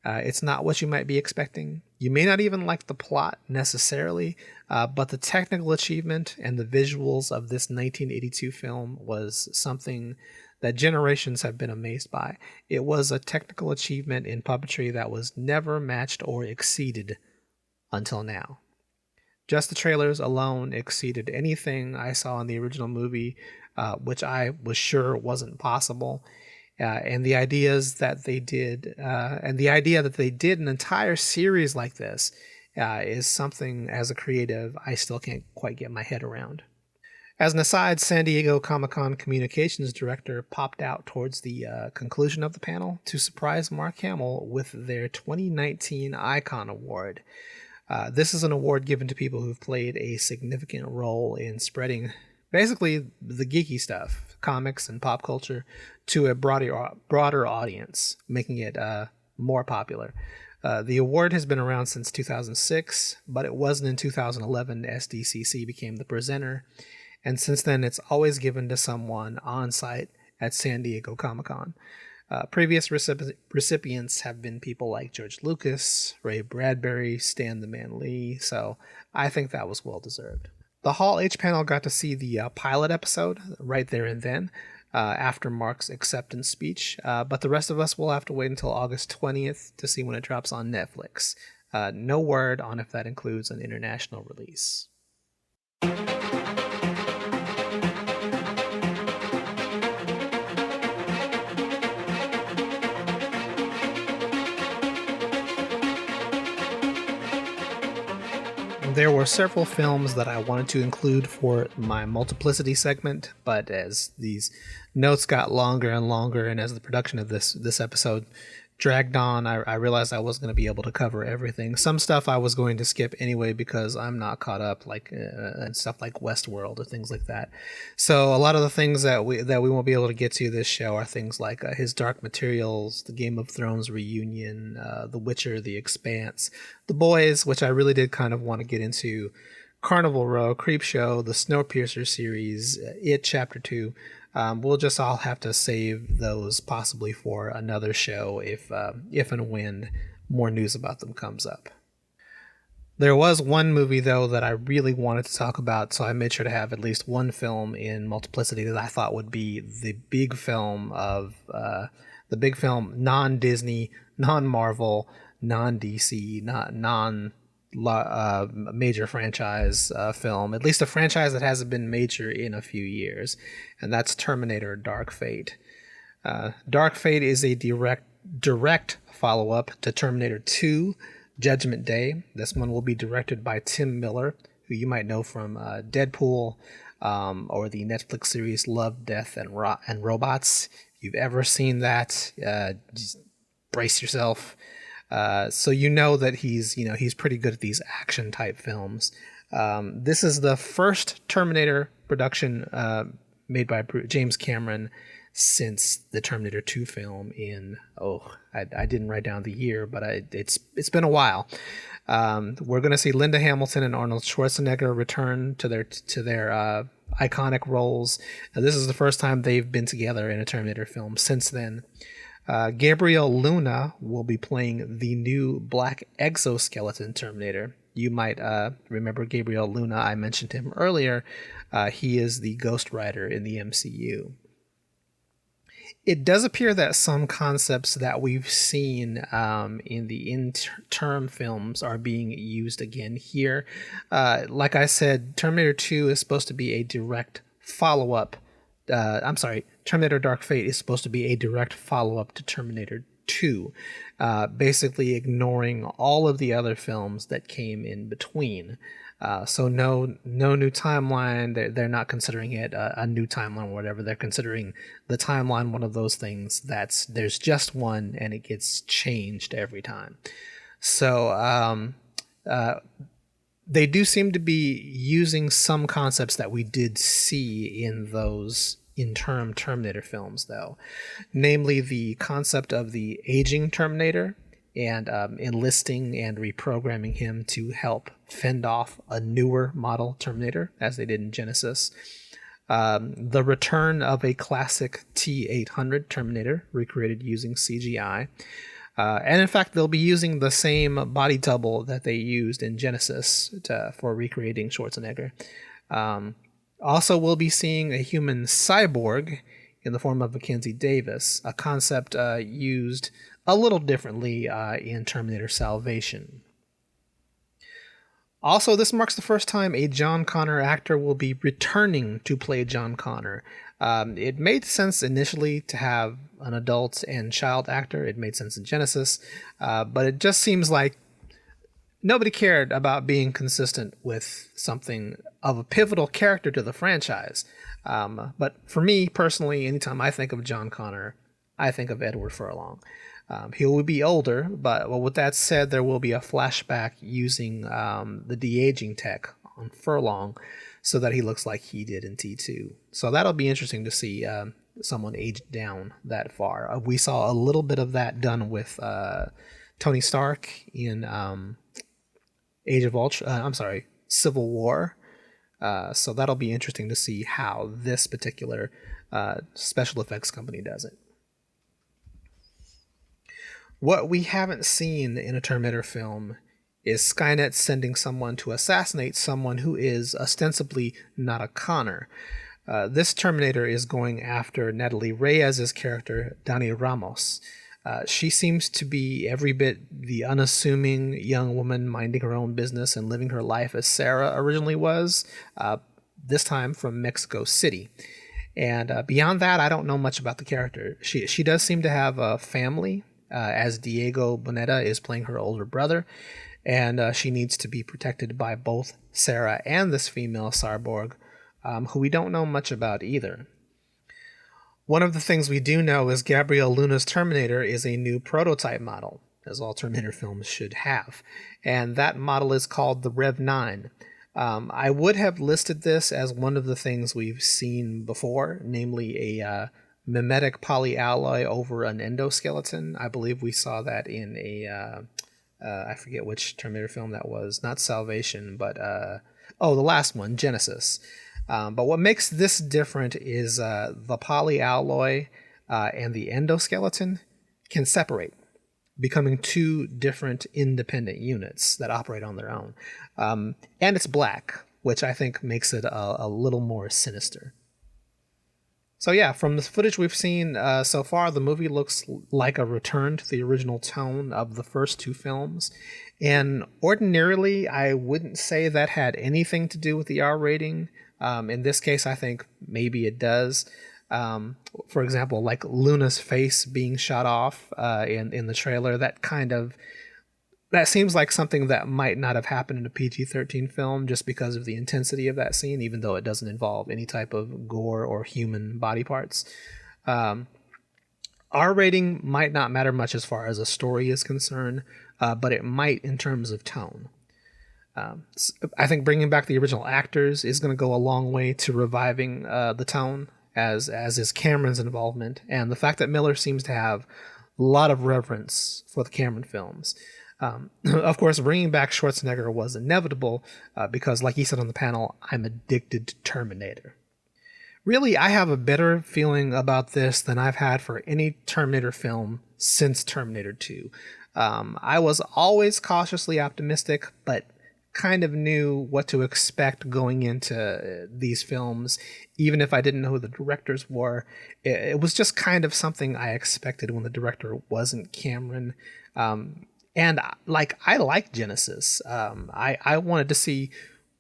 It's not what you might be expecting. You may not even like the plot necessarily, but the technical achievement and the visuals of this 1982 film was something that generations have been amazed by. It was a technical achievement in puppetry that was never matched or exceeded until now. Just the trailers alone exceeded anything I saw in the original movie, which I was sure wasn't possible. And the ideas that they did, and the idea that they did an entire series like this is something, as a creative, I still can't quite get my head around. As an aside, San Diego Comic-Con communications director popped out towards the conclusion of the panel to surprise Mark Hamill with their 2019 Icon Award. This is an award given to people who've played a significant role in spreading basically the geeky stuff, comics and pop culture, to a broader audience, making it more popular. The award has been around since 2006, but it wasn't in 2011 SDCC became the presenter. And since then, it's always given to someone on site at San Diego Comic-Con. Previous recipients have been people like George Lucas, Ray Bradbury, Stan the Man Lee, so I think that was well deserved. The Hall H panel got to see the pilot episode right there and then, after Mark's acceptance speech, but the rest of us will have to wait until August 20th to see when it drops on Netflix. No word on if that includes an international release. There were several films that I wanted to include for my multiplicity segment, but as these notes got longer and longer, and as the production of this episode dragged on, I realized I wasn't going to be able to cover everything. Some stuff I was going to skip anyway because I'm not caught up, like and stuff like Westworld or things like that. So a lot of the things that we won't be able to get to this show are things like his Dark Materials, the Game of Thrones reunion, The Witcher, The Expanse, The Boys, which I really did kind of want to get into, Carnival Row, Creepshow, the Snowpiercer series, It Chapter 2. We'll just all have to save those possibly for another show if and when more news about them comes up. There was one movie, though, that I really wanted to talk about, so I made sure to have at least one film in Multiplicity that I thought would be the big film non-Disney, non-Marvel, non-DC, major franchise film, at least a franchise that hasn't been major in a few years, and that's Terminator Dark Fate. Dark Fate is a direct follow-up to Terminator 2 Judgment Day. This one will be directed by Tim Miller, who you might know from Deadpool or the Netflix series Love, Death, and Robots. If you've ever seen that, just brace yourself. So you know that he's pretty good at these action type films. This is the first Terminator production made by James Cameron since the Terminator 2 film in I didn't write down the year, but it's been a while. We're going to see Linda Hamilton and Arnold Schwarzenegger return to their iconic roles. This is the first time they've been together in a Terminator film since then. Gabriel Luna will be playing the new black exoskeleton Terminator. You might remember Gabriel Luna. I mentioned him earlier. He is the Ghost Rider in the MCU. It does appear that some concepts that we've seen in the interim films are being used again here. Like I said, Terminator 2 is supposed to be a direct follow-up. Terminator Dark Fate is supposed to be a direct follow-up to Terminator 2, basically ignoring all of the other films that came in between. So no new timeline. They're not considering it a new timeline or whatever. They're considering the timeline one of those things there's just one and it gets changed every time. So they do seem to be using some concepts that we did see in those interim Terminator films, though, namely the concept of the aging Terminator and enlisting and reprogramming him to help fend off a newer model Terminator, as they did in Genesis. The return of a classic T-800 Terminator, recreated using CGI. And in fact, they'll be using the same body double that they used in Genesis for recreating Schwarzenegger. Also, we'll be seeing a human cyborg in the form of Mackenzie Davis, a concept used a little differently in Terminator Salvation. Also, this marks the first time a John Connor actor will be returning to play John Connor. It made sense initially to have an adult and child actor. It made sense in Genesis, but it just seems like nobody cared about being consistent with something of a pivotal character to the franchise. But for me personally, anytime I think of John Connor, I think of Edward Furlong. He will be older, but with that said, there will be a flashback using the de-aging tech on Furlong so that he looks like he did in T2. So that'll be interesting to see someone aged down that far. We saw a little bit of that done with Tony Stark in Civil War. So that'll be interesting to see how this particular special effects company does it. What we haven't seen in a Terminator film is Skynet sending someone to assassinate someone who is ostensibly not a Connor. This Terminator is going after Natalie Reyes's character, Dani Ramos. She seems to be every bit the unassuming young woman minding her own business and living her life as Sarah originally was, this time from Mexico City. And beyond that, I don't know much about the character. She does seem to have a family, as Diego Boneta is playing her older brother, and she needs to be protected by both Sarah and this female cyborg, who we don't know much about either. One of the things we do know is Gabriel Luna's Terminator is a new prototype model, as all Terminator films should have, and that model is called the Rev 9. I would have listed this as one of the things we've seen before, namely a mimetic polyalloy over an endoskeleton. I believe we saw that in I forget which Terminator film that was. Not Salvation, but the last one, Genesis. But what makes this different is the polyalloy and the endoskeleton can separate, becoming two different independent units that operate on their own. And it's black, which I think makes it a little more sinister. So yeah, from the footage we've seen so far, the movie looks like a return to the original tone of the first two films. And ordinarily, I wouldn't say that had anything to do with the R rating. In this case, I think maybe it does. For example, like Luna's face being shot off in the trailer, that seems like something that might not have happened in a PG-13 film just because of the intensity of that scene, even though it doesn't involve any type of gore or human body parts. R rating might not matter much as far as a story is concerned, but it might in terms of tone. I think bringing back the original actors is going to go a long way to reviving the tone, as is Cameron's involvement, and the fact that Miller seems to have a lot of reverence for the Cameron films. Of course, bringing back Schwarzenegger was inevitable because, like he said on the panel, I'm addicted to Terminator. Really, I have a better feeling about this than I've had for any Terminator film since Terminator 2. I was always cautiously optimistic, but kind of knew what to expect going into these films, even if I didn't know who the directors were. It was just kind of something I expected when the director wasn't Cameron. And I like Genesis. I wanted to see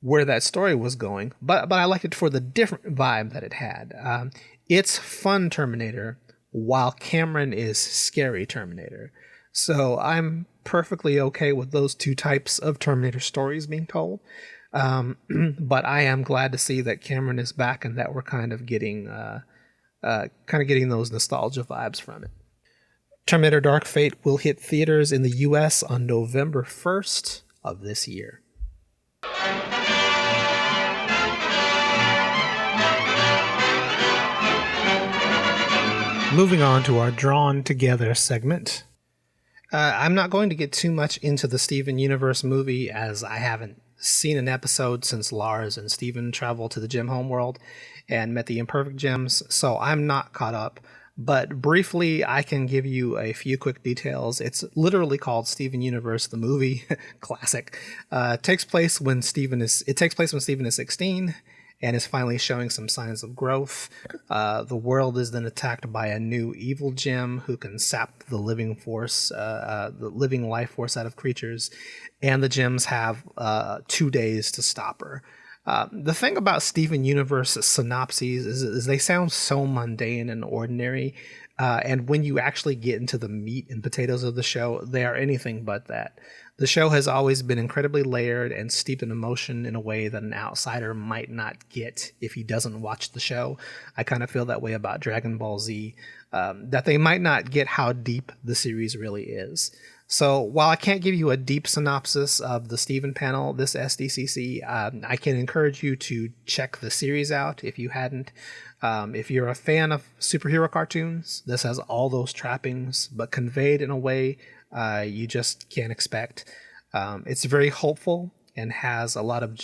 where that story was going, but I liked it for the different vibe that it had. It's fun Terminator, while Cameron is scary Terminator. So I'm perfectly okay with those two types of Terminator stories being told. But I am glad to see that Cameron is back and that we're kind of getting those nostalgia vibes from it. Terminator Dark Fate will hit theaters in the US on November 1st of this year. Moving on to our Drawn Together segment. I'm not going to get too much into the Steven Universe movie, as I haven't seen an episode since Lars and Steven traveled to the Gem Homeworld and met the Imperfect Gems, so I'm not caught up. But briefly, I can give you a few quick details. It's literally called Steven Universe, the movie. Classic. It takes place when Steven is 16 and is finally showing some signs of growth. The world is then attacked by a new evil gem who can sap the living life force out of creatures, and the gems have 2 days to stop her. The thing about Steven Universe synopses is they sound so mundane and ordinary, And when you actually get into the meat and potatoes of the show, they are anything but that. The show has always been incredibly layered and steeped in emotion in a way that an outsider might not get if he doesn't watch the show. I kind of feel that way about Dragon Ball Z, that they might not get how deep the series really is. So while I can't give you a deep synopsis of the Steven panel, this SDCC, I can encourage you to check the series out if you hadn't. If you're a fan of superhero cartoons, this has all those trappings, but conveyed in a way you just can't expect. It's very hopeful and has a lot of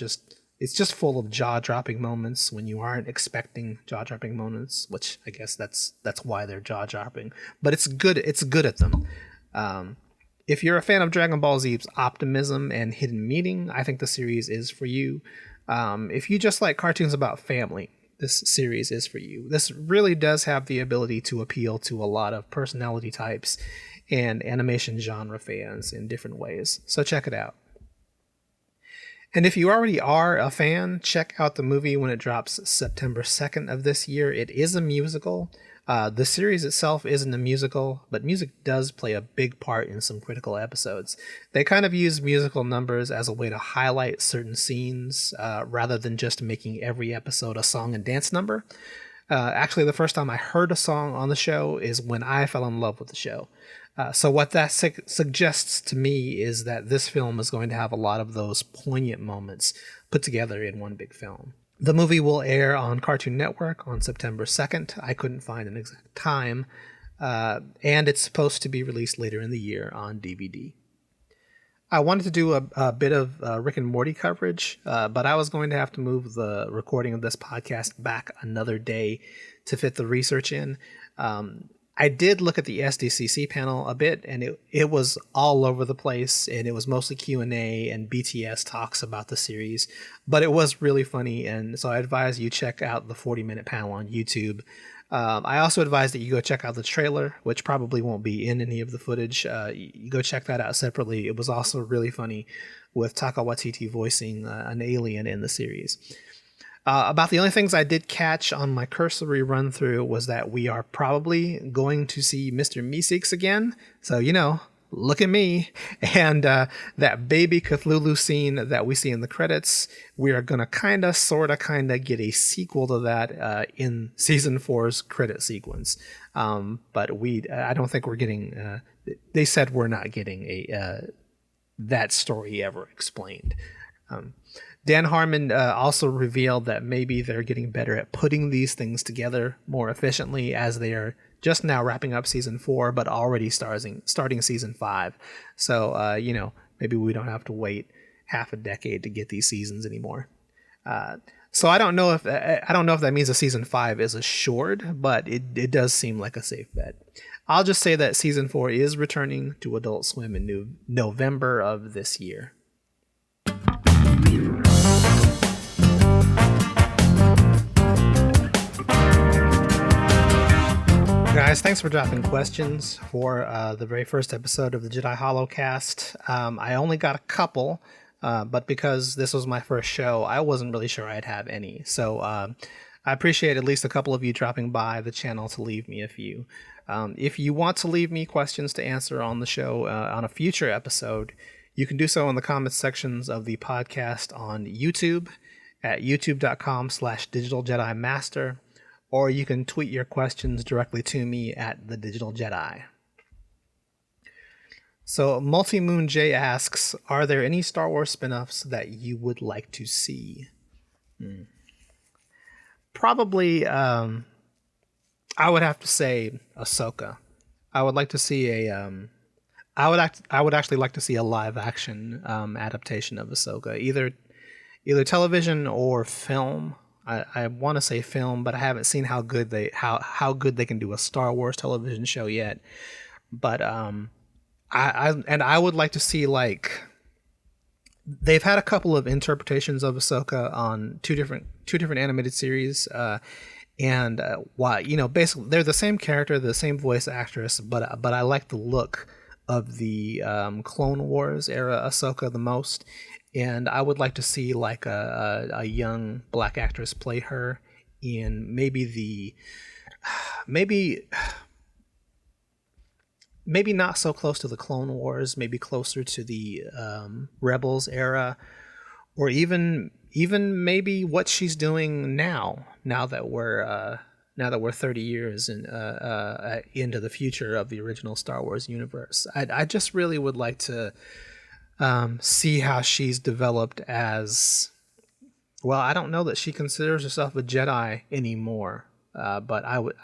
it's just full of jaw-dropping moments when you aren't expecting jaw-dropping moments, which I guess that's why they're jaw-dropping. But it's good at them. If you're a fan of Dragon Ball Z's optimism and hidden meaning, I think the series is for you. If you just like cartoons about family, this series is for you. This really does have the ability to appeal to a lot of personality types and animation genre fans in different ways. So check it out. And if you already are a fan, check out the movie when it drops September 2nd of this year. It is a musical. The series itself isn't a musical, but music does play a big part in some critical episodes. They kind of use musical numbers as a way to highlight certain scenes rather than just making every episode a song and dance number. Actually, the first time I heard a song on the show is when I fell in love with the show. So what that suggests to me is that this film is going to have a lot of those poignant moments put together in one big film. The movie will air on Cartoon Network on September 2nd. I couldn't find an exact time. And it's supposed to be released later in the year on DVD. I wanted to do a bit of Rick and Morty coverage, but I was going to have to move the recording of this podcast back another day to fit the research in. I did look at the SDCC panel a bit, and it was all over the place, and it was mostly Q&A and BTS talks about the series, but it was really funny, and so I advise you check out the 40-minute panel on YouTube. I also advise that you go check out the trailer, which probably won't be in any of the footage. You go check that out separately. It was also really funny with Taika Waititi voicing an alien in the series. About the only things I did catch on my cursory run through was that we are probably going to see Mr. Meeseeks again. So, look at me. And that baby Cthulhu scene that we see in the credits, we are going to kind of get a sequel to that in season 4's credit sequence. But I don't think we're getting, they said we're not getting that story ever explained. Dan Harmon also revealed that maybe they're getting better at putting these things together more efficiently as they are just now wrapping up season 4, but already starting season 5. So, maybe we don't have to wait half a decade to get these seasons anymore. So I don't know if that means a season 5 is assured, but it does seem like a safe bet. I'll just say that season 4 is returning to Adult Swim in November of this year. Guys, thanks for dropping questions for the very first episode of the Jedi HoloCast. I only got a couple, but because this was my first show, I wasn't really sure I'd have any. So I appreciate at least a couple of you dropping by the channel to leave me a few. If you want to leave me questions to answer on the show on a future episode, you can do so in the comments sections of the podcast on YouTube at youtube.com/digitaljedimaster. Or you can tweet your questions directly to me at the Digital Jedi. So Multi-Moon J asks, are there any Star Wars spin-offs that you would like to see? Probably, I would have to say Ahsoka. I would like to see I would actually like to see a live-action adaptation of Ahsoka, either television or film. I want to say film, but I haven't seen how good they can do a Star Wars television show yet. But I would like to see, like, they've had a couple of interpretations of Ahsoka on two different animated series, and basically they're the same character, the same voice actress, but I like the look of the Clone Wars era Ahsoka the most. And I would like to see like a young black actress play her in maybe maybe not so close to the Clone Wars, maybe closer to the Rebels era, or even maybe what she's doing now that we're 30 years into the future of the original Star Wars universe. I just really would like to see how she's developed as, well, I don't know that she considers herself a Jedi anymore, but I would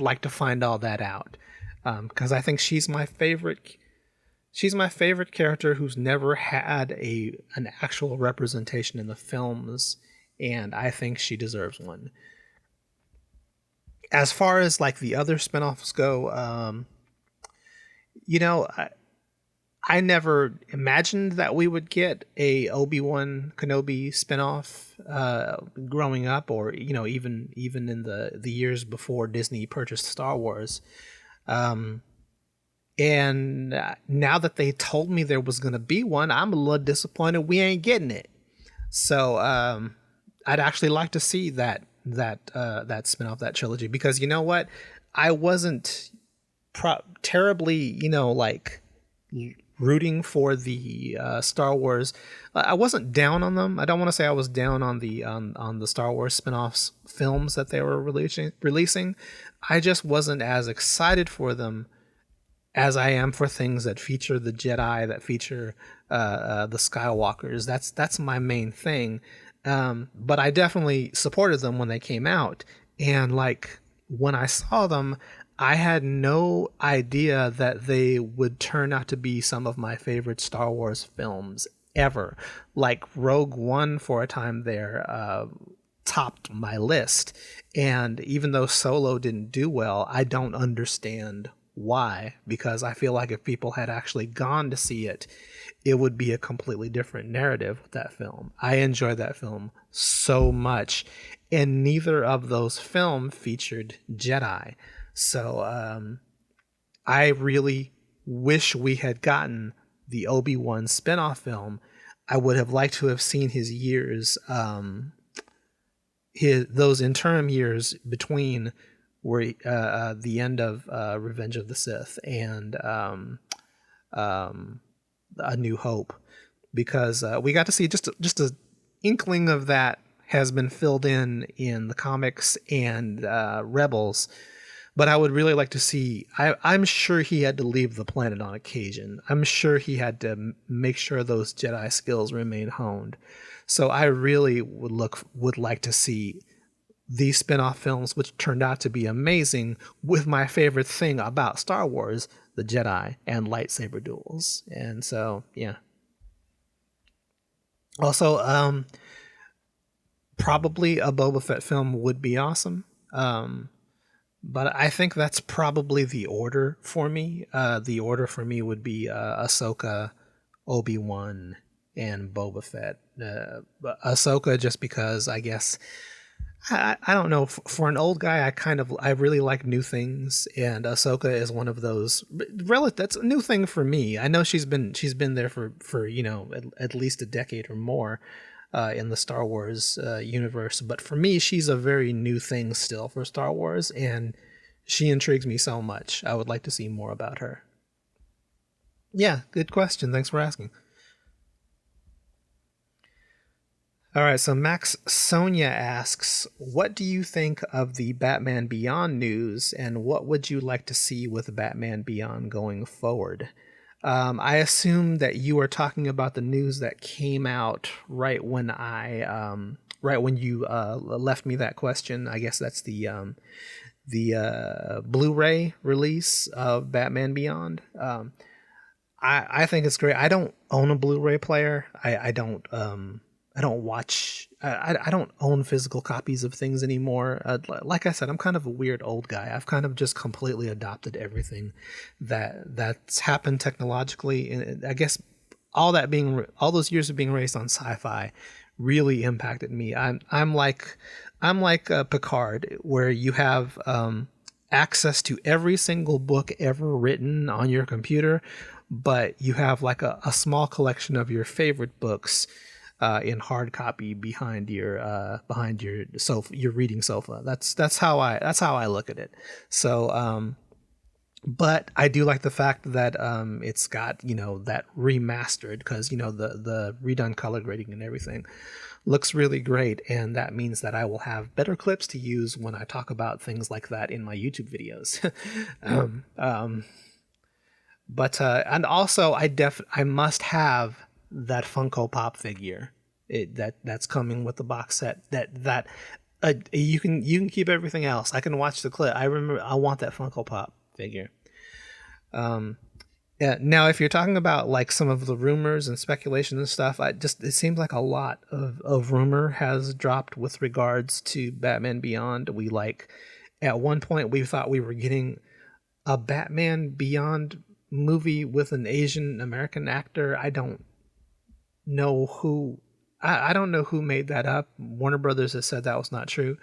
like to find all that out, because I think she's my favorite. She's my favorite character who's never had an actual representation in the films, and I think she deserves one. As far as like the other spinoffs go, I never imagined that we would get a Obi-Wan Kenobi spinoff growing up, or even in the years before Disney purchased Star Wars. And now that they told me there was going to be one, I'm a little disappointed we ain't getting it. So I'd actually like to see that spinoff, that trilogy, because you know what, I wasn't terribly rooting for the Star Wars. I wasn't down on them. I don't want to say I was down on the Star Wars spinoffs films that they were releasing. I just wasn't as excited for them as I am for things that feature the Jedi, that feature the Skywalkers. That's my main thing. But I definitely supported them when they came out. And like when I saw them, I had no idea that they would turn out to be some of my favorite Star Wars films ever. Like Rogue One for a time there topped my list. And even though Solo didn't do well, I don't understand why, because I feel like if people had actually gone to see it, it would be a completely different narrative with that film. I enjoyed that film so much, and neither of those films featured Jedi. So I really wish we had gotten the Obi-Wan spinoff film. I would have liked to have seen his years, those interim years between were the end of Revenge of the Sith and A New Hope, because we got to see just a inkling of that has been filled in the comics and Rebels. But I would really like to see. I'm sure he had to leave the planet on occasion. I'm sure he had to make sure those Jedi skills remain honed. So I really would like to see these spin-off films, which turned out to be amazing, with my favorite thing about Star Wars, the Jedi and lightsaber duels. And so, yeah. Also, probably a Boba Fett film would be awesome. But I think that's probably the order for me. The order for me would be Ahsoka, Obi-Wan, and Boba Fett. Ahsoka, just because I guess I don't know. For an old guy, I really like new things, and Ahsoka is one of those. That's a new thing for me. I know she's been there for at least a decade or more in the Star Wars universe, but for me, she's a very new thing still for Star Wars, and she intrigues me so much. I would like to see more about her. Yeah, good question. Thanks for asking. All right, so Max Sonia asks, what do you think of the Batman Beyond news, and what would you like to see with Batman Beyond going forward? I assume that you are talking about the news that came out right when you left me that question. I guess that's the Blu-ray release of Batman Beyond. I think it's great. I don't own a Blu-ray player. I don't own physical copies of things anymore. Like I said, I'm kind of a weird old guy. I've kind of just completely adopted everything that's happened technologically. And I guess all those years of being raised on sci-fi really impacted me. I'm like Picard, where you have access to every single book ever written on your computer, but you have like a small collection of your favorite books in hard copy behind your sofa, your reading sofa. That's how I look at it. So But I do like the fact that it's got, that remastered, because, the redone color grading and everything looks really great. And that means that I will have better clips to use when I talk about things like that in my YouTube videos. And also I must have that Funko Pop figure that's coming with the box set. You can keep everything else. I can watch the clip. I want that Funko Pop figure. Now, if you're talking about like some of the rumors and speculation and stuff, it seems like a lot of rumor has dropped with regards to Batman Beyond. At one point we thought we were getting a Batman Beyond movie with an Asian American actor. I don't know who. I don't know who made that up. Warner Brothers has said that was not true.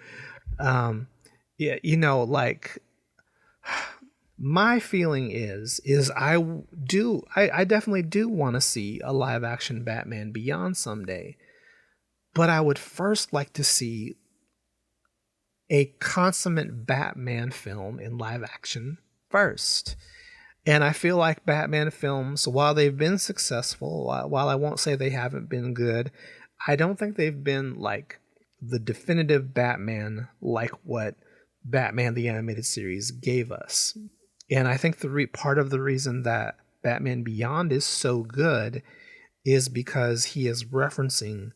My feeling is I definitely do want to see a live action Batman Beyond someday, but I would first like to see a consummate Batman film in live action first. And I feel like Batman films, while they've been successful, while I won't say they haven't been good, I don't think they've been like the definitive Batman like what Batman the Animated Series gave us. And I think part of the reason that Batman Beyond is so good is because he is referencing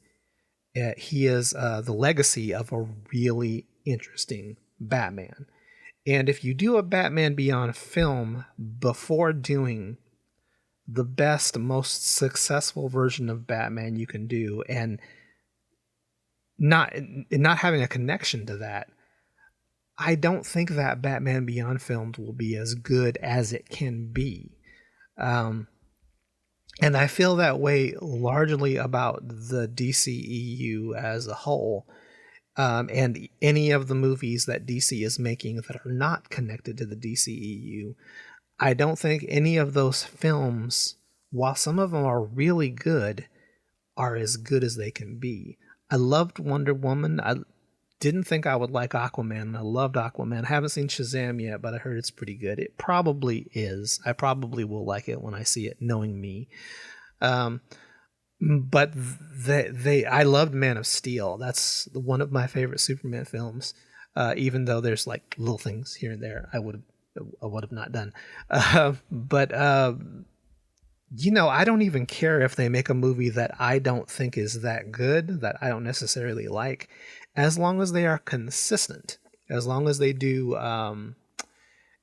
the legacy of a really interesting Batman. And if you do a Batman Beyond film before doing the best, most successful version of Batman you can do, and not having a connection to that, I don't think that Batman Beyond films will be as good as it can be. And I feel that way largely about the DCEU as a whole. And any of the movies that DC is making that are not connected to the DCEU. I don't think any of those films, while some of them are really good, are as good as they can be. I loved Wonder Woman. I didn't think I would like Aquaman. I loved Aquaman. I haven't seen Shazam yet, but I heard it's pretty good. It probably is. I probably will like it when I see it, knowing me. But I loved Man of Steel. That's one of my favorite Superman films. Even though there's like little things here and there I would have not done. But I don't even care if they make a movie that I don't think is that good, that I don't necessarily like, as long as they are consistent, as long as they do,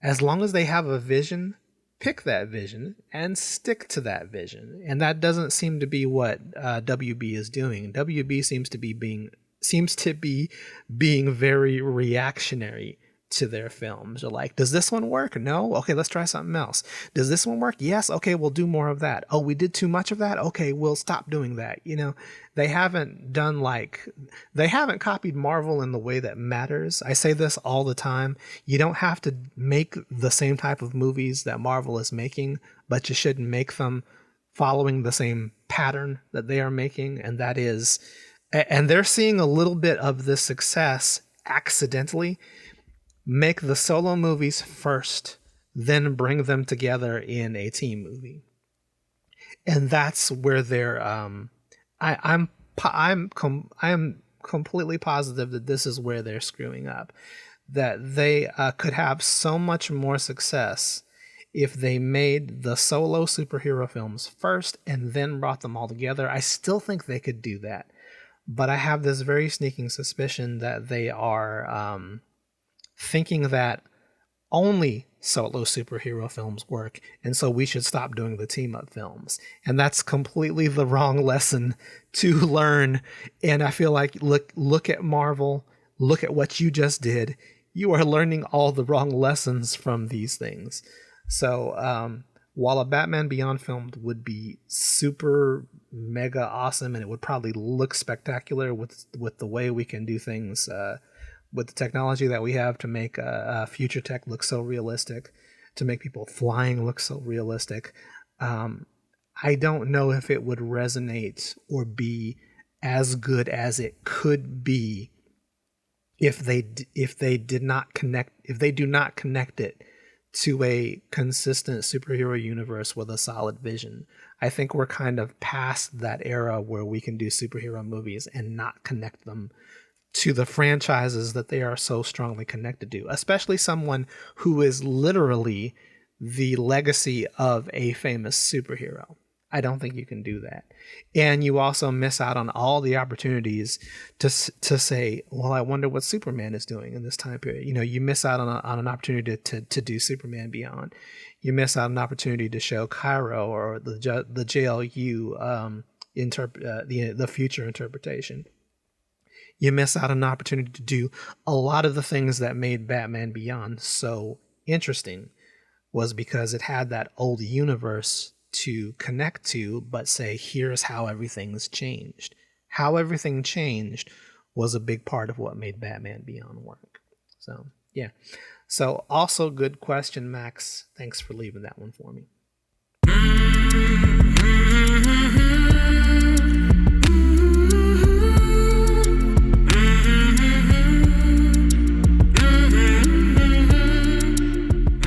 as long as they have a vision, pick that vision and stick to that vision. And that doesn't seem to be what WB is doing. WB seems to be being very reactionary to their films. They're like, does this one work? No? Okay, let's try something else. Does this one work? Yes. Okay, we'll do more of that. Oh, we did too much of that? Okay, we'll stop doing that. They haven't copied Marvel in the way that matters. I say this all the time. You don't have to make the same type of movies that Marvel is making, but you shouldn't make them following the same pattern that they are making. And that is, and they're seeing a little bit of this success accidentally. Make the solo movies first, then bring them together in a team movie. And that's where they're I'm completely positive that this is where they're screwing up. That they could have so much more success if they made the solo superhero films first and then brought them all together. I still think they could do that. But I have this very sneaking suspicion that they are thinking that only solo superhero films work, and so we should stop doing the team-up films. And that's completely the wrong lesson to learn. And I feel like, look at Marvel, look at what you just did. You are learning all the wrong lessons from these things. So while a Batman Beyond film would be super mega awesome, and it would probably look spectacular with the way we can do things, with the technology that we have to make future tech look so realistic, to make people flying look so realistic, I don't know if it would resonate or be as good as it could be if they do not connect it to a consistent superhero universe with a solid vision. I think we're kind of past that era where we can do superhero movies and not connect them to the franchises that they are so strongly connected to, especially someone who is literally the legacy of a famous superhero. I don't think you can do that. And you also miss out on all the opportunities to say, well, I wonder what Superman is doing in this time period. You know, you miss out on an opportunity to do Superman Beyond. You miss out on an opportunity to show Cairo or the JLU the future interpretation. You miss out on an opportunity to do a lot of the things that made Batman Beyond so interesting, was because it had that old universe to connect to, but say, here's how everything's changed. How everything changed was a big part of what made Batman Beyond work. So, yeah. So, also good question, Max. Thanks for leaving that one for me.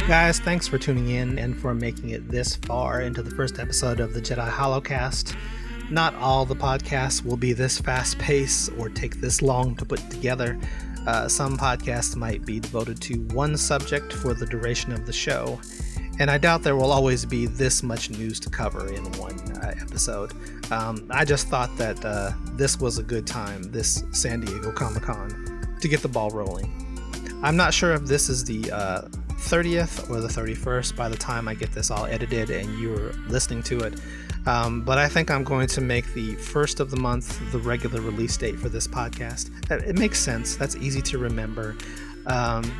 Guys, thanks for tuning in and for making it this far into the first episode of the Jedi HoloCast. Not all the podcasts will be this fast-paced or take this long to put together. Some podcasts might be devoted to one subject for the duration of the show, and I doubt there will always be this much news to cover in one episode. I just thought that this was a good time, this San Diego Comic-Con, to get the ball rolling. I'm not sure if this is the 30th or the 31st by the time I get this all edited and you're listening to it, but I think I'm going to make the first of the month the regular release date for this podcast. It makes sense. That's easy to remember.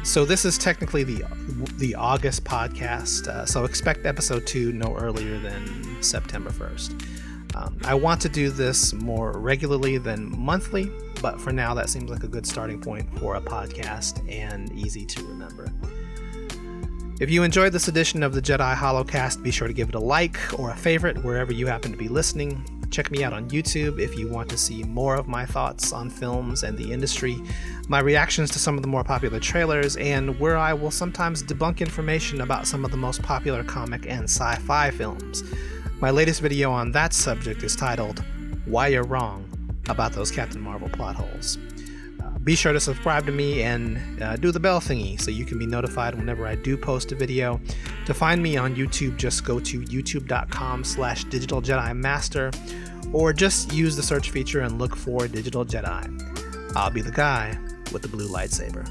So this is technically the August podcast, so expect episode 2 no earlier than September 1st. I want to do this more regularly than monthly, but for now that seems like a good starting point for a podcast and easy to remember. If you enjoyed this edition of the Jedi HoloCast, be sure to give it a like or a favorite wherever you happen to be listening. Check me out on YouTube if you want to see more of my thoughts on films and the industry, my reactions to some of the more popular trailers, and where I will sometimes debunk information about some of the most popular comic and sci-fi films. My latest video on that subject is titled, Why You're Wrong About Those Captain Marvel Plot Holes. Be sure to subscribe to me and do the bell thingy so you can be notified whenever I do post a video. To find me on YouTube, just go to youtube.com/Digital Jedi Master, or just use the search feature and look for Digital Jedi. I'll be the guy with the blue lightsaber.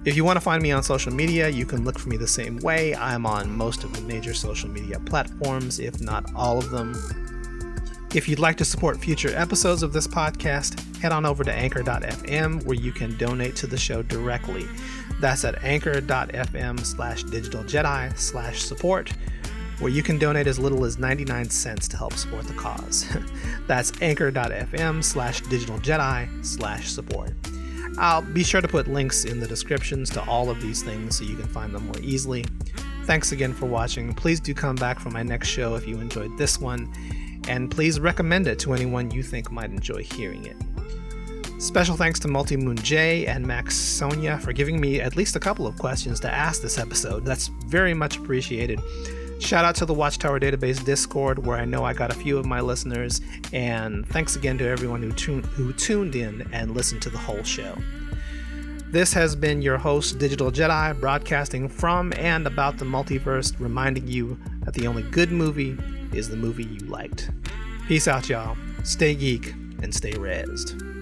If you want to find me on social media, you can look for me the same way. I'm on most of the major social media platforms, if not all of them. If you'd like to support future episodes of this podcast, head on over to anchor.fm where you can donate to the show directly. That's at anchor.fm/digitaljedi/support, where you can donate as little as 99 cents to help support the cause. That's anchor.fm/digitaljedi/support. I'll be sure to put links in the descriptions to all of these things so you can find them more easily. Thanks again for watching. Please do come back for my next show if you enjoyed this one, and please recommend it to anyone you think might enjoy hearing it. Special thanks to Multi-Moon J and Max Sonia for giving me at least a couple of questions to ask this episode. That's very much appreciated. Shout out to the Watchtower Database Discord, where I know I got a few of my listeners, and thanks again to everyone who tuned in and listened to the whole show. This has been your host, Digital Jedi, broadcasting from and about the multiverse, reminding you that the only good movie is the movie you liked. Peace out, y'all. Stay geek and stay rezzed.